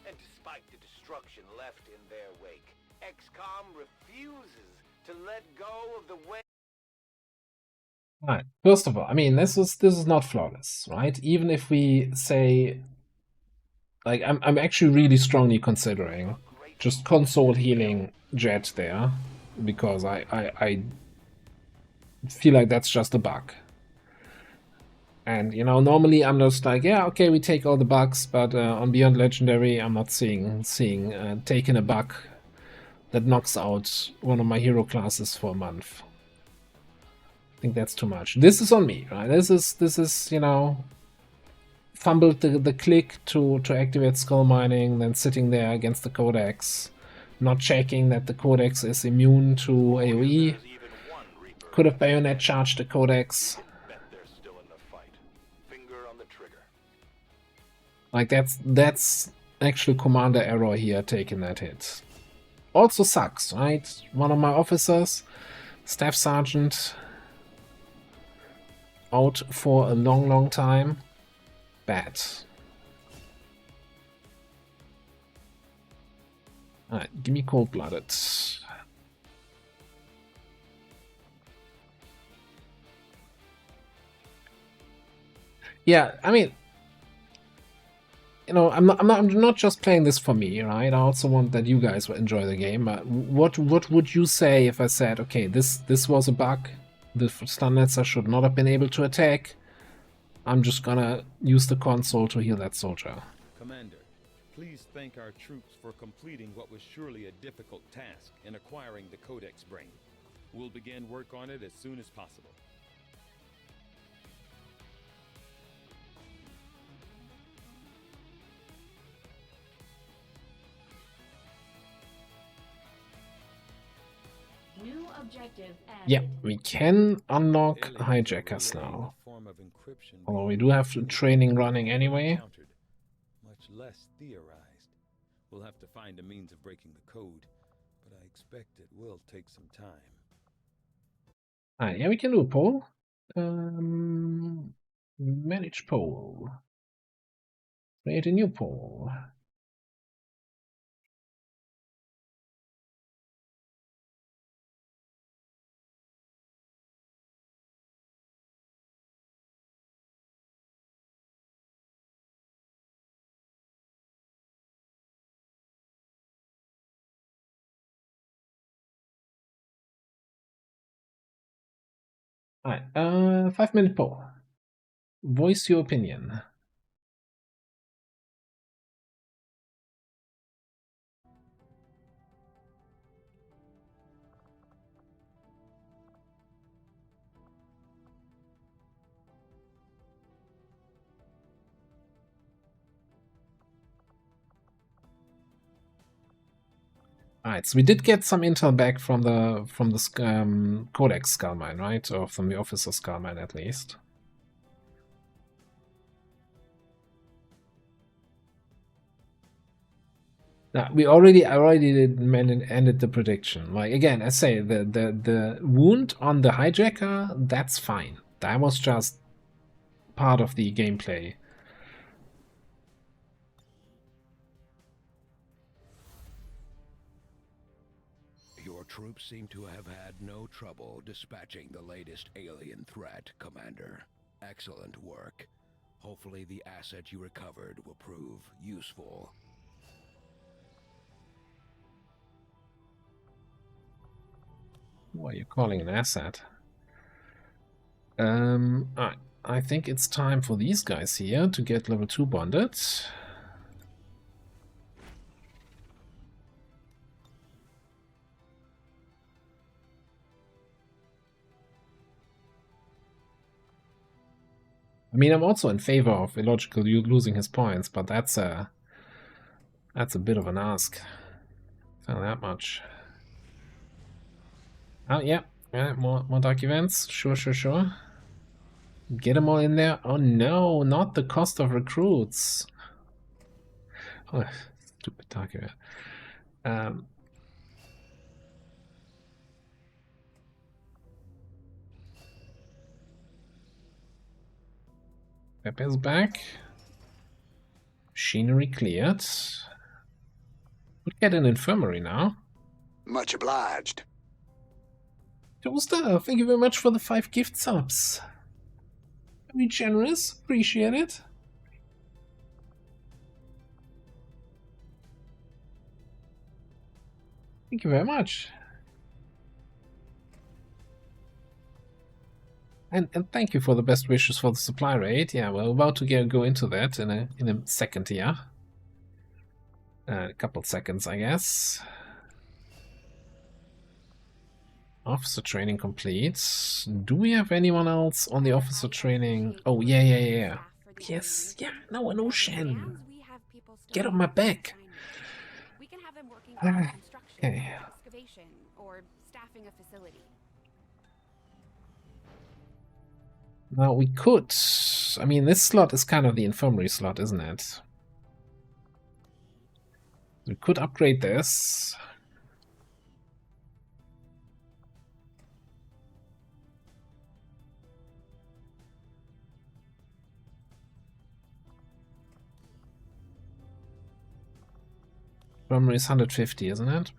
And despite the destruction left in their wake, XCOM refuses to let go of the way. Right. First of all, I mean, this is not flawless, right? Even if we say, like, I'm actually really strongly considering just console healing Jet there, because I feel like that's just a bug. And, you know, normally I'm just like, yeah, okay, we take all the bugs, but on Beyond Legendary, I'm not seeing taking a bug that knocks out one of my hero classes for a month. I think that's too much. This is on me, right? This is, you know, fumbled the click to activate skull mining, then sitting there against the codex, not checking that the codex is immune to AoE. Could have bayonet charged the codex. Like that's actual commander error here, taking that hit. Also sucks, right? One of my officers, staff sergeant, out for a long time. Bad. Alright, give me cold-blooded. Yeah, I mean, you know, I'm not just playing this for me, right? I also want that you guys will enjoy the game. What would you say if I said, okay, this was a bug, the Stunletzer should not have been able to attack, I'm just gonna use the console to heal that soldier? Commander, please thank our troops for completing what was surely a difficult task in acquiring the Codex Brain. We'll begin work on it as soon as possible. New objective added. Yeah, we can unlock hijackers now. Although we do have training running anyway. Much less theorized. We'll have to find a means of breaking the code, but I expect it will take some time. Alright, yeah, we can do a poll. Manage poll. Create a new poll. Alright, 5-minute poll. Voice your opinion. Alright, so we did get some intel back from the Codex Skullmine, right? Or from the Officer Skullmine at least. Now, I already ended the prediction. Like, again, I say the wound on the hijacker, that's fine. That was just part of the gameplay. Your troops seem to have had no trouble dispatching the latest alien threat, Commander. Excellent work. Hopefully the asset you recovered will prove useful. What are you calling an asset? I think it's time for these guys here to get level 2 bonded. I mean, I'm also in favor of Illogical losing his points, but that's a That's a bit of an ask. Not that much. Oh, yeah. Yeah, more dark events. Sure. Get them all in there. Oh no, not the cost of recruits. Oh, stupid dark event. Pepe's back. Machinery cleared. Would get an infirmary now. Much obliged. Toaster, thank you very much for the 5 gift subs. Very generous. Appreciate it. Thank you very much. And thank you for the best wishes for the supply rate. Yeah, we're about to go into that in a second here. A couple seconds, I guess. Officer training complete. Do we have anyone else on the officer training? Oh, yeah. Yes, yeah, no, Shen. Get on my back. We can have them working on construction, Okay. excavation, or staffing a facility. Now we could... I mean, this slot is kind of the infirmary slot, isn't it? We could upgrade this. Infirmary is 150, isn't it?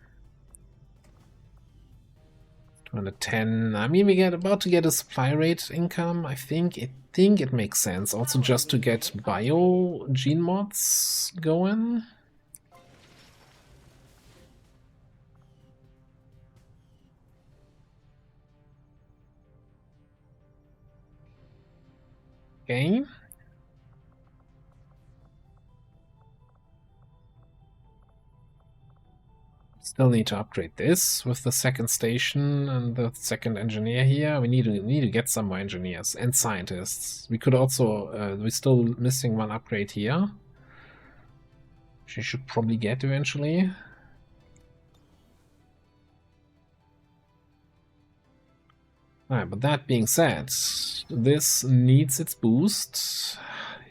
210. I mean, we get about to get a supply rate income. I think it makes sense. Also, just to get bio gene mods going. Okay. Still need to upgrade this with the second station and the second engineer here. We need to get some more engineers and scientists. We could also we're still missing one upgrade here. She should probably get eventually. Alright, but that being said, this needs its boost.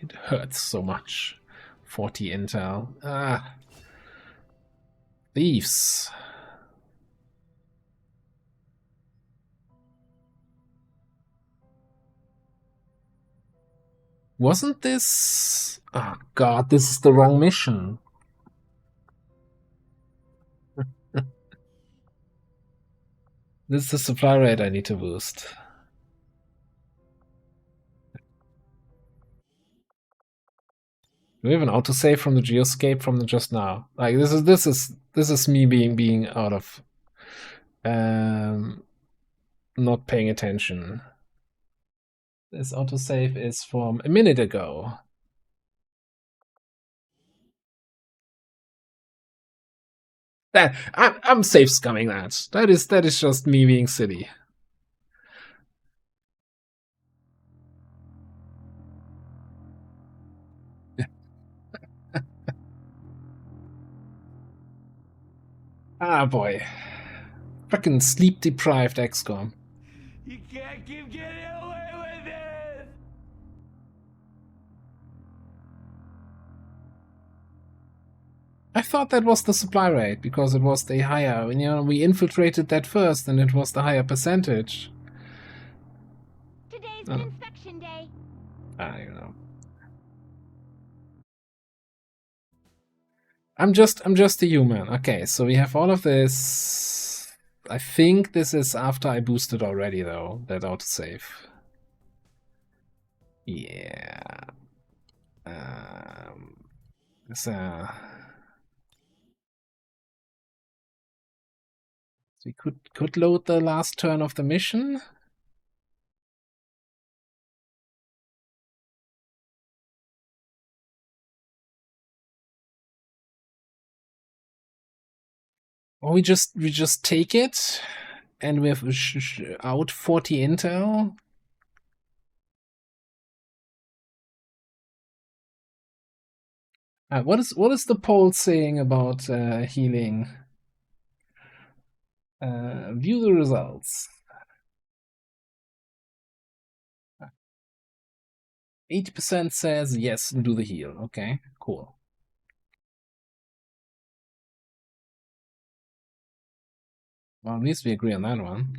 It hurts so much. 40 intel. Ah. Thieves. Wasn't this... Oh god, this is the wrong mission. This is the supply rate I need to boost. Do we have an autosave from the geoscape from the just now? Like this is me being out of not paying attention. This autosave is from a minute ago. That I'm safe scumming that. That is just me being silly. Ah boy. Fucking sleep deprived XCOM. You can't keep getting away with it! I thought that was the supply rate because it was the higher. You know, we infiltrated that first and it was the higher percentage. Today's inspection day. You know. I'm just a human. Okay, so we have all of this. I think this is after I boosted already though, that autosave. Yeah. So we could load the last turn of the mission. Or we just take it, and we have out 40 intel. What is the poll saying about healing? View the results. 80% says yes, do the heal. Okay, cool. Well, at least we agree on that one.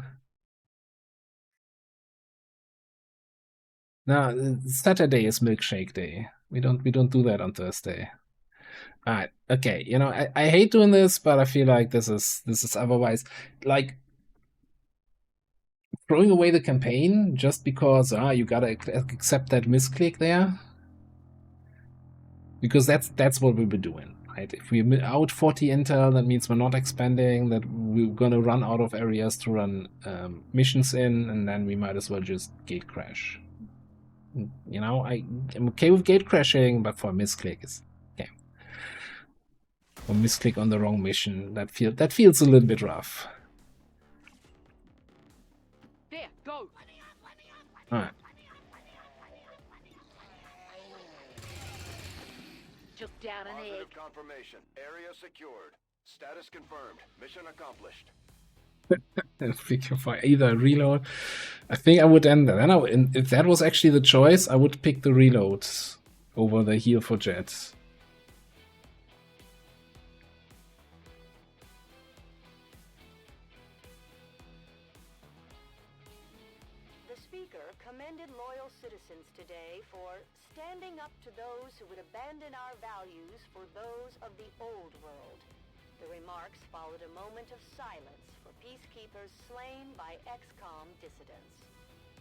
No, Saturday is milkshake day. We don't do that on Thursday. Alright, okay. You know, I hate doing this, but I feel like this is otherwise like throwing away the campaign just because you gotta accept that misclick there. Because that's what we'll be doing, right? If we out 40 intel, that means we're not expanding, that we're gonna run out of areas to run missions in, and then we might as well just gate crash. You know, I'm okay with gate crashing, but for a misclick is okay. Or misclick on the wrong mission, that feels a little bit rough. There, go. Alright. Took down an egg. Confirmation. Area secured. Status confirmed. Mission accomplished. Either reload. I think I would end that. And if that was actually the choice, I would pick the reload over the heal for Jet. The speaker commended loyal citizens today for standing up to those who would abandon our values for those of the old world. The remarks followed a moment of silence for peacekeepers slain by XCOM dissidents.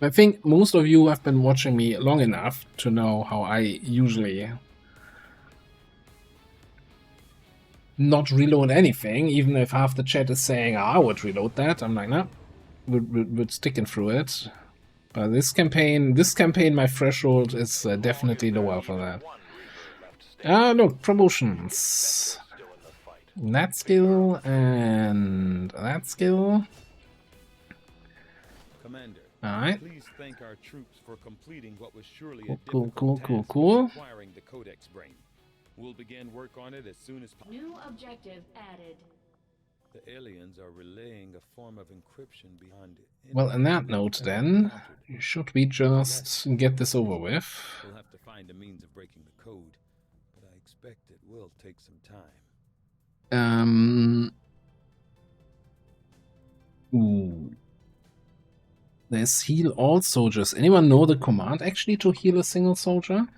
I think most of you have been watching me long enough to know how I usually not reload anything, even if half the chat is saying, I would reload that. I'm like, no, we're sticking through it. But this campaign, my threshold is definitely lower for that. Look, promotions. That skill and that skill. Commander, alright. Please thank our troops for completing what was surely Cool, a difficult task cool. of acquiring the Codex brain. We'll begin work on it as soon as possible. New objective added. The aliens are relaying a form of encryption beyond it. Well, on that note then, should we just get this over with? We'll have to find a means of breaking the code, but I expect it will take some time. Ooh. There's heal all soldiers. Anyone know the command actually to heal a single soldier?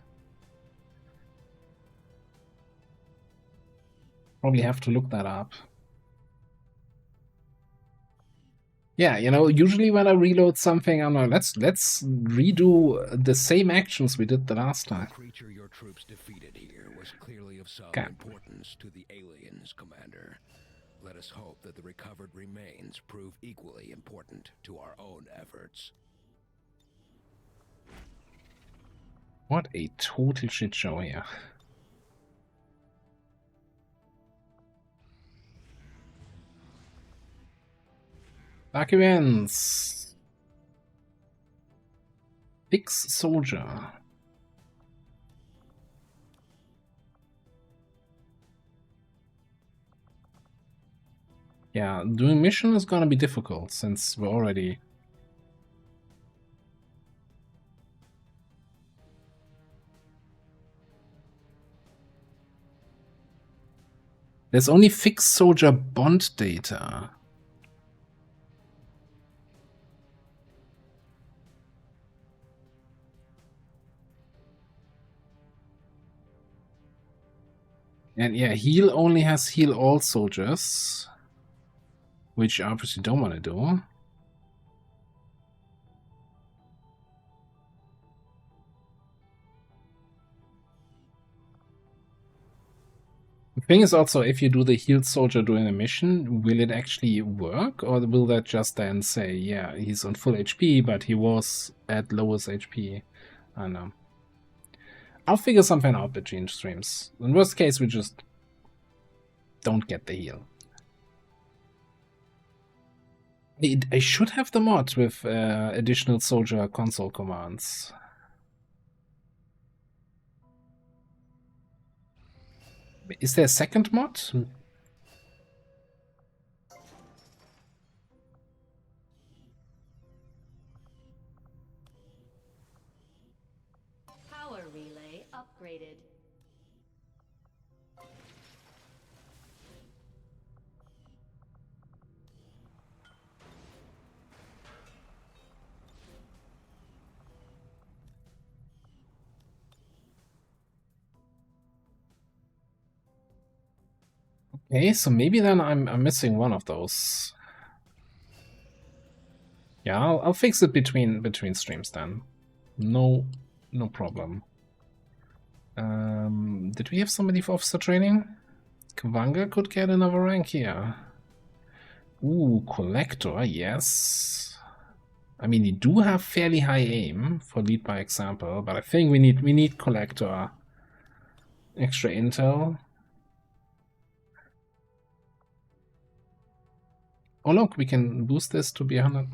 Probably have to look that up. Yeah, you know, usually when I reload something, I'm like, let's redo the same actions we did the last time. The creature your troops defeated here was clearly of some importance to the aliens, Commander. Let us hope that the recovered remains prove equally important to our own efforts. What a total shit show here. Documents. Fix soldier. Yeah, doing mission is gonna be difficult since we're already... There's only fixed soldier bond data. And yeah, heal only has heal all soldiers, which I obviously don't want to do. The thing is also, if you do the healed soldier during a mission, will it actually work? Or will that just then say, yeah, he's on full HP, but he was at lowest HP? I don't know. I'll figure something out between streams. In worst case, we just don't get the heal. I should have the mod with additional soldier console commands. Is there a second mod? Power relay upgraded. Okay, so maybe then I'm missing one of those. Yeah, I'll fix it between streams then. No problem. Did we have somebody for officer training? Kwanga could get another rank here. Ooh, collector, yes. I mean, you do have fairly high aim for lead by example, but I think we need collector. Extra intel. Oh look, we can boost this to be 100.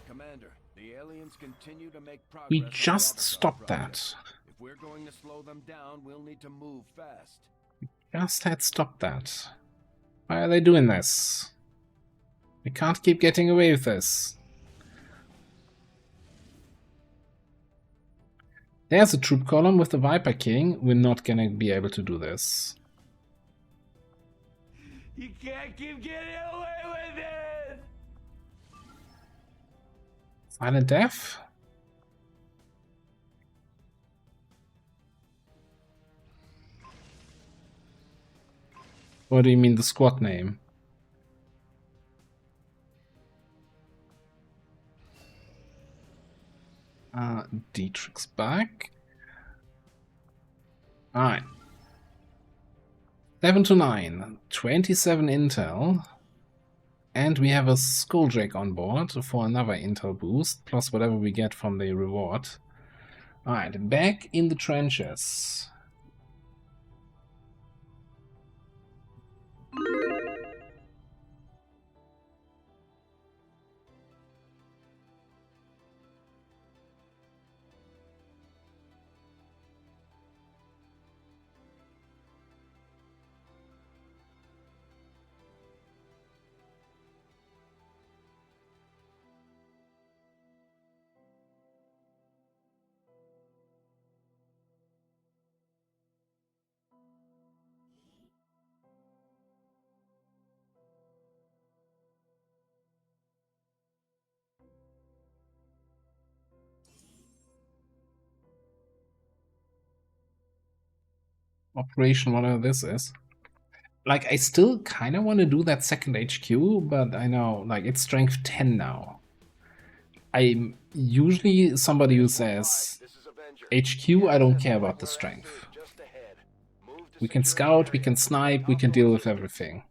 Commander, the aliens continue to make progress. We just stopped that. If we're going to slow them down, we'll need to move fast. Just had stopped that. Why are they doing this? We can't keep getting away with this. There's a troop column with the Viper King. We're not gonna be able to do this. You can't keep getting away with it! Silent Death? What do you mean the squad name? Dietrich's back. Alright. 7 to 9. 27 intel. And we have a Skulldrake on board for another intel boost, plus whatever we get from the reward. Alright, back in the trenches. Operation, whatever this is. Like, I still kind of want to do that second HQ, but I know, like, it's strength 10 now. I'm usually somebody who says, HQ, I don't care about the strength. We can scout, we can snipe, we can deal with everything.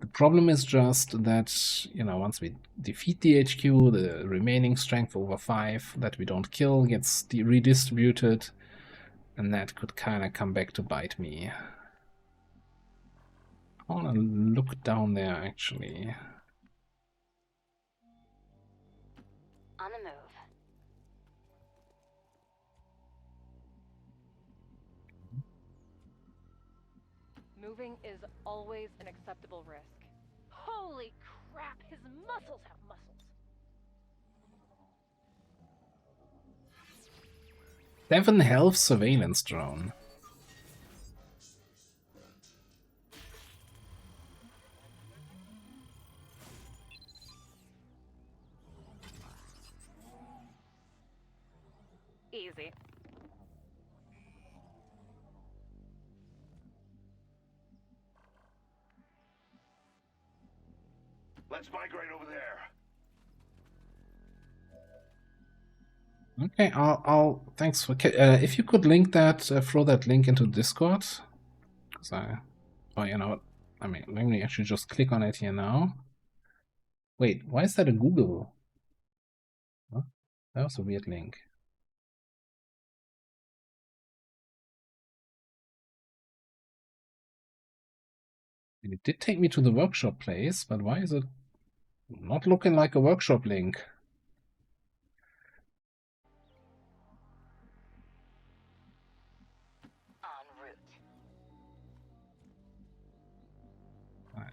The problem is just that, you know, once we defeat the HQ, the remaining strength over 5 that we don't kill gets redistributed. And that could kind of come back to bite me. I want to look down there, actually. On the move. Moving is always an acceptable risk. Holy crap, his muscles have muscles. 7 health surveillance drone. Easy. Let's migrate over there. Okay, I'll thanks for if you could link that, throw that link into Discord, because oh, you know what? I mean, let me actually just click on it here now. Wait, why is that a Google? Huh? That was a weird link. And it did take me to the workshop place, but why is it not looking like a workshop link?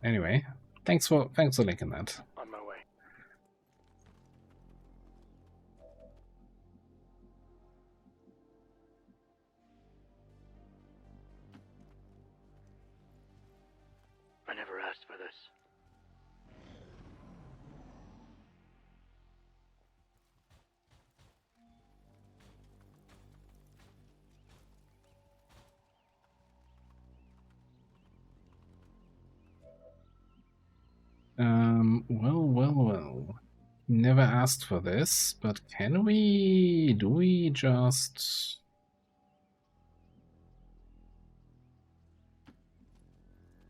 Anyway, thanks for linking that. On my way. I never asked for this. Well. Never asked for this, but can we... do we just...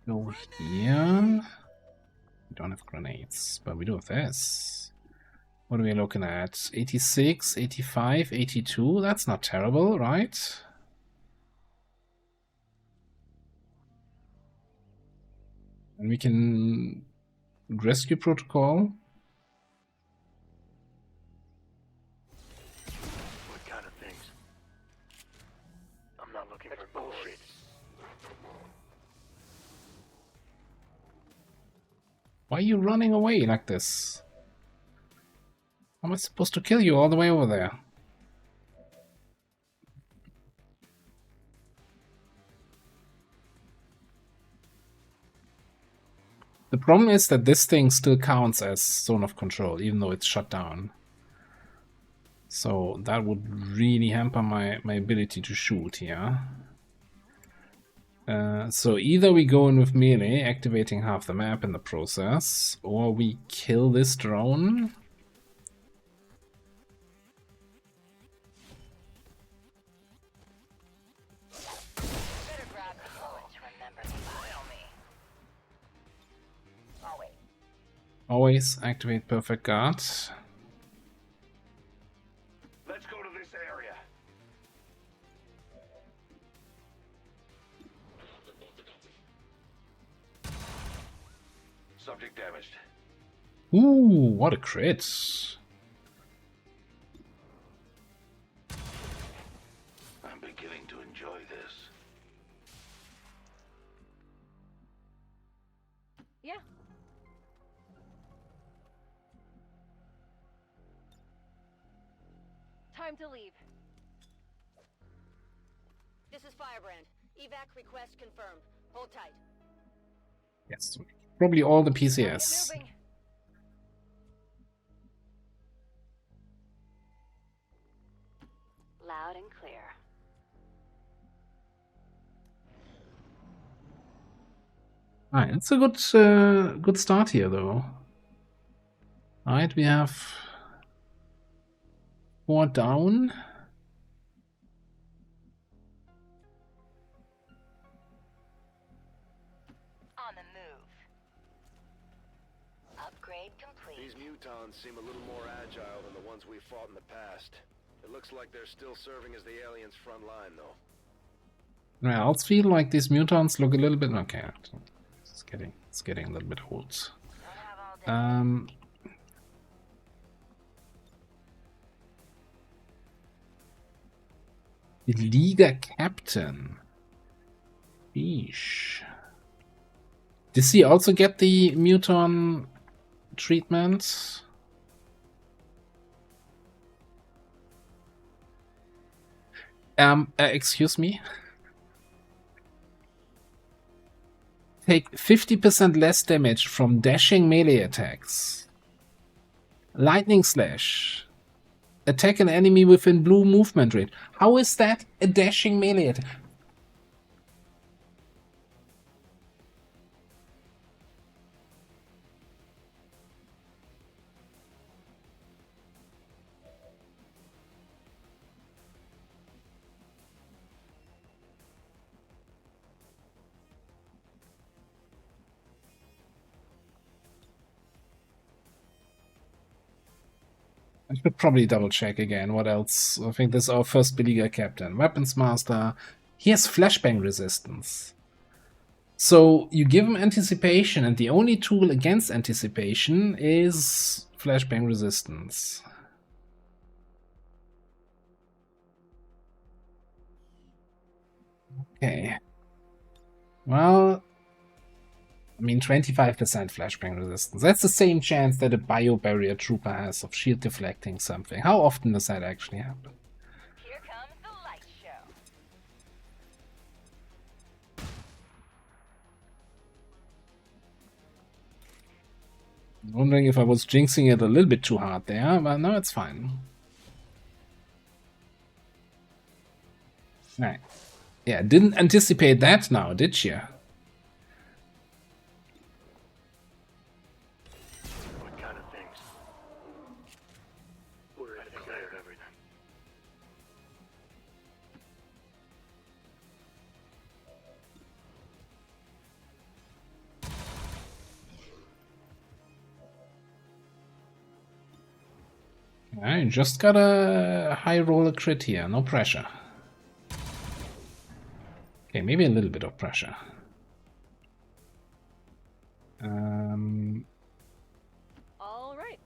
go here? We don't have grenades, but we do have this. What are we looking at? 86, 85, 82? That's not terrible, right? And we can... rescue protocol. What kind of things? I'm not looking for bullshit. Why are you running away like this? How am I supposed to kill you all the way over there? The problem is that this thing still counts as zone of control, even though it's shut down. So that would really hamper my ability to shoot here. So either we go in with melee, activating half the map in the process, or we kill this drone. Better grab the bullets, remember me by me. Always activate perfect guard. Let's go to this area. Subject damaged. Ooh, what a crit. I'm beginning to enjoy this. Yeah. Time to leave. This is Firebrand. Evac request confirmed. Hold tight. Yes, probably all the PCS. Loud and clear. Alright, it's a good start here, though. Alright, we have 4 down. On the move. Upgrade complete. These mutons seem a little more agile than the ones we fought in the past. It looks like they're still serving as the aliens' front line, though. I also feel like these mutants look a little bit... okay, it's getting a little bit old. The Liga Captain. Yeesh. Does he also get the muton treatment? Excuse me? Take 50% less damage from dashing melee attacks. Lightning Slash. Attack an enemy within blue movement rate. How is that a dashing melee attack? I should probably double check again. What else? I think this is our first Beleaguer Captain. Weapons Master. He has flashbang resistance. So you give him anticipation, and the only tool against anticipation is flashbang resistance. Okay. Well, I mean, 25% flashbang resistance. That's the same chance that a bio barrier trooper has of shield deflecting something. How often does that actually happen? Here comes the light show. Wondering if I was jinxing it a little bit too hard there, but no, it's fine. Right. Yeah, didn't anticipate that now, did you? What kind of things? We're in declared everything. I just got a high roller crit here, no pressure. Okay, maybe a little bit of pressure. All right.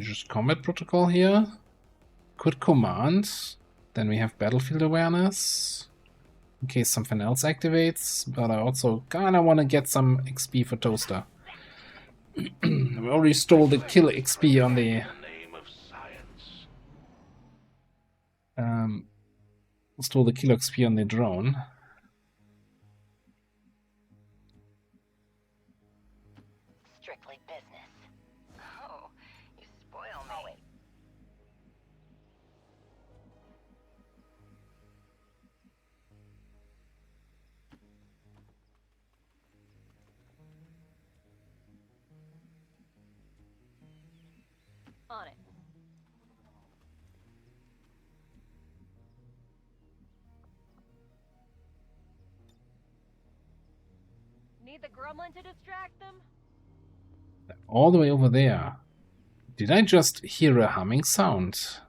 Just combat protocol here. Could command. Then we have battlefield awareness. In case something else activates. But I also kinda wanna get some XP for Toaster. We already stole the kill XP on the... stole the kill XP on the drone. Strictly business. Oh, you spoil me. Oh, wait. On it. Need the gremlin to distract them? All the way over there. Did I just hear a humming sound?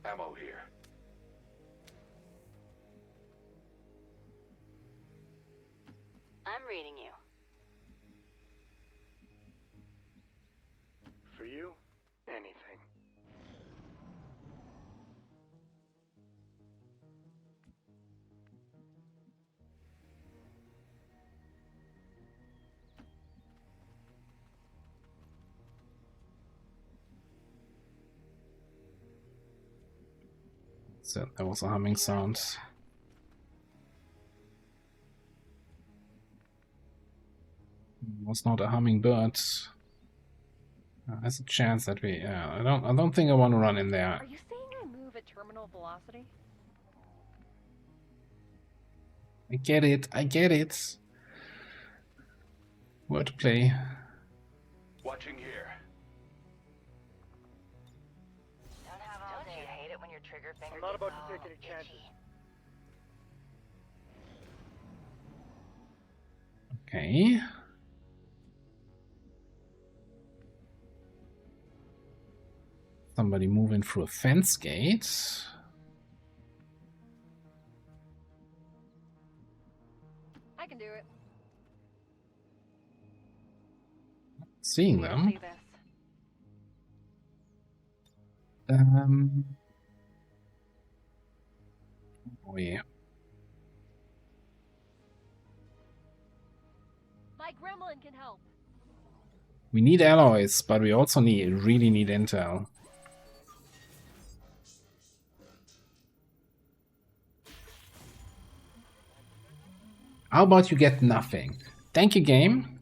Ammo here. I'm reading you. For you, anything. So there was a humming sound. It was not a hummingbird. There's a chance that we... I don't think I want to run in there. Are you saying I move at terminal velocity? I get it. I get it. Wordplay. Watching here. Don't have all day. Don't you hate it when your trigger finger I'm not gets about to take any itchy? chances. Okay. Somebody moving through a fence gate. I can do it. Seeing them. See this. Oh yeah. My gremlin can help. We need alloys, but we also really need intel. How about you get nothing? Thank you, game.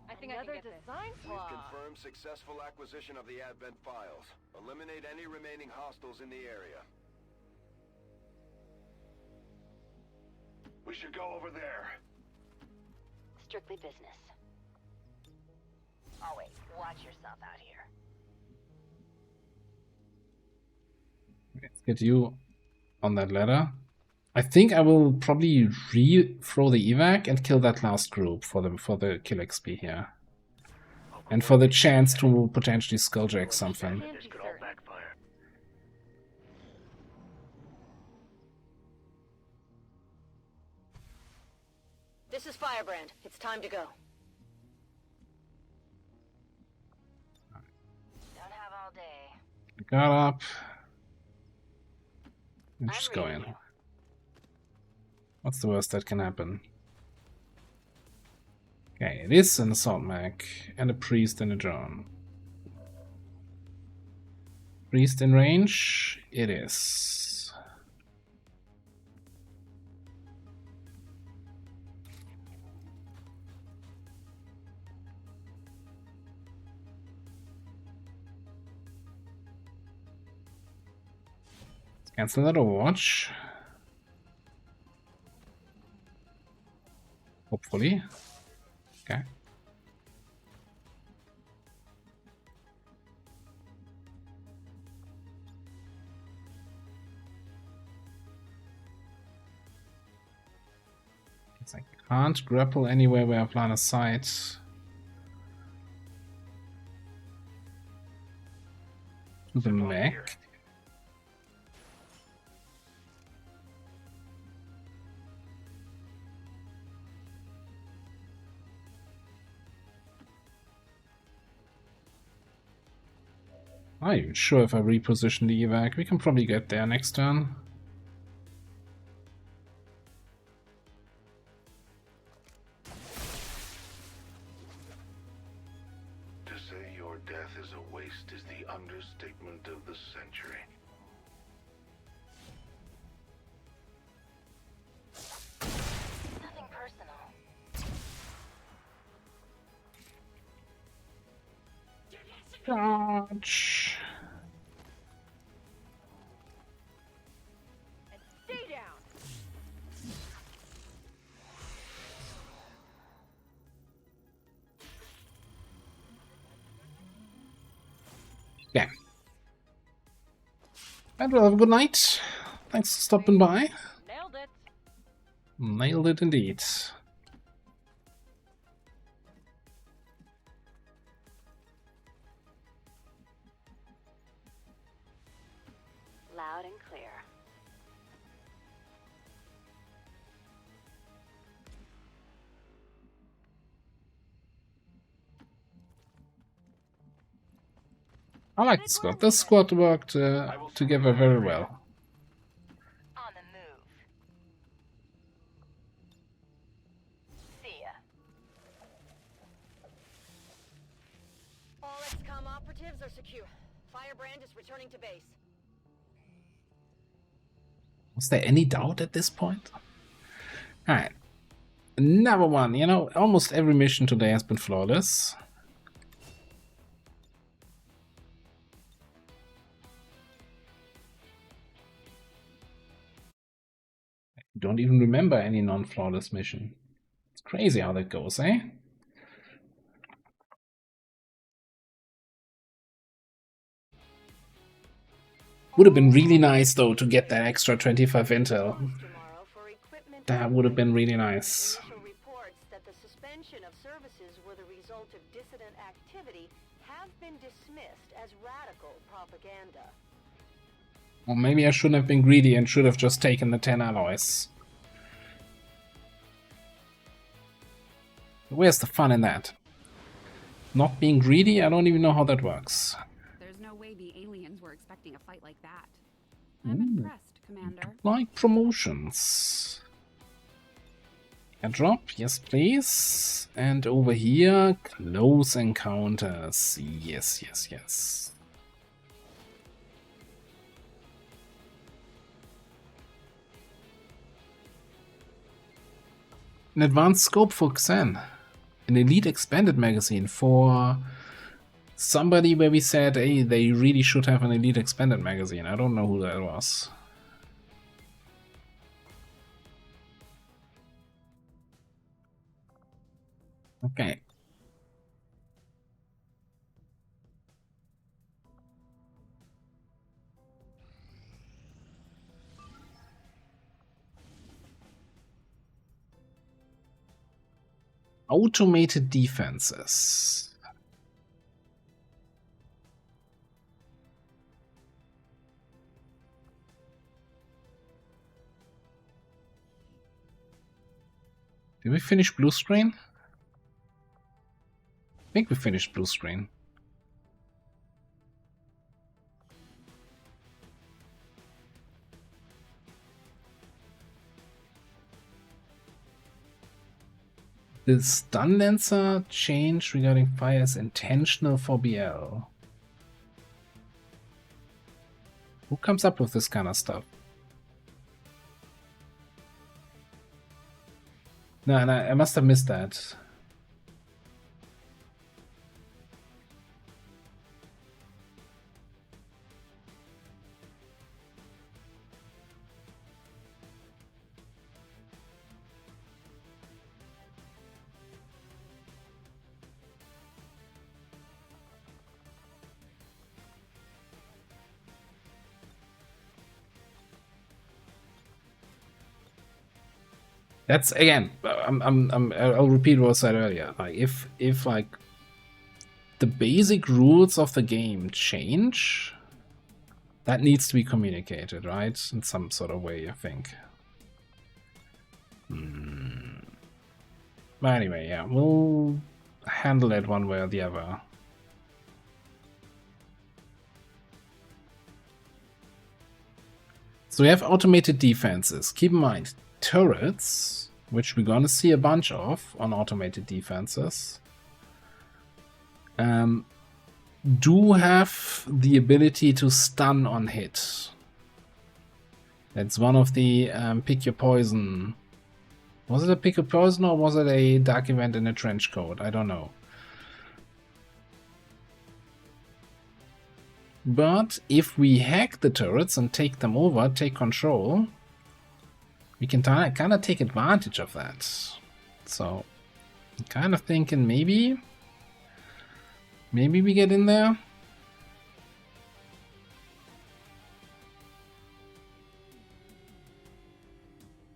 I think I can get design We've confirmed successful acquisition of the Advent files. Eliminate any remaining hostiles in the area. We should go over there. Strictly business. Oh wait, watch yourself out here. Let's get you on that ladder. I think I will probably throw the evac and kill that last group for the kill XP here. And for the chance to potentially skulljack something. This could all backfire. This is Firebrand. It's time to go. Don't have all day. guard up. And just go in. What's the worst that can happen? Okay, it is an assault mag and a priest and a drone. Priest in range, it is. Let's cancel that Overwatch. Hopefully. Okay. I can't grapple anywhere where I have line of sight. To the mech. I'm not even sure if I reposition the evac. We can probably get there next turn. To say your death is a waste is the understatement of the century. Nothing personal. Dodge. And stay down. Yeah. And well, have a good night. Thanks for stopping by. Nailed it. Nailed it indeed. Loud and clear. I like the squad. This squad worked together very well. On the move. See ya. All XCOM operatives are secure. Firebrand is returning to base. Was there any doubt at this point? Alright. Another one. You know, almost every mission today has been flawless. I don't even remember any non-flawless mission. It's crazy how that goes, eh? Would have been really nice though to get that extra 25 intel. That would have been really nice. Initial reports that the suspension of services were the result of dissident activity have been dismissed as radical propaganda. Or maybe I shouldn't have been greedy and should have just taken the 10 alloys. Where's the fun in that? Not being greedy? I don't even know how that works. There's no way the aliens were expecting a fight like that. I'm impressed, Commander. Like promotions. Airdrop, yes please. And over here, close encounters. Yes, yes, yes. An advanced scope for Xen. An elite expanded magazine for somebody where we said, hey, they really should have an elite expanded magazine. I don't know who that was. Okay. Automated defenses. Did we finish blue screen? I think we finished blue screen. The stun lancer change regarding fire is intentional for BL. Who comes up with this kind of stuff? No, I must have missed that. That's again. I'll repeat what I said earlier. Like if like the basic rules of the game change, that needs to be communicated, right? In some sort of way, I think. But anyway, yeah, we'll handle it one way or the other. So we have automated defenses. Keep in mind, turrets, which we're gonna see a bunch of on automated defenses, do have the ability to stun on hit. That's one of the pick your poison. Was it a pick your poison or was it a dark event in a trench coat? I don't know. But if we hack the turrets and take them over, take control, we can kind of take advantage of that. So I'm kind of thinking maybe we get in there.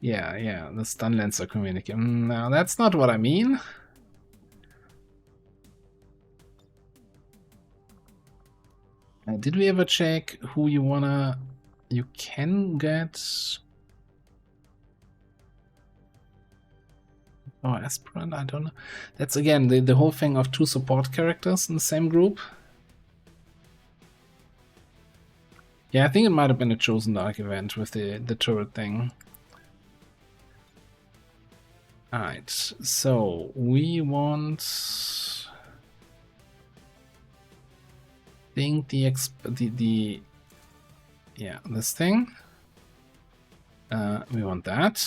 Yeah, the stun lancer communicate. No, that's not what I mean. Did we ever check who you wanna... You can get... Oh, aspirant, I don't know. That's again the whole thing of 2 support characters in the same group. Yeah, I think it might have been a chosen dark event with the turret thing. Alright, so we want... think the yeah, this thing. We want that.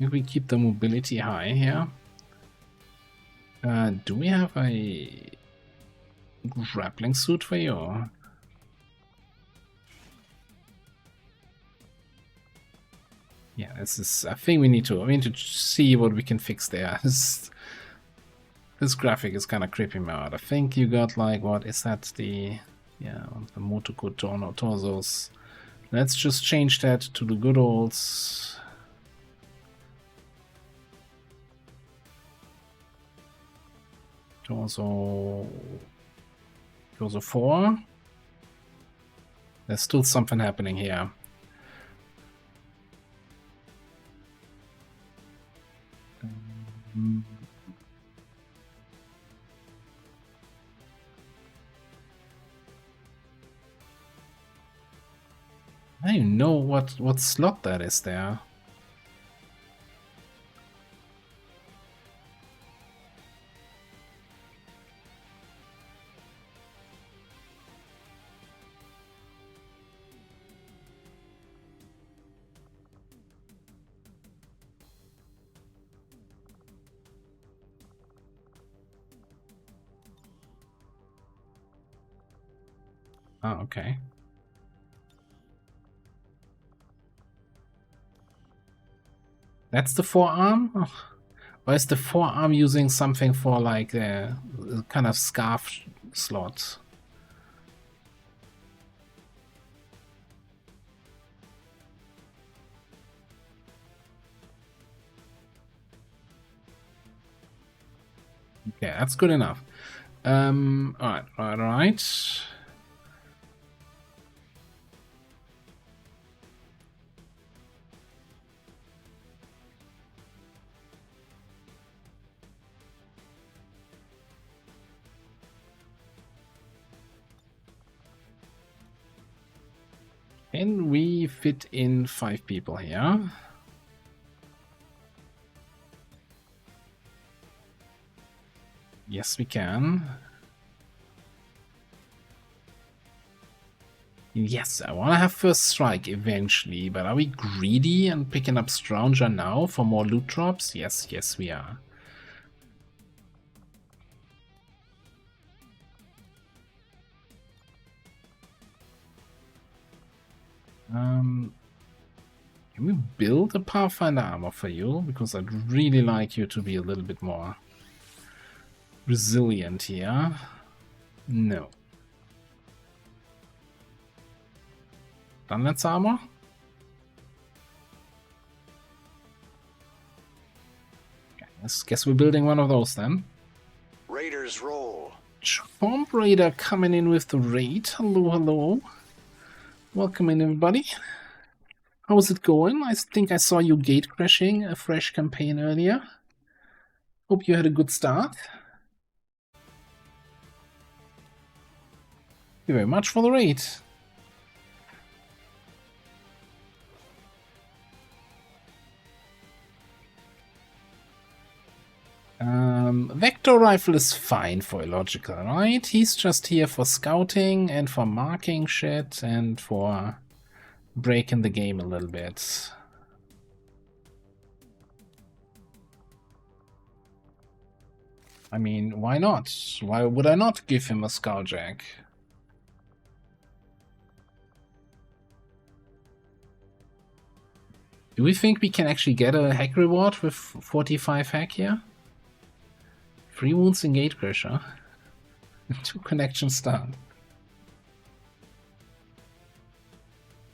If we keep the mobility high here. Do we have a grappling suit for you? Yeah, this is. I think we need to see what we can fix there. This graphic is kind of creeping me out. I think you got like, what is that? The Motoko torsos. Let's just change that to the good olds. Torso 4. There's still something happening here. I don't even know what slot that is there. Oh, okay. That's the forearm? Oh. Or is the forearm using something for like a kind of scarf slot? Okay, that's good enough. Alright. Can we fit in 5 people here? Yes, we can. Yes, I want to have first strike eventually, but are we greedy and picking up Strounger now for more loot drops? Yes, yes, we are. Can we build a Pathfinder armor for you? Because I'd really like you to be a little bit more resilient here. No. Dunlets armor? Okay, guess we're building one of those then. Raiders roll. Chomp Raider coming in with the raid. Hello, hello. Welcome in, everybody. How's it going? I think I saw you gate crashing a fresh campaign earlier. Hope you had a good start. Thank you very much for the raid. Vector rifle is fine for illogical, right? He's just here for scouting and for marking shit and for breaking the game a little bit. I mean, why not? Why would I not give him a Skulljack? Do we think we can actually get a hack reward with 45 hack here? 3 wounds in Gatecrasher. 2 connection start.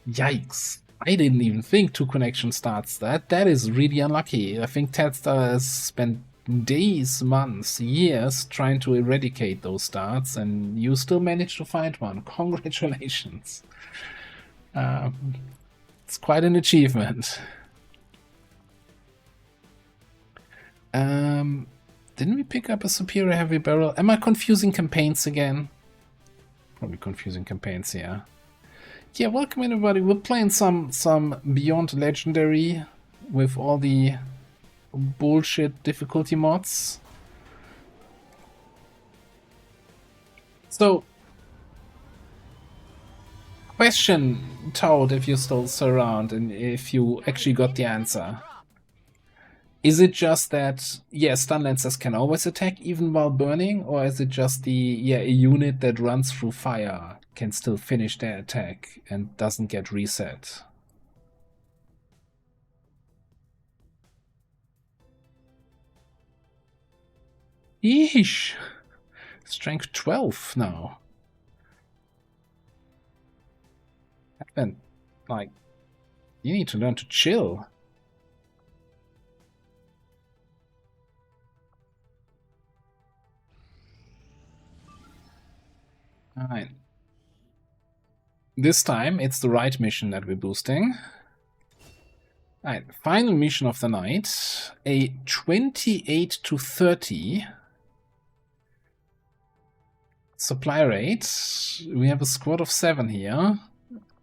Yikes. I didn't even think 2 connection starts. That is really unlucky. I think Ted has spent days, months, years trying to eradicate those starts, and you still managed to find one. Congratulations. It's quite an achievement. Didn't we pick up a superior heavy barrel? Am I confusing campaigns again? Probably confusing campaigns here. Yeah, welcome everybody. We're playing some Beyond Legendary with all the bullshit difficulty mods. So, question, Toad, if you're still around and if you actually got the answer. Is it just that, yeah, stun lancers can always attack even while burning, or is it just the, a unit that runs through fire can still finish their attack and doesn't get reset? Yeesh! Strength 12 now. And, like, you need to learn to chill. Alright. This time, it's the right mission that we're boosting. Alright, final mission of the night. A 28 to 30 supply rate. We have a squad of 7 here.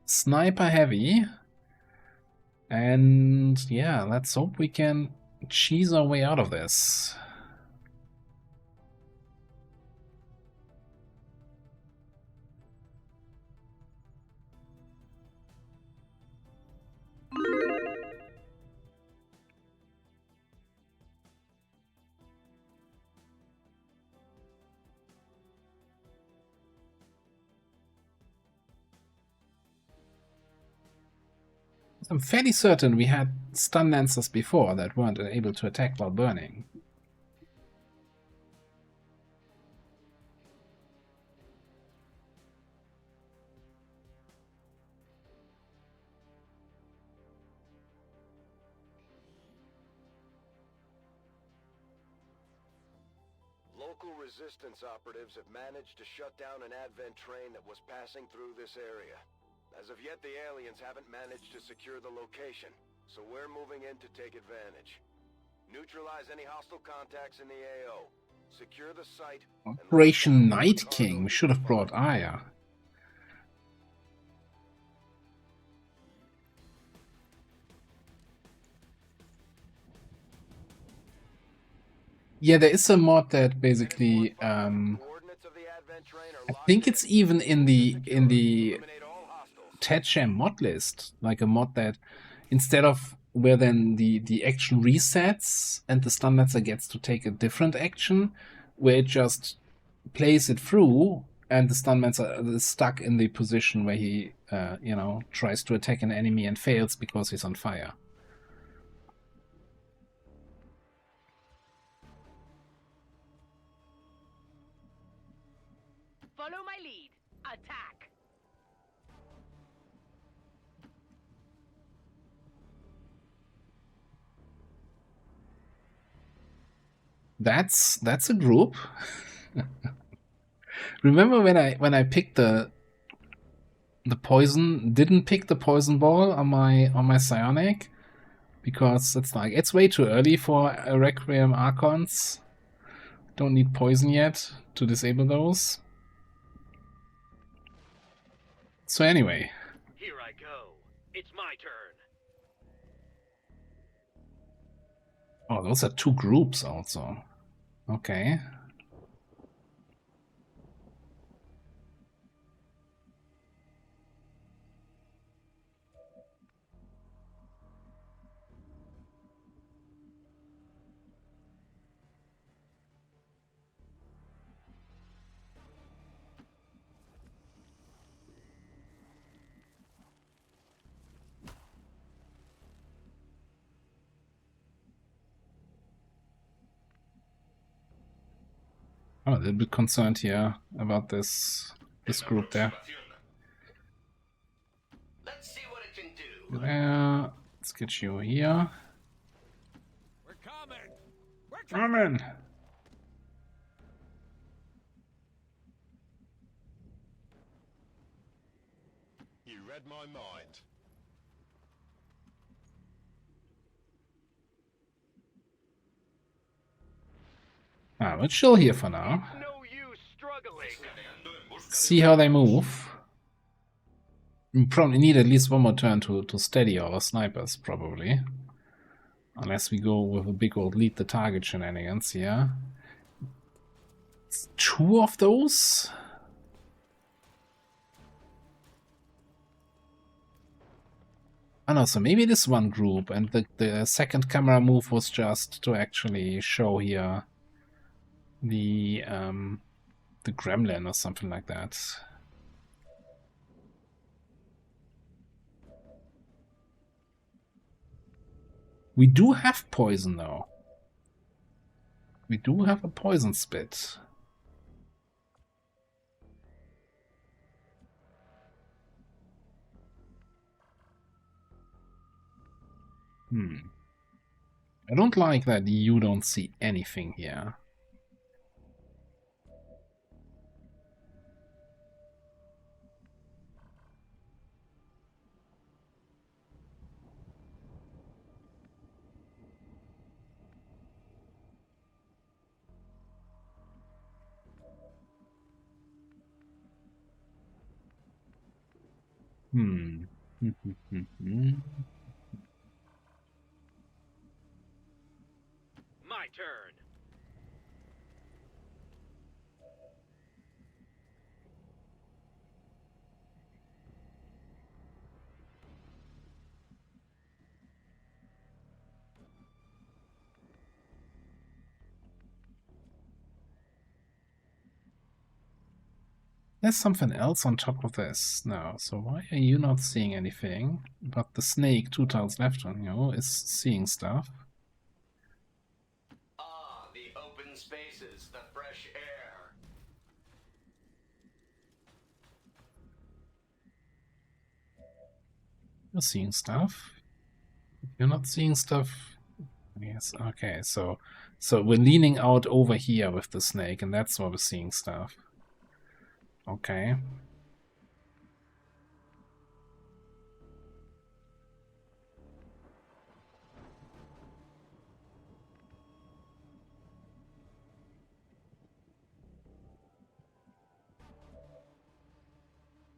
Sniper heavy. And yeah, let's hope we can cheese our way out of this. I'm fairly certain we had stun lancers before that weren't able to attack while burning. Local Resistance operatives have managed to shut down an Advent train that was passing through this area. As of yet, the aliens haven't managed to secure the location, so we're moving in to take advantage. Neutralize any hostile contacts in the AO. Secure the site. Operation Night King. We should have brought Aya. Yeah, there is a mod that basically I think it's even in the Ted Jam mod list, like a mod that instead of where then the action resets and the Stunlancer gets to take a different action, where it just plays it through and the Stunlancer is stuck in the position where he you know, tries to attack an enemy and fails because he's on fire. Follow my lead. Attack. That's a group. Remember when I picked the poison, didn't pick the poison ball on my psionic, because it's like it's way too early for Requiem Archons. Don't need poison yet to disable those. So anyway. Here I go. It's my turn. Oh, those are two groups also. Okay. I'm a little bit concerned here about this group there. Let's see what it can do. There. Let's get you here. We're coming. We're coming. You read my mind. We'll chill here for now. No use struggling. See how they move. We probably need at least one more turn to steady our snipers, probably. Unless we go with a big old lead the target shenanigans here. It's two of those? Oh no, so maybe this one group, and the second camera move was just to actually show here the gremlin or something like that. We do have poison though. We do have a poison spit. I don't like that you don't see anything here. My turn. There's something else on top of this. No, so why are you not seeing anything? But the snake 2 tiles left on you is seeing stuff. Ah, the open spaces, the fresh air. You're seeing stuff. If you're not seeing stuff. Yes, okay, so So we're leaning out over here with the snake, and that's why we're seeing stuff. Okay.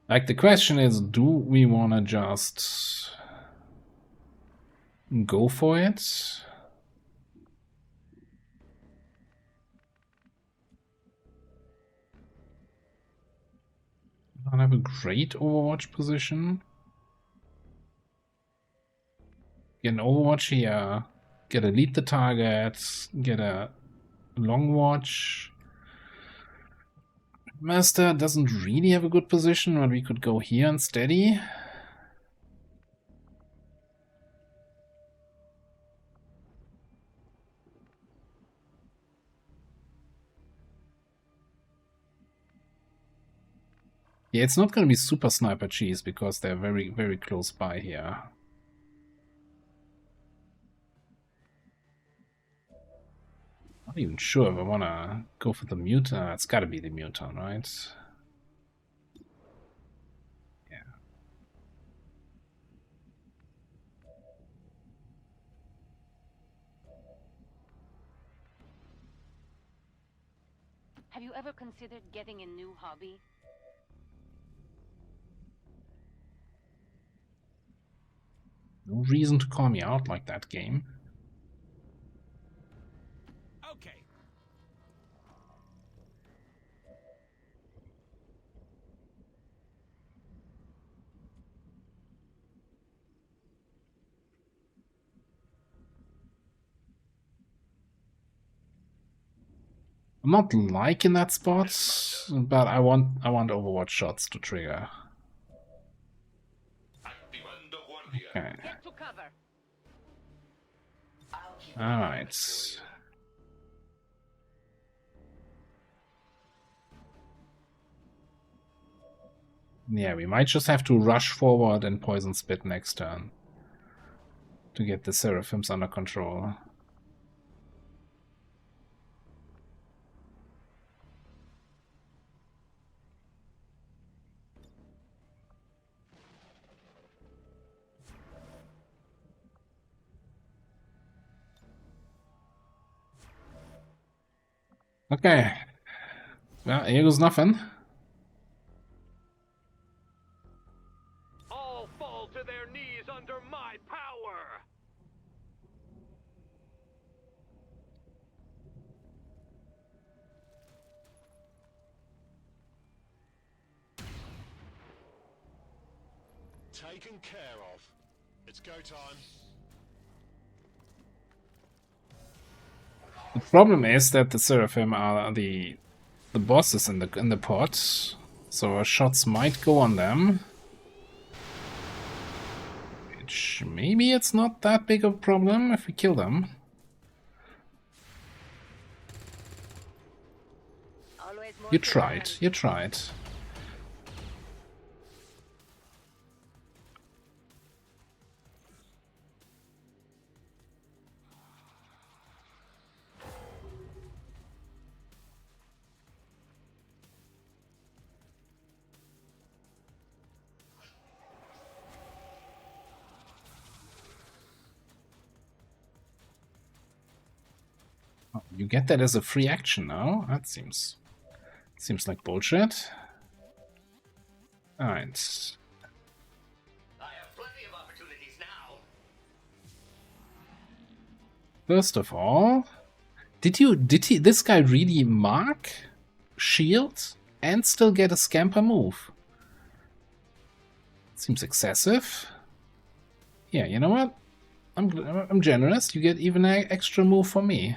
Like, the question is, do we want to just go for it? I don't have a great Overwatch position. Get an Overwatch here. Get a lead the target. Get a long watch. Master doesn't really have a good position, but we could go here and steady. Yeah, it's not going to be super sniper cheese because they're very, very close by here. Not even sure if I want to go for the mutant. It's got to be the mutant, right? Yeah. Have you ever considered getting a new hobby? No reason to call me out like that, game. Okay. I'm not liking that spot, but I want Overwatch shots to trigger. Okay. Alright. Yeah, we might just have to rush forward and poison spit next turn to get the Seraphims under control. Okay. Well, here goes nothing. All fall to their knees under my power. Taken care of. It's go time. The problem is that the Seraphim are the bosses in the pot, so our shots might go on them. Which maybe it's not that big of a problem if we kill them. You tried, you tried. You get that as a free action now? That seems like bullshit. Alright. I have plenty of opportunities now. First of all, did this guy really mark, shield, and still get a scamper move? Seems excessive. Yeah, you know what? I'm generous. You get even an extra move for me.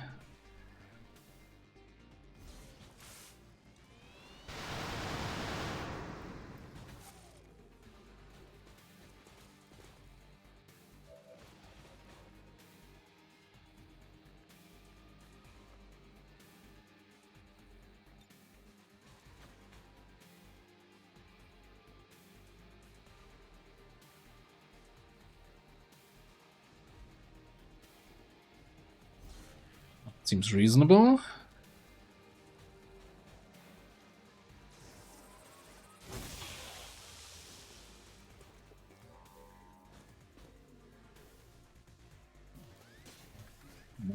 Seems reasonable.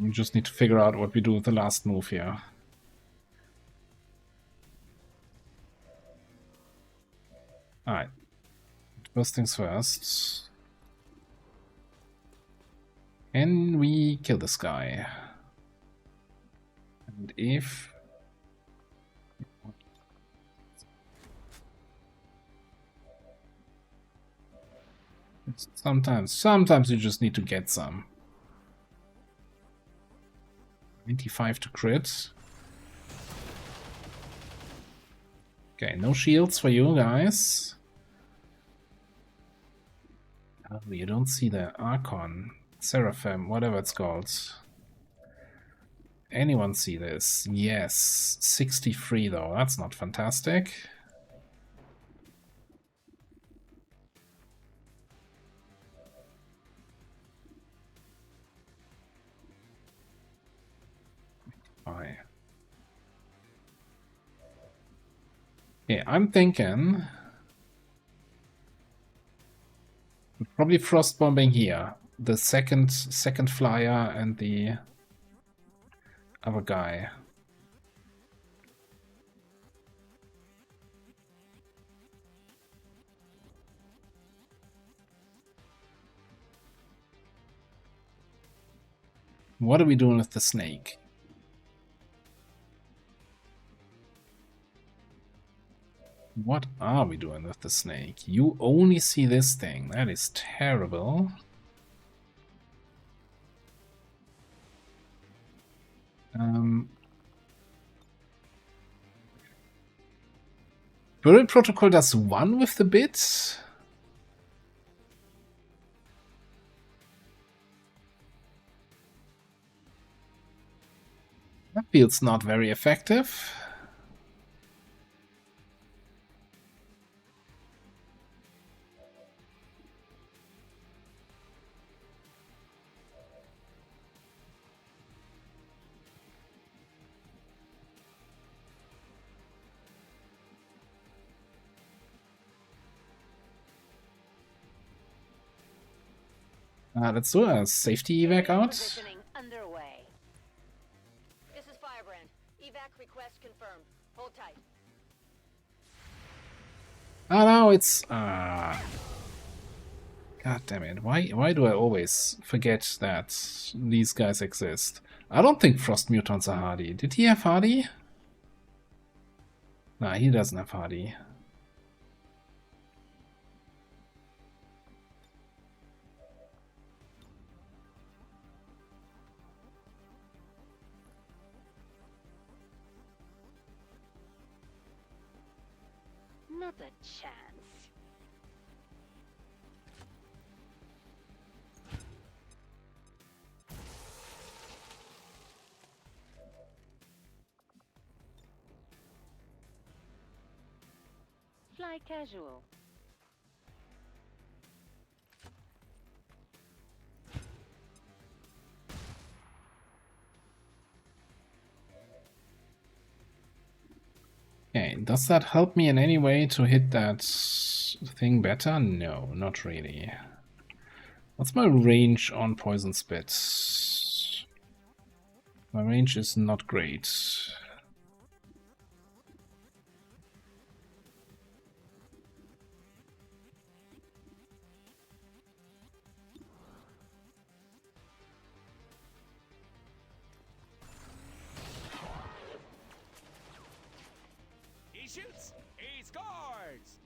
We just need to figure out what we do with the last move here. Alright. First things first. Can we kill this guy? And if... Sometimes you just need to get some. 25 to crit. Okay, no shields for you guys. Oh, you don't see the Archon, Seraphim, whatever it's called. Anyone see this? Yes. 63 though, that's not fantastic. Okay, I'm thinking probably frost bombing here. The second flyer and the other guy. What are we doing with the snake? What are we doing with the snake? You only see this thing. That is terrible. Burial Protocol does 1 with the bit. That feels not very effective. Let's do a safety evac out. Underway. This is Firebrand. Evac request confirmed. Hold tight. Oh no, it's God damn it. Why do I always forget that these guys exist? I don't think Frost Mutants are hardy. Did he have hardy? Nah, he doesn't have hardy. Not a chance. Fly casual. Okay, does that help me in any way to hit that thing better? No, not really. What's my range on Poison Spit? My range is not great. He shoots, he scores!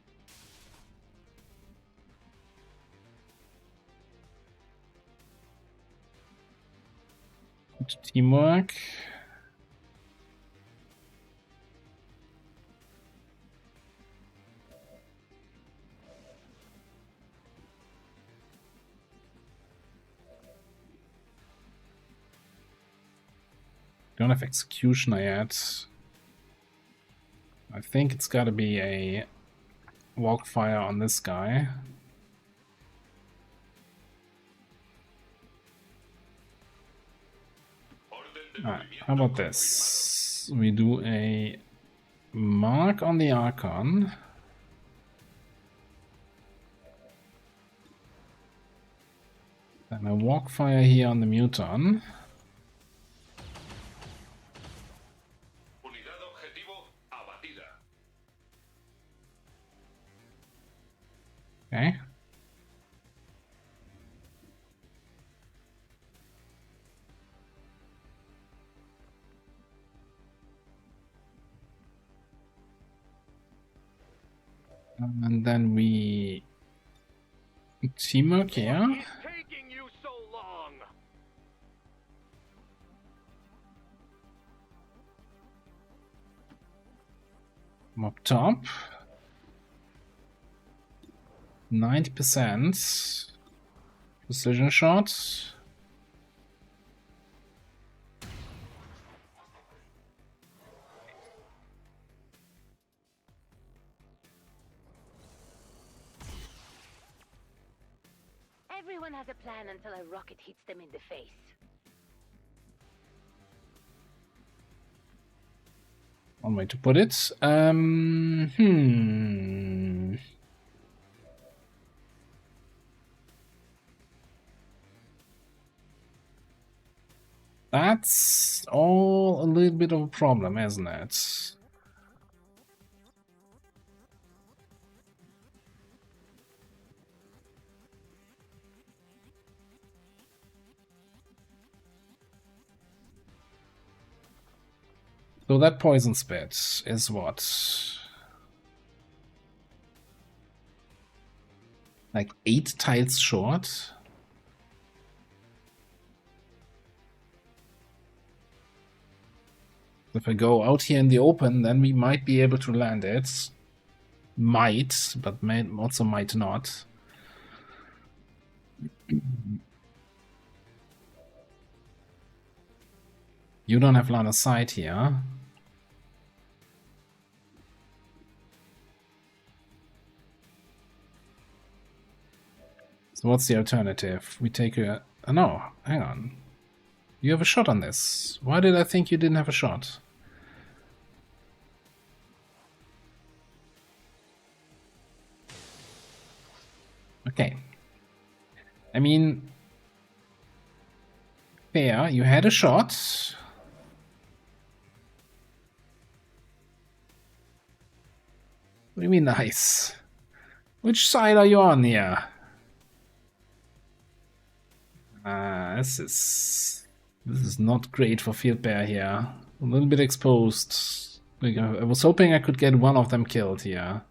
Good teamwork. Don't have Executioner yet. I think it's gotta be a walk fire on this guy. Orden Alright, how about this? We do a mark on the Archon. And a walk fire here on the Muton. Okay. And then we teamwork here. Taking you so long. Up top. 90% precision shot. Everyone has a plan until a rocket hits them in the face. One way to put it. That's all a little bit of a problem, isn't it? So that poison spit is what? Like 8 tiles short? If I go out here in the open, then we might be able to land it. Might, but may also might not. You don't have line of sight here. So what's the alternative? We take a... Oh, no, hang on. You have a shot on this. Why did I think you didn't have a shot? Okay. I mean... Fair, you had a shot. What do you mean nice? Which side are you on here? This is not great for Field Bear here. A little bit exposed. I was hoping I could get one of them killed here.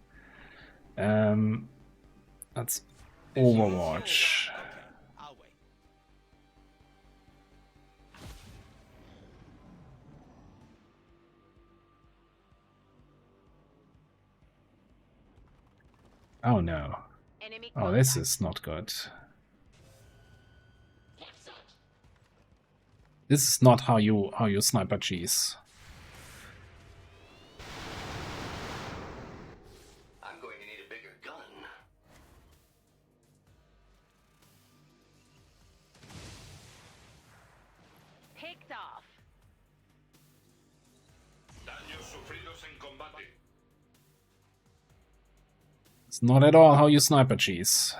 That's Overwatch. Oh no. Oh, this is not good. This is not how you sniper cheese. I'm going to need a bigger gun. Picked off. Daños sufridos en combate. It's not at all how you sniper cheese.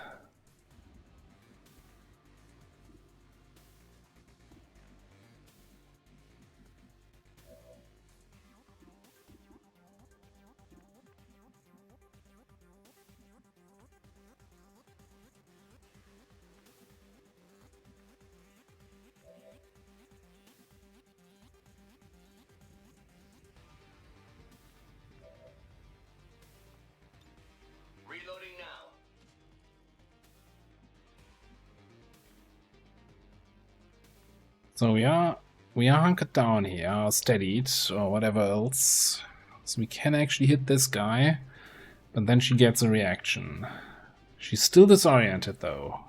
Reloading now. So we are hunkered down here, or steadied, or whatever else. So we can actually hit this guy, but then she gets a reaction. She's still disoriented though.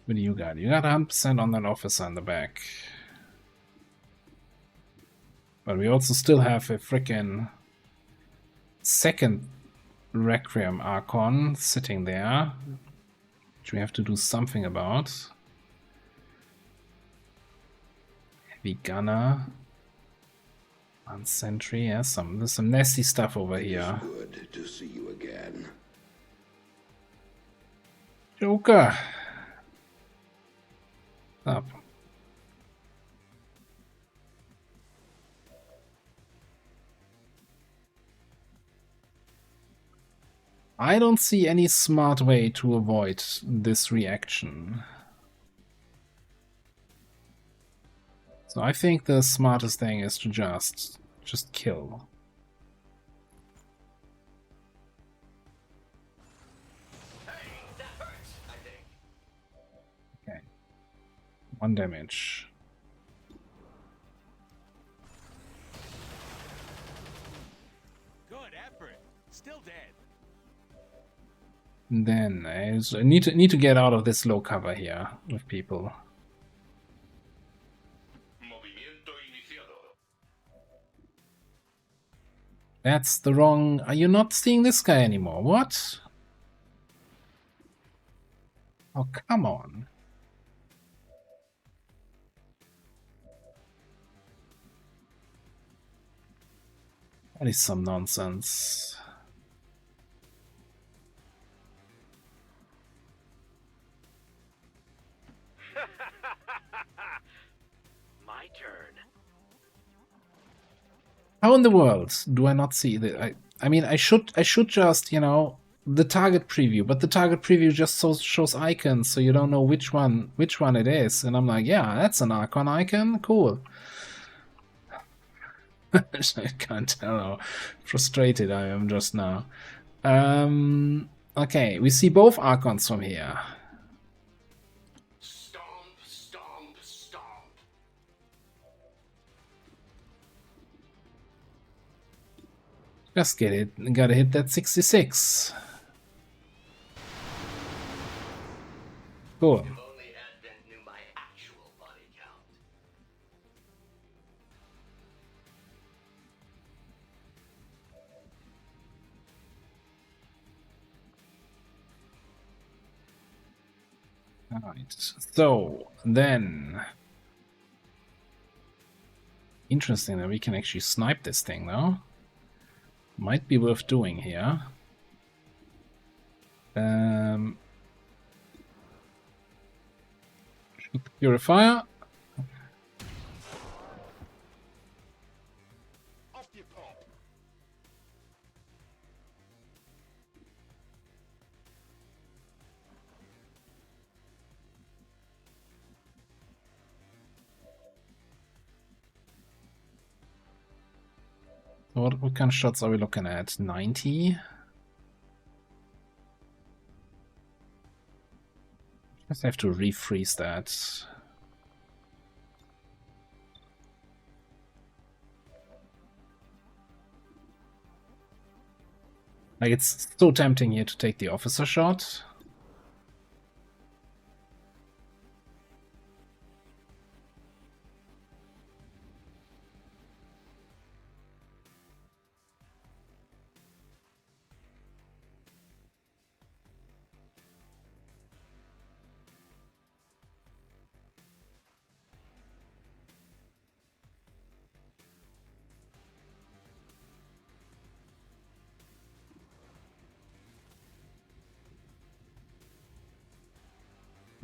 What do you got? You got 100% on that officer in the back. But we also still have a frickin' second Requiem Archon sitting there. which we have to do something about. Heavy gunner. One sentry, yeah, there's some nasty stuff over here. It's good to see you again. Joker. Up. I don't see any smart way to avoid this reaction. So I think the smartest thing is to just kill. Hey, that hurts, I think. Okay. 1 damage. Good effort. Still dead. And then I need to get out of this low cover here with people. That's the wrong... Are you not seeing this guy anymore? What? Oh, come on. That is some nonsense. My turn. How in the world do I not see that? I mean, I should just, you know, the target preview, but the target preview just shows icons, so you don't know which one it is. And I'm like, yeah, that's an Archon icon, cool. I can't tell how frustrated I am just now. Okay, we see both Archons from here. Stomp, stomp, stomp. Just get it. Gotta hit that 66. Cool. If only Advent knew my actual body count. Alright, so then... Interesting that we can actually snipe this thing though. Might be worth doing here. Shoot the purifier. Off you pop. What kind of shots are we looking at? 90? Just have to refreeze that. Like, it's so tempting here to take the officer shot.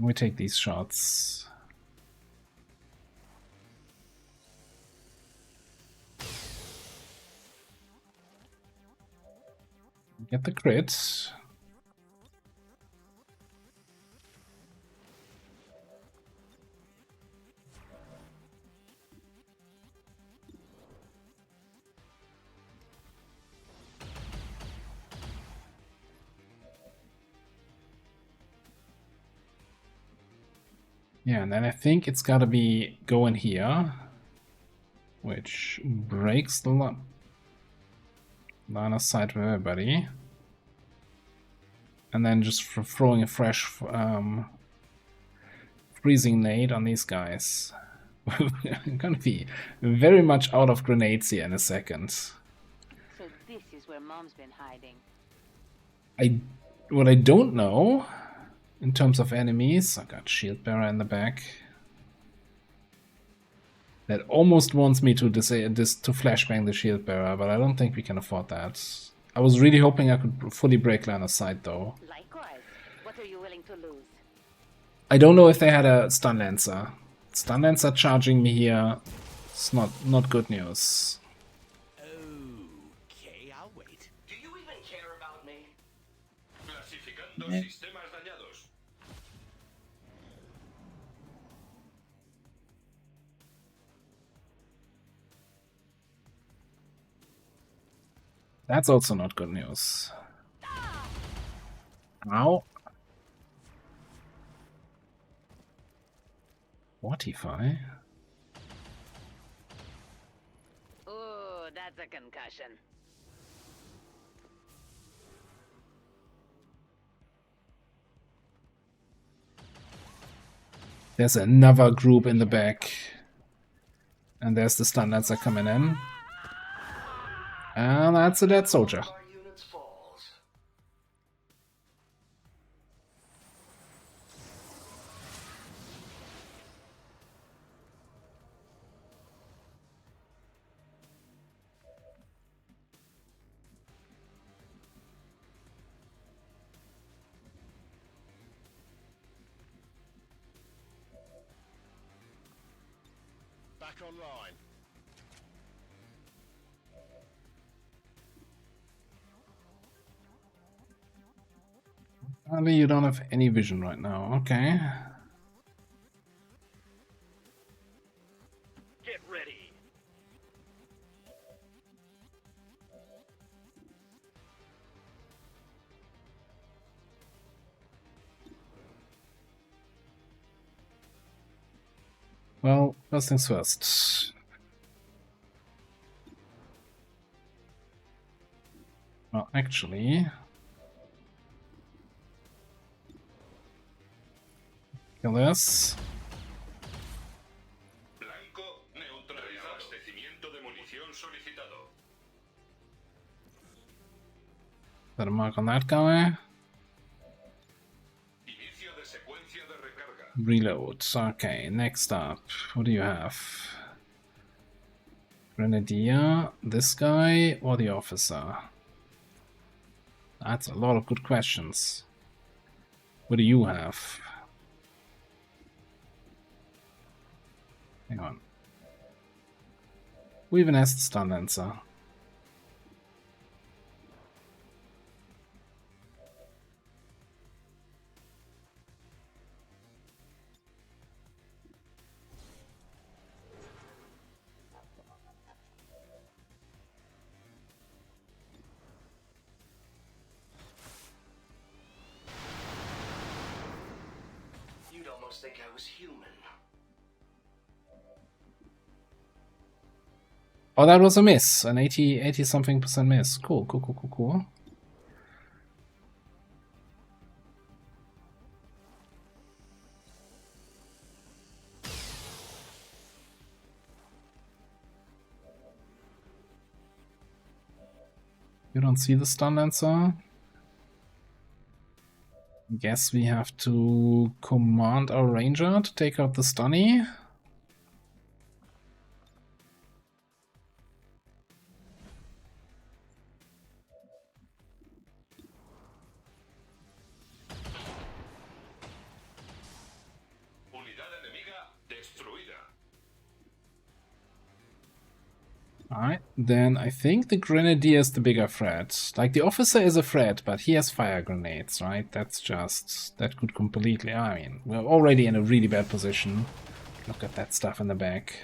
We take these shots. Get the crit. Yeah, and then I think it's gotta be going here, which breaks the line of sight with everybody. And then just throwing a fresh freezing nade on these guys. I'm gonna be very much out of grenades here in a second. So this is where Mom's been hiding. What I don't know in terms of enemies. I got shield bearer in the back. That almost wants me to to flashbang the shield bearer, but I don't think we can afford that. I was really hoping I could fully break line of sight though. Likewise. What are you willing to lose? I don't know if they had a stun lancer. Stun lancer charging me here. It's not good news. Okay, I'll wait. Do you even care about me? Clasificando sistemas dañados. That's also not good news. Ow. Mortify? Ooh, that's a concussion. There's another group in the back. And there's the stun lancer coming in. And that's a dead soldier. Back online. Apparently you don't have any vision right now. Okay. Get ready. Well, first things first. Well, actually... kill this. Blanco neutralizado. Abastecimiento de munición solicitado. Put a mark on that guy. Inicio de secuencia de recarga. Reload. Okay, next up. What do you have? Grenadier, this guy, or the officer? That's a lot of good questions. What do you have? Hang on. Who even has the stun lancer? You'd almost think I was human. Oh, that was a miss. An 80 something percent miss. Cool, cool, cool, cool, cool. You don't see the stun lancer? Guess we have to command our ranger to take out the stunny. Unidad enemiga destruida. Alright, then I think the grenadier is the bigger threat. Like, the officer is a threat, but he has fire grenades, right? That's just... that could completely... I mean, we're already in a really bad position. Look at that stuff in the back.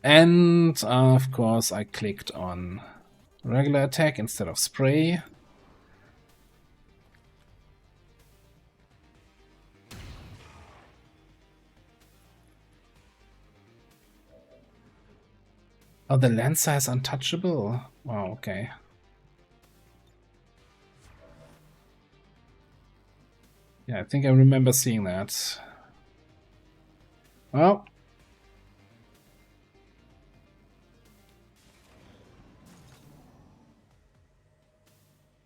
And, of course, I clicked on regular attack instead of spray. Oh, the Lancer is untouchable? Wow, okay. Yeah, I think I remember seeing that. Well.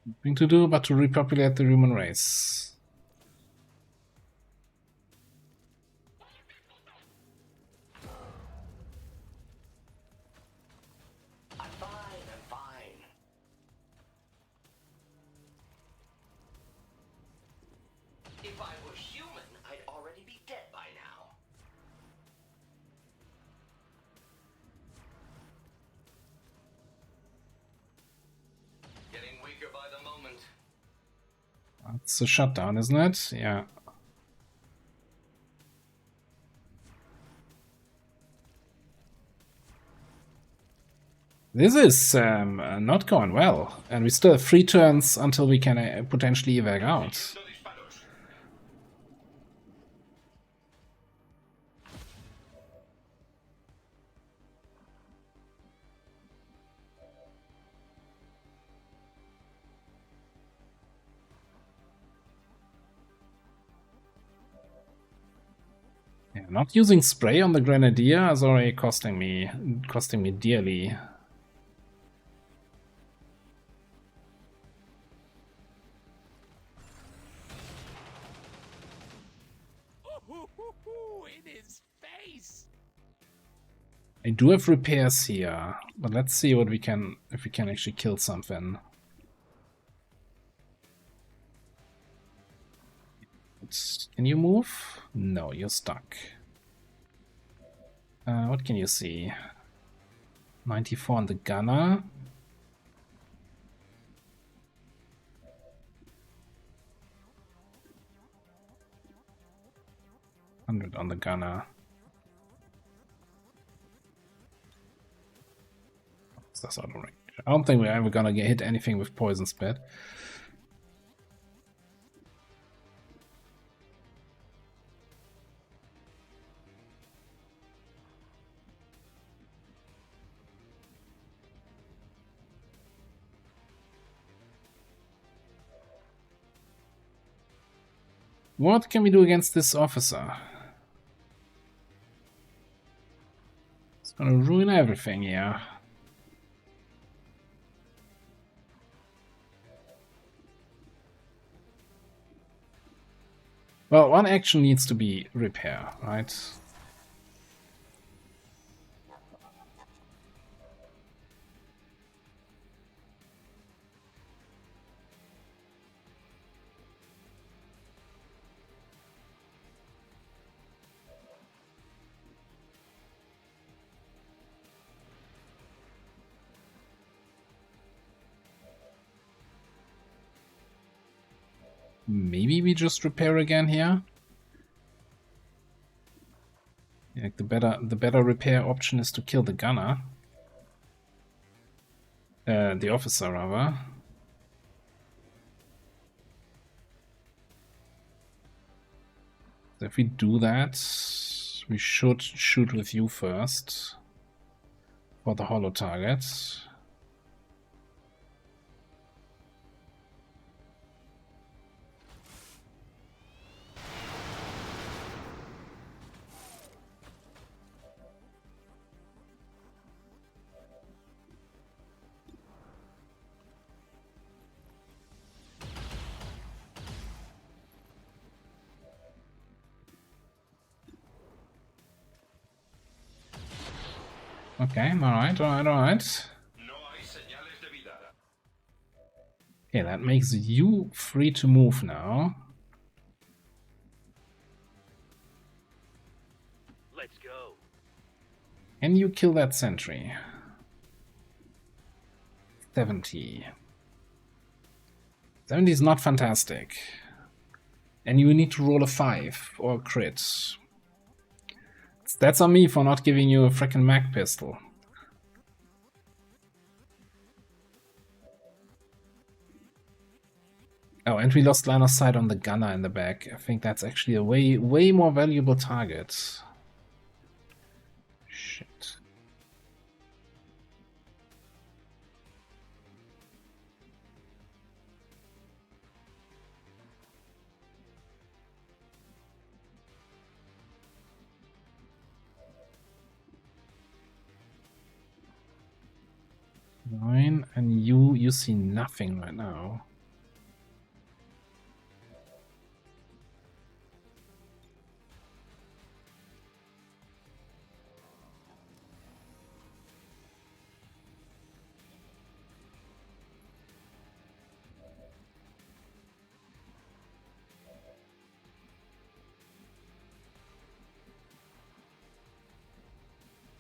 Nothing to do but to repopulate the human race. I'm fine. If I were human, I'd already be dead by now. Getting weaker by the moment. That's a shutdown, isn't it? Yeah. This is not going well, and we still have 3 turns until we can potentially evac out. Yeah, not using spray on the Grenadier is already costing me dearly. In his face. I do have repairs here, but let's see what we can, if we can actually kill something. Can you move? No, you're stuck. What can you see? 94 on the gunner. $100 on the gunner. That's out of range. I don't think we're ever gonna hit anything with poison spit. What can we do against this officer? It's gonna ruin everything here. Well, one action needs to be repair, right? Maybe we just repair again here. Yeah, the better repair option is to kill the gunner. The officer rather. So if we do that, we should shoot with you first for the hollow target. Okay, alright. Okay, that makes you free to move now. Let's go. Can you kill that sentry? 70. 70 is not fantastic. And you need to roll a 5 or a crit. That's on me for not giving you a frickin' mag pistol. Oh, and we lost line of sight on the gunner in the back. I think that's actually a way more valuable target. Shit. Nine, and you see nothing right now.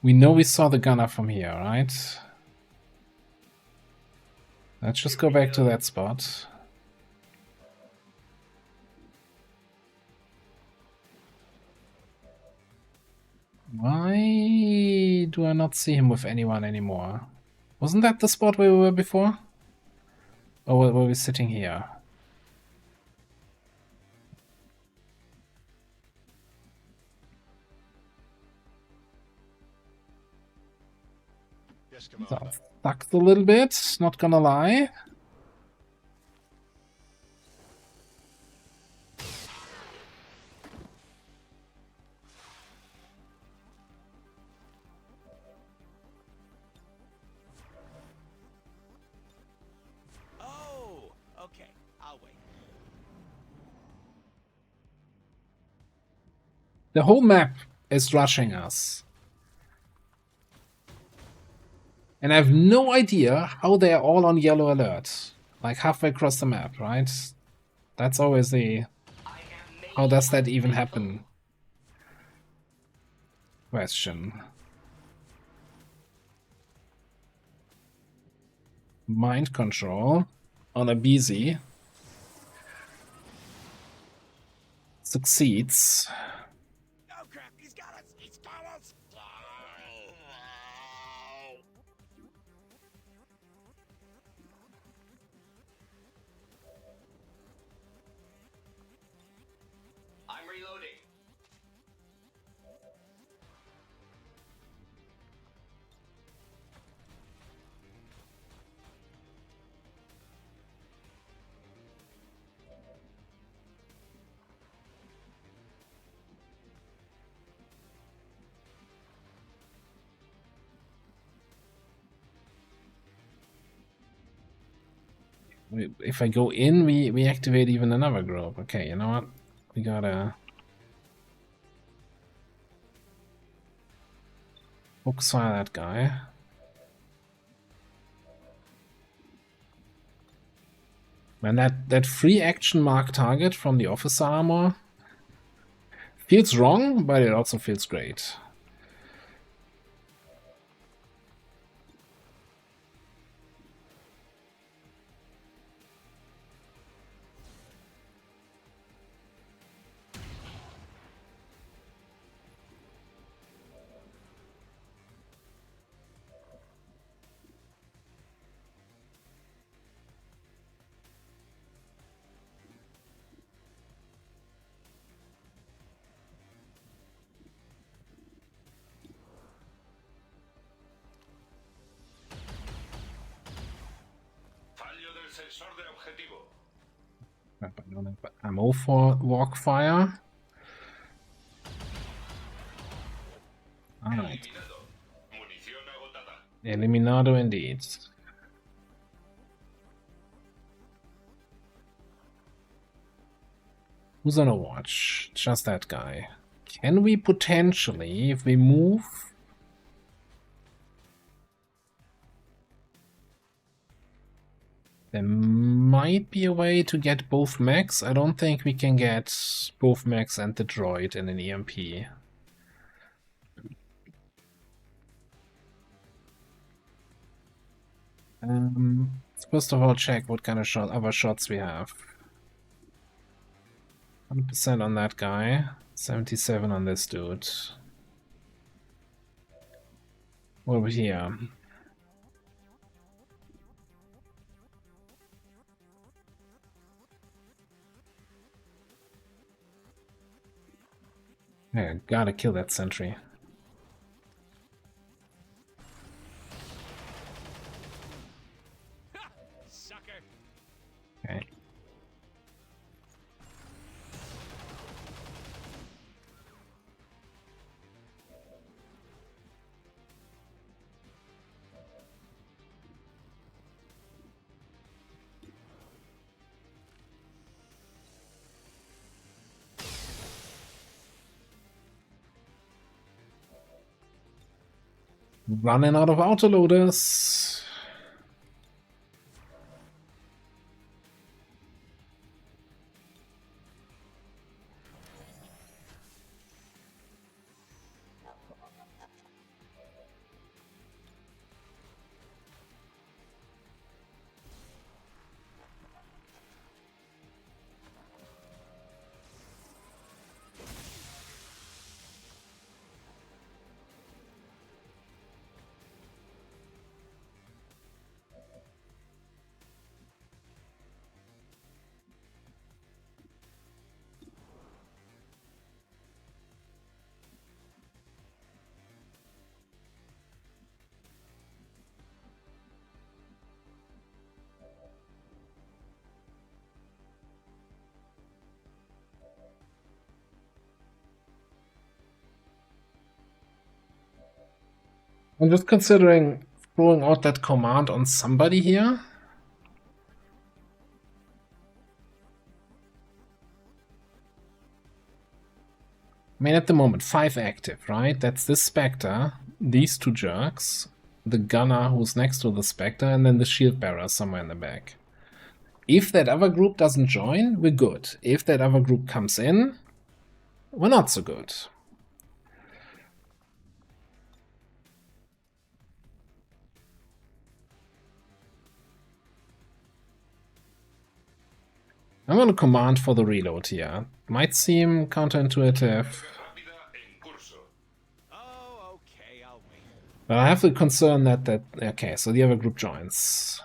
We know we saw the gunner from here, right? Let's just go back to that spot. Why do I not see him with anyone anymore? Wasn't that the spot where we were before? Or were we sitting here? Yes, That sucks a little bit, not gonna lie. Oh, okay. I'll wait. The whole map is rushing us. And I have no idea how they are all on yellow alert. Like halfway across the map, right? That's always the... How does that even happen? Question. Mind control on a BZ succeeds. Oh crap, he's got us! He's got us! I'm reloading. If I go in, we activate even another group. Okay, you know what? We gotta focus fire that guy. Man, that free action mark target from the officer armor feels wrong, but it also feels great. Sensor de objetivo. I don't have ammo for walk fire. Alright. Eliminado indeed. Who's on a watch? Just that guy. Can we potentially, if we move... There might be a way to get both mechs. I don't think we can get both mechs and the droid in an EMP. Let's first of all check what kind of other shots we have. 100% on that guy, 77 on this dude. Over here. Yeah, gotta kill that sentry. Sucker. Okay. Running out of autoloaders. I'm just considering throwing out that command on somebody here. I mean, at the moment, 5 active, right? That's this Spectre, these 2 jerks, the gunner who's next to the Spectre, and then the shield bearer somewhere in the back. If that other group doesn't join, we're good. If that other group comes in, we're not so good. I'm going to command for the reload here. Might seem counterintuitive. But I have the concern that okay, so the other group joins.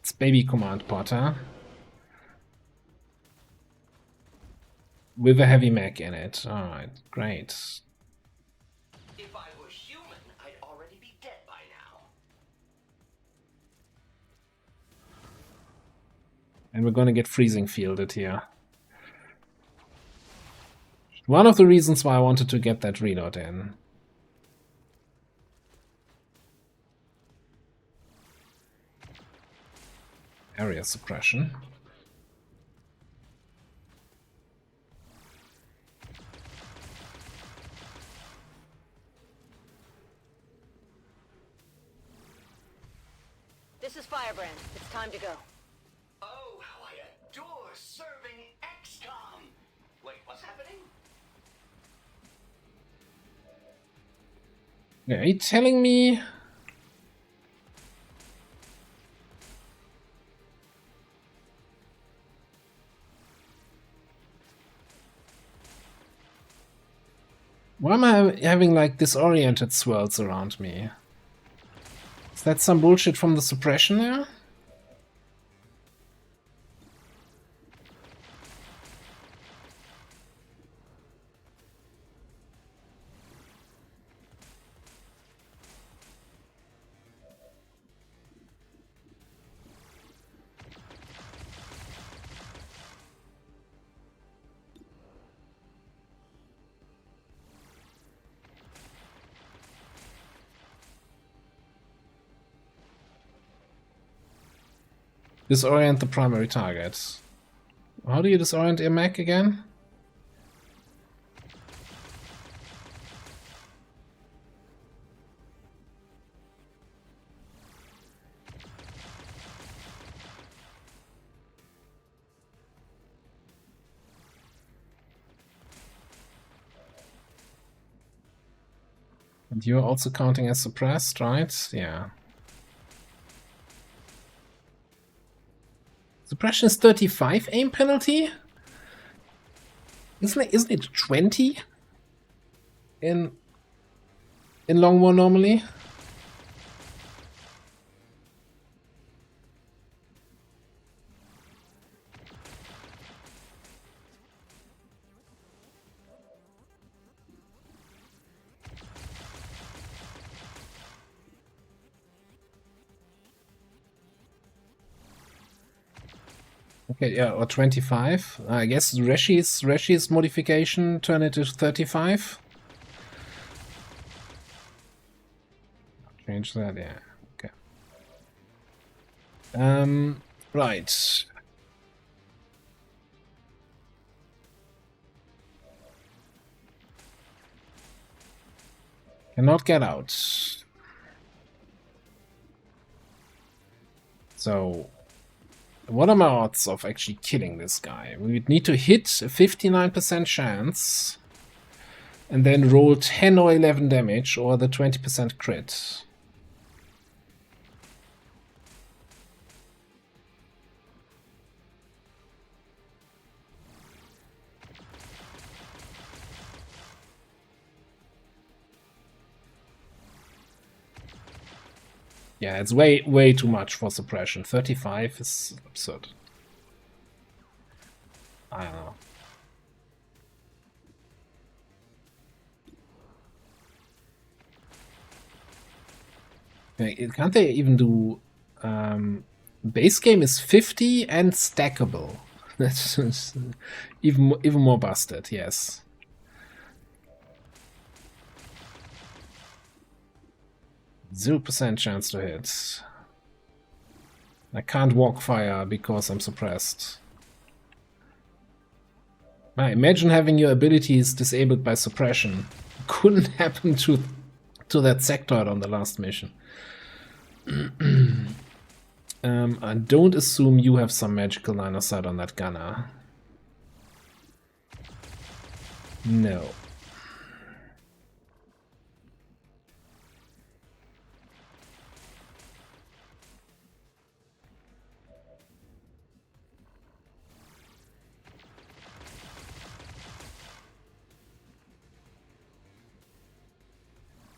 It's baby command Potter. With a heavy mech in it. Alright, great. If I were human, I'd already be dead by now. And we're gonna get freezing fielded here. One of the reasons why I wanted to get that reload in. Area suppression. This is Firebrand. It's time to go. Oh, how I adore serving XCOM! Wait, what's happening? Yeah, are you telling me? Why am I having like disoriented swirls around me? Is that some bullshit from the suppression there? Disorient the primary target. How do you disorient a mech again? And you're also counting as suppressed, right? Yeah. Suppression is 35 aim penalty? Isn't it 20 in long war normally? Okay, yeah, or 25. I guess Reshi's modification turn it to 35. Change that, yeah. Okay. Right. Cannot get out. So, what are my odds of actually killing this guy? We would need to hit a 59% chance and then roll 10 or 11 damage or the 20% crit. Yeah, it's way too much for suppression. 35 is absurd. I don't know. Okay, can't they even do... base game is 50 and stackable. That's even more busted, yes. 0% chance to hit. I can't walk fire because I'm suppressed. Imagine having your abilities disabled by suppression. Couldn't happen to that sectoid on the last mission. I don't assume you have some magical line of sight on that gunner. No.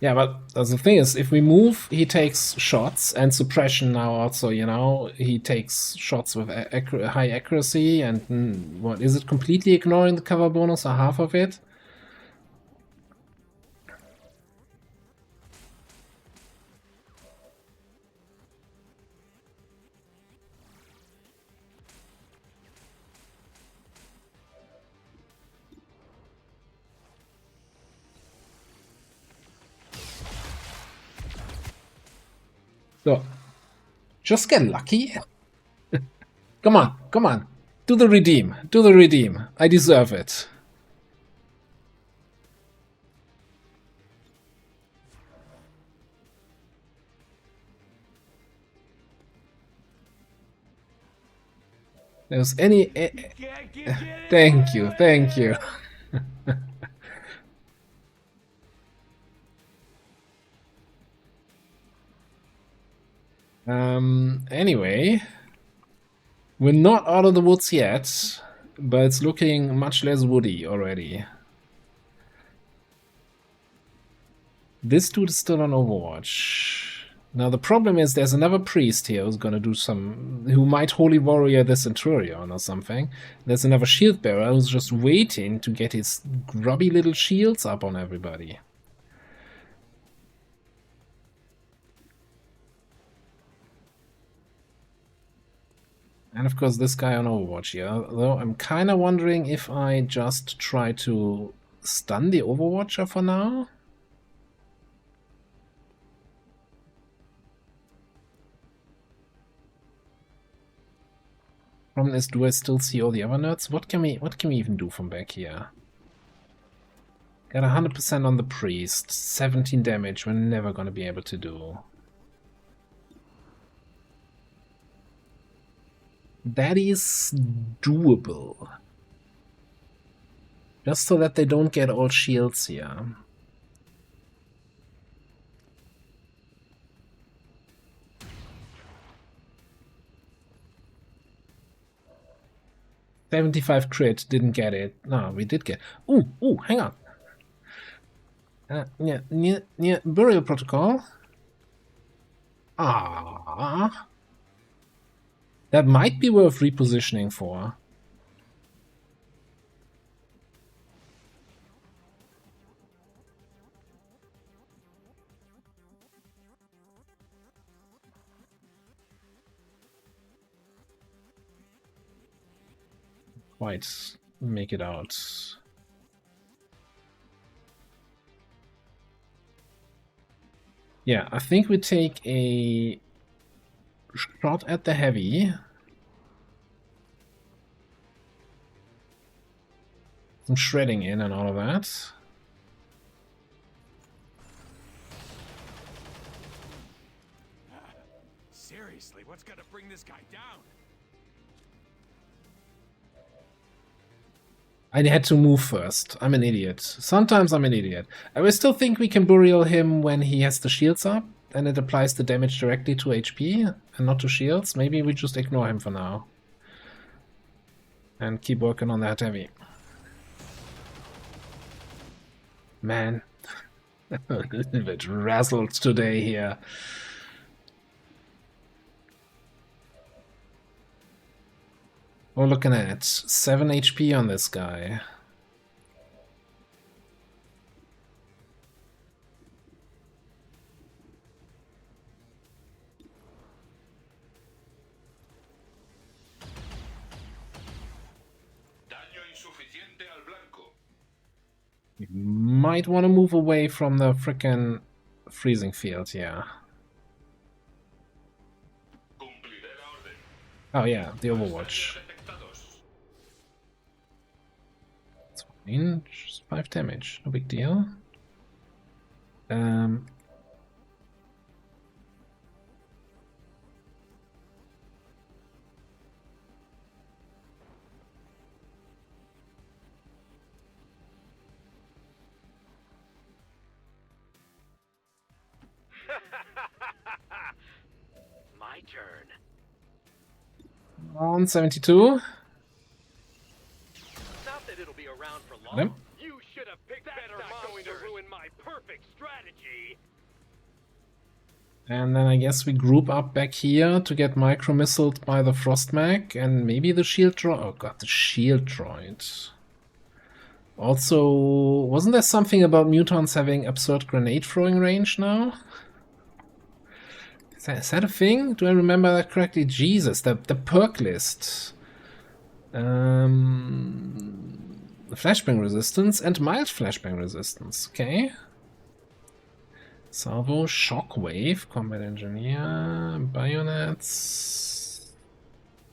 Yeah, but the thing is, if we move, he takes shots, and suppression now also, you know, he takes shots with high accuracy, and what, is it completely ignoring the cover bonus or half of it? So, just get lucky. Come on, come on. Do the redeem. Do the redeem. I deserve it. There's any... Thank you, thank you. Anyway, we're not out of the woods yet, but it's looking much less woody already. This dude is still on Overwatch. Now the problem is there's another priest here who's gonna do who might Holy Warrior the Centurion or something. There's another shield bearer who's just waiting to get his grubby little shields up on everybody. And of course this guy on Overwatch here, though I'm kinda wondering if I just try to stun the Overwatcher for now. Problem is, do I still see all the other nerds? What can we even do from back here? Got 100% on the priest, 17 damage we're never gonna be able to do. That is doable. Just so that they don't get all shields here. $75 crit, didn't get it. No, we did get... Ooh, hang on. Yeah, burial protocol. Ah, that might be worth repositioning for. Quite make it out. Yeah, I think we take a shot at the heavy. Some shredding in and all of that. Seriously, what's gonna bring this guy down? I had to move first. I'm an idiot. Sometimes I'm an idiot. I still think we can burial him when he has the shields up, and it applies the damage directly to HP and not to shields. Maybe we just ignore him for now. And keep working on that heavy. Man. A little bit razzled today here. We're looking at 7 HP on this guy. You might want to move away from the frickin' freezing field here. Oh yeah, the Overwatch. It's fine. Just 5 damage, no big deal. My turn. On 72. Not that it'll be around for Got him. long. You should have picked better monsters. Going to ruin my perfect strategy. And then I guess we group up back here to get micro-missiled by the Frostmag and maybe the shield droid. Oh god, the shield droid. Also, wasn't there something about mutants having absurd grenade throwing range now? Is that a thing? Do I remember that correctly? Jesus, the perk list. Flashbang resistance and mild flashbang resistance. Okay. Salvo, shockwave, combat engineer, bayonets,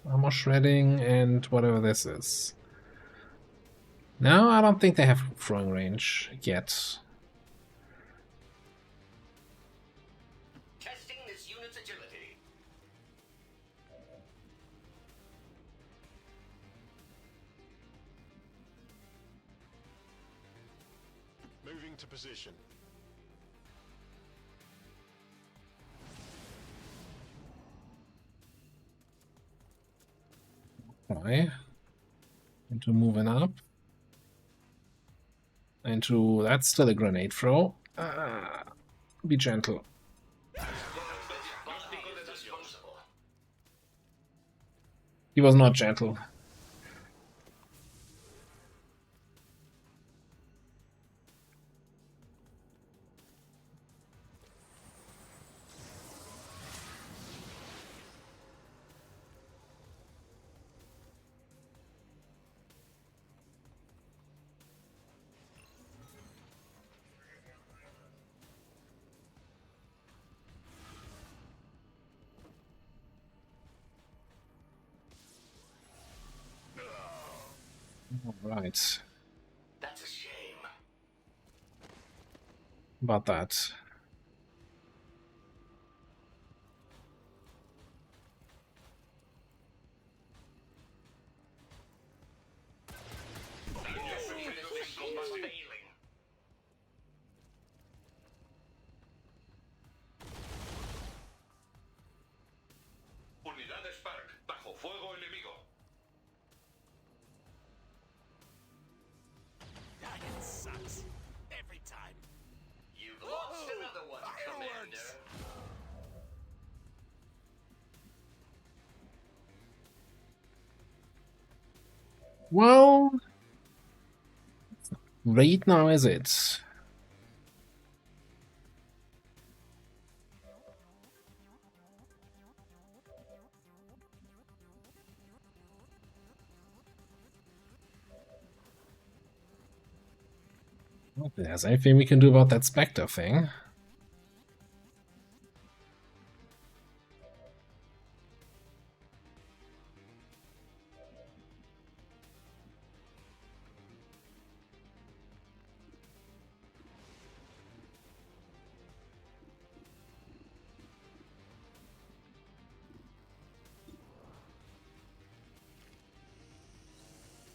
armor shredding, and whatever this is. No, I don't think they have throwing range yet. Testing this unit's agility. Moving to position. Try. Into moving up. Into that's still a grenade throw. Be gentle. He was not gentle. All right. That's a shame. About that. Unidades Spark, bajo fuego enemigo. It sucks. Every time. You've lost another one, Commander. Well, right now is it? If there's anything we can do about that Spectre thing.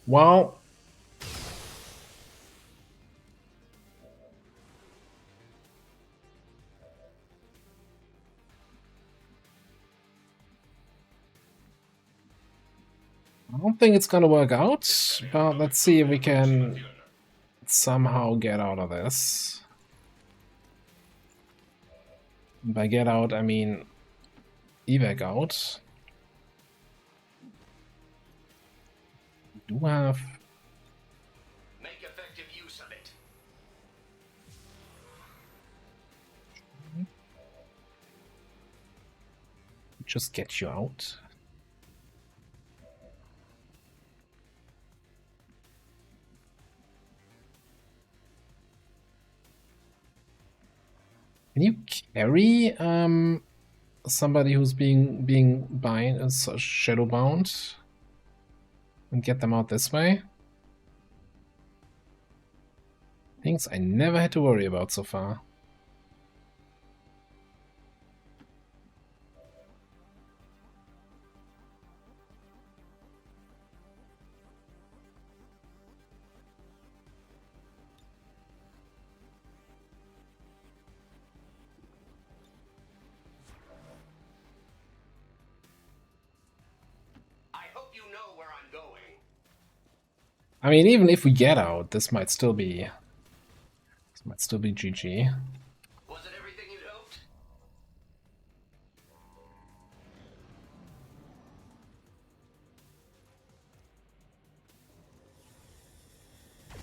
Well, I don't think it's gonna work out, but let's see if we can somehow get out of this. By get out, I mean evac out. We do have... Make effective use of it. Just get you out. Can you carry somebody who's being shadow bound and get them out this way. Things I never had to worry about so far. I mean, even if we get out, this might still be GG. Was it everything you'd hoped?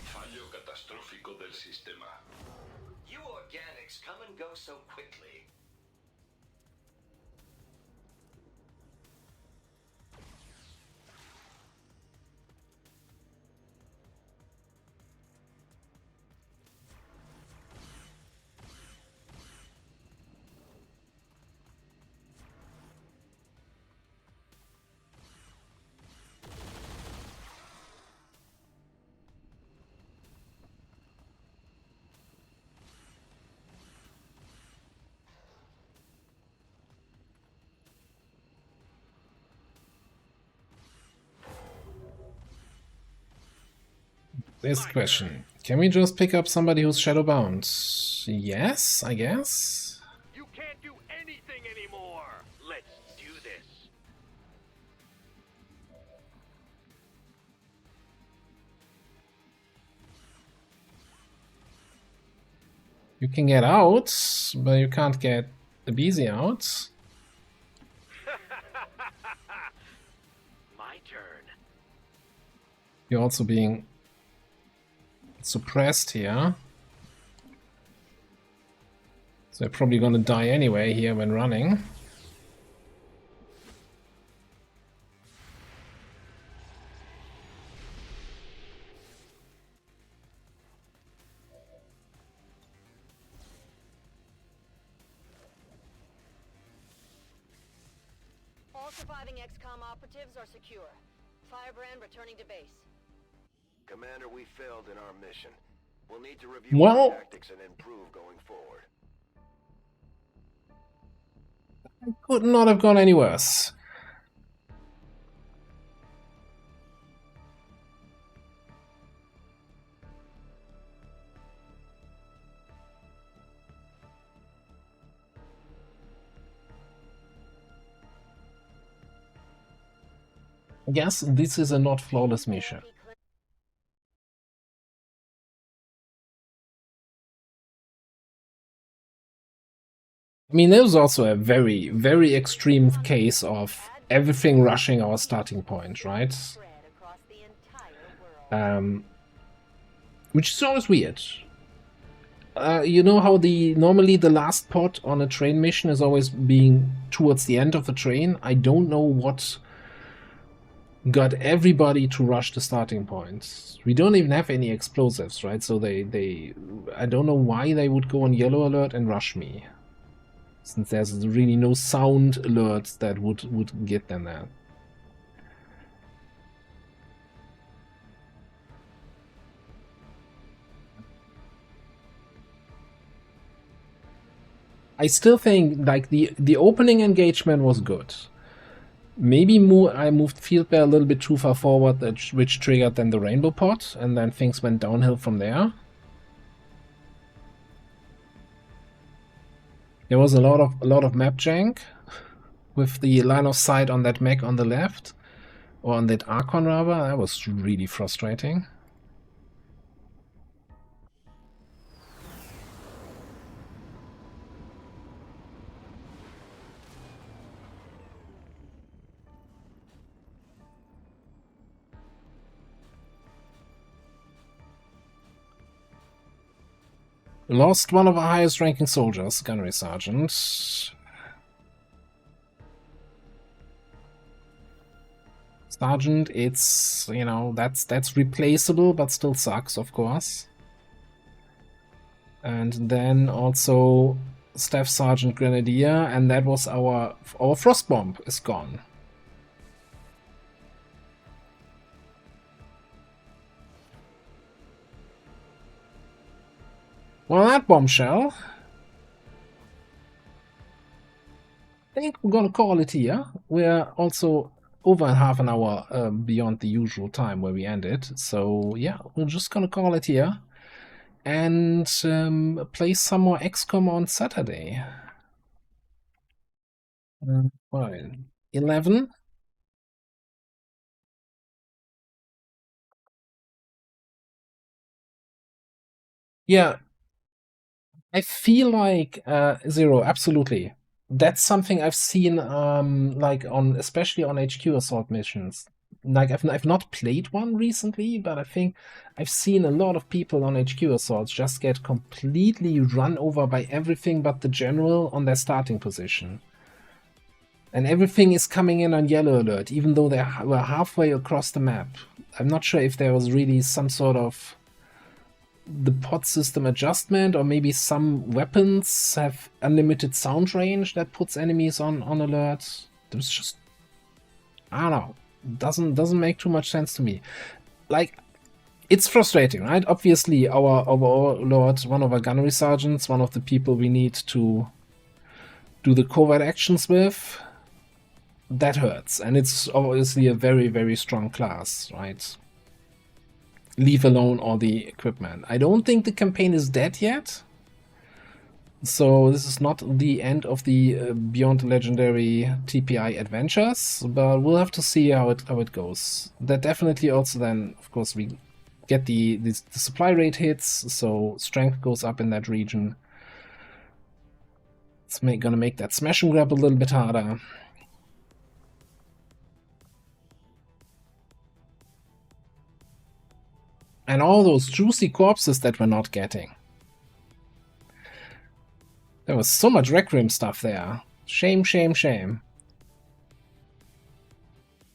Fallo catastrófico del sistema. You organics come and go so quickly. This question. Can we just pick up somebody who's shadow bound? Yes, I guess. You can't do anything anymore. Let's do this. You can get out, but you can't get the BZ out. My turn. You're also being suppressed here. So they're probably gonna die anyway here when running. All surviving XCOM operatives are secure. Firebrand returning to base. Commander, we failed in our mission. We'll need to review our tactics and improve going forward. Could not have gone any worse. I guess this is a not flawless mission. I mean, there was also a very, very extreme case of everything rushing our starting point, right? Which is always weird. You know how normally the last pod on a train mission is always being towards the end of the train? I don't know what got everybody to rush the starting point. We don't even have any explosives, right? So I don't know why they would go on yellow alert and rush me, since there's really no sound alerts that would get them there. I still think like the opening engagement was good. Maybe I moved field bear a little bit too far forward, which triggered then the rainbow pot, and then things went downhill from there. There was a lot of map jank with the line of sight on that mech on the left, or on that Archon rather. That was really frustrating. Lost one of our highest ranking soldiers, Gunnery Sergeant. Sergeant, it's, you know, that's replaceable, but still sucks, of course. And then also Staff Sergeant Grenadier, and that was our Frost Bomb is gone. Well, that bombshell. I think we're gonna call it here. We're also over half an hour beyond the usual time where we ended. So yeah, we're just gonna call it here and play some more XCOM on Saturday. Fine. 11. Yeah, I feel like Zero, absolutely. That's something I've seen, like on, especially on HQ assault missions. Like I've not played one recently, but I think I've seen a lot of people on HQ assaults just get completely run over by everything but the general on their starting position. And everything is coming in on yellow alert, even though they were halfway across the map. I'm not sure if there was really some sort of the pod system adjustment, or maybe some weapons have unlimited sound range that puts enemies on alert. There's just, I don't know, doesn't make too much sense to me. Like, it's frustrating, right? Obviously, our overlord, one of our gunnery sergeants, one of the people we need to do the covert actions with, that hurts, and it's obviously a very, very strong class, right? Leave alone all the equipment. I don't think the campaign is dead yet. So this is not the end of the Beyond Legendary TPI adventures, but we'll have to see how it goes. That definitely also then, of course, we get the supply rate hits, so strength goes up in that region. It's gonna make that smash and grab a little bit harder. And all those juicy corpses that we're not getting. There was so much Requiem stuff there. Shame, shame, shame.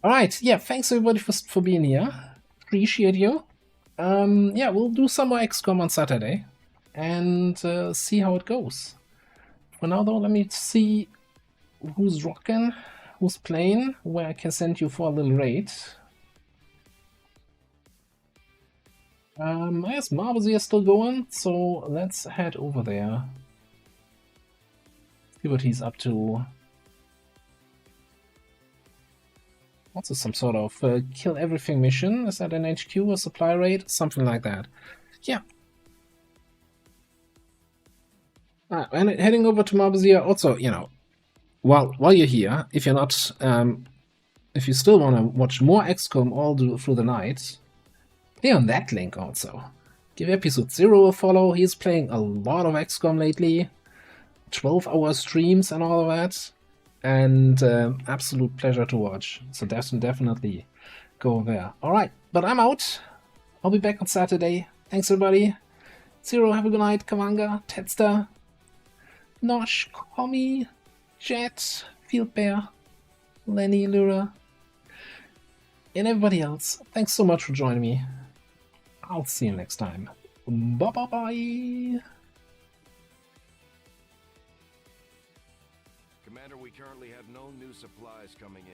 Alright, yeah, thanks everybody for being here. Appreciate you. Yeah, we'll do some more XCOM on Saturday and see how it goes. For now though, let me see who's rocking, who's playing, where I can send you for a little raid. Yes, Marvelzy is still going, so let's head over there. See what he's up to. Also some sort of kill everything mission. Is that an HQ or supply raid? Something like that. Yeah. And heading over to Marvelzy, also, you know, while you're here, if you're not, if you still want to watch more XCOM all through the night, click on that link also. Give episode 0 a follow. He's playing a lot of XCOM lately. 12-hour streams and all of that. And absolute pleasure to watch. So definitely go there. Alright, but I'm out. I'll be back on Saturday. Thanks everybody. Zero, have a good night. Kamanga, Tedster, Nosh, Komi, Jet, Field Bear, Lenny, Lura, and everybody else. Thanks so much for joining me. I'll see you next time. Bye-bye-bye. Commander, we currently have no new supplies coming in.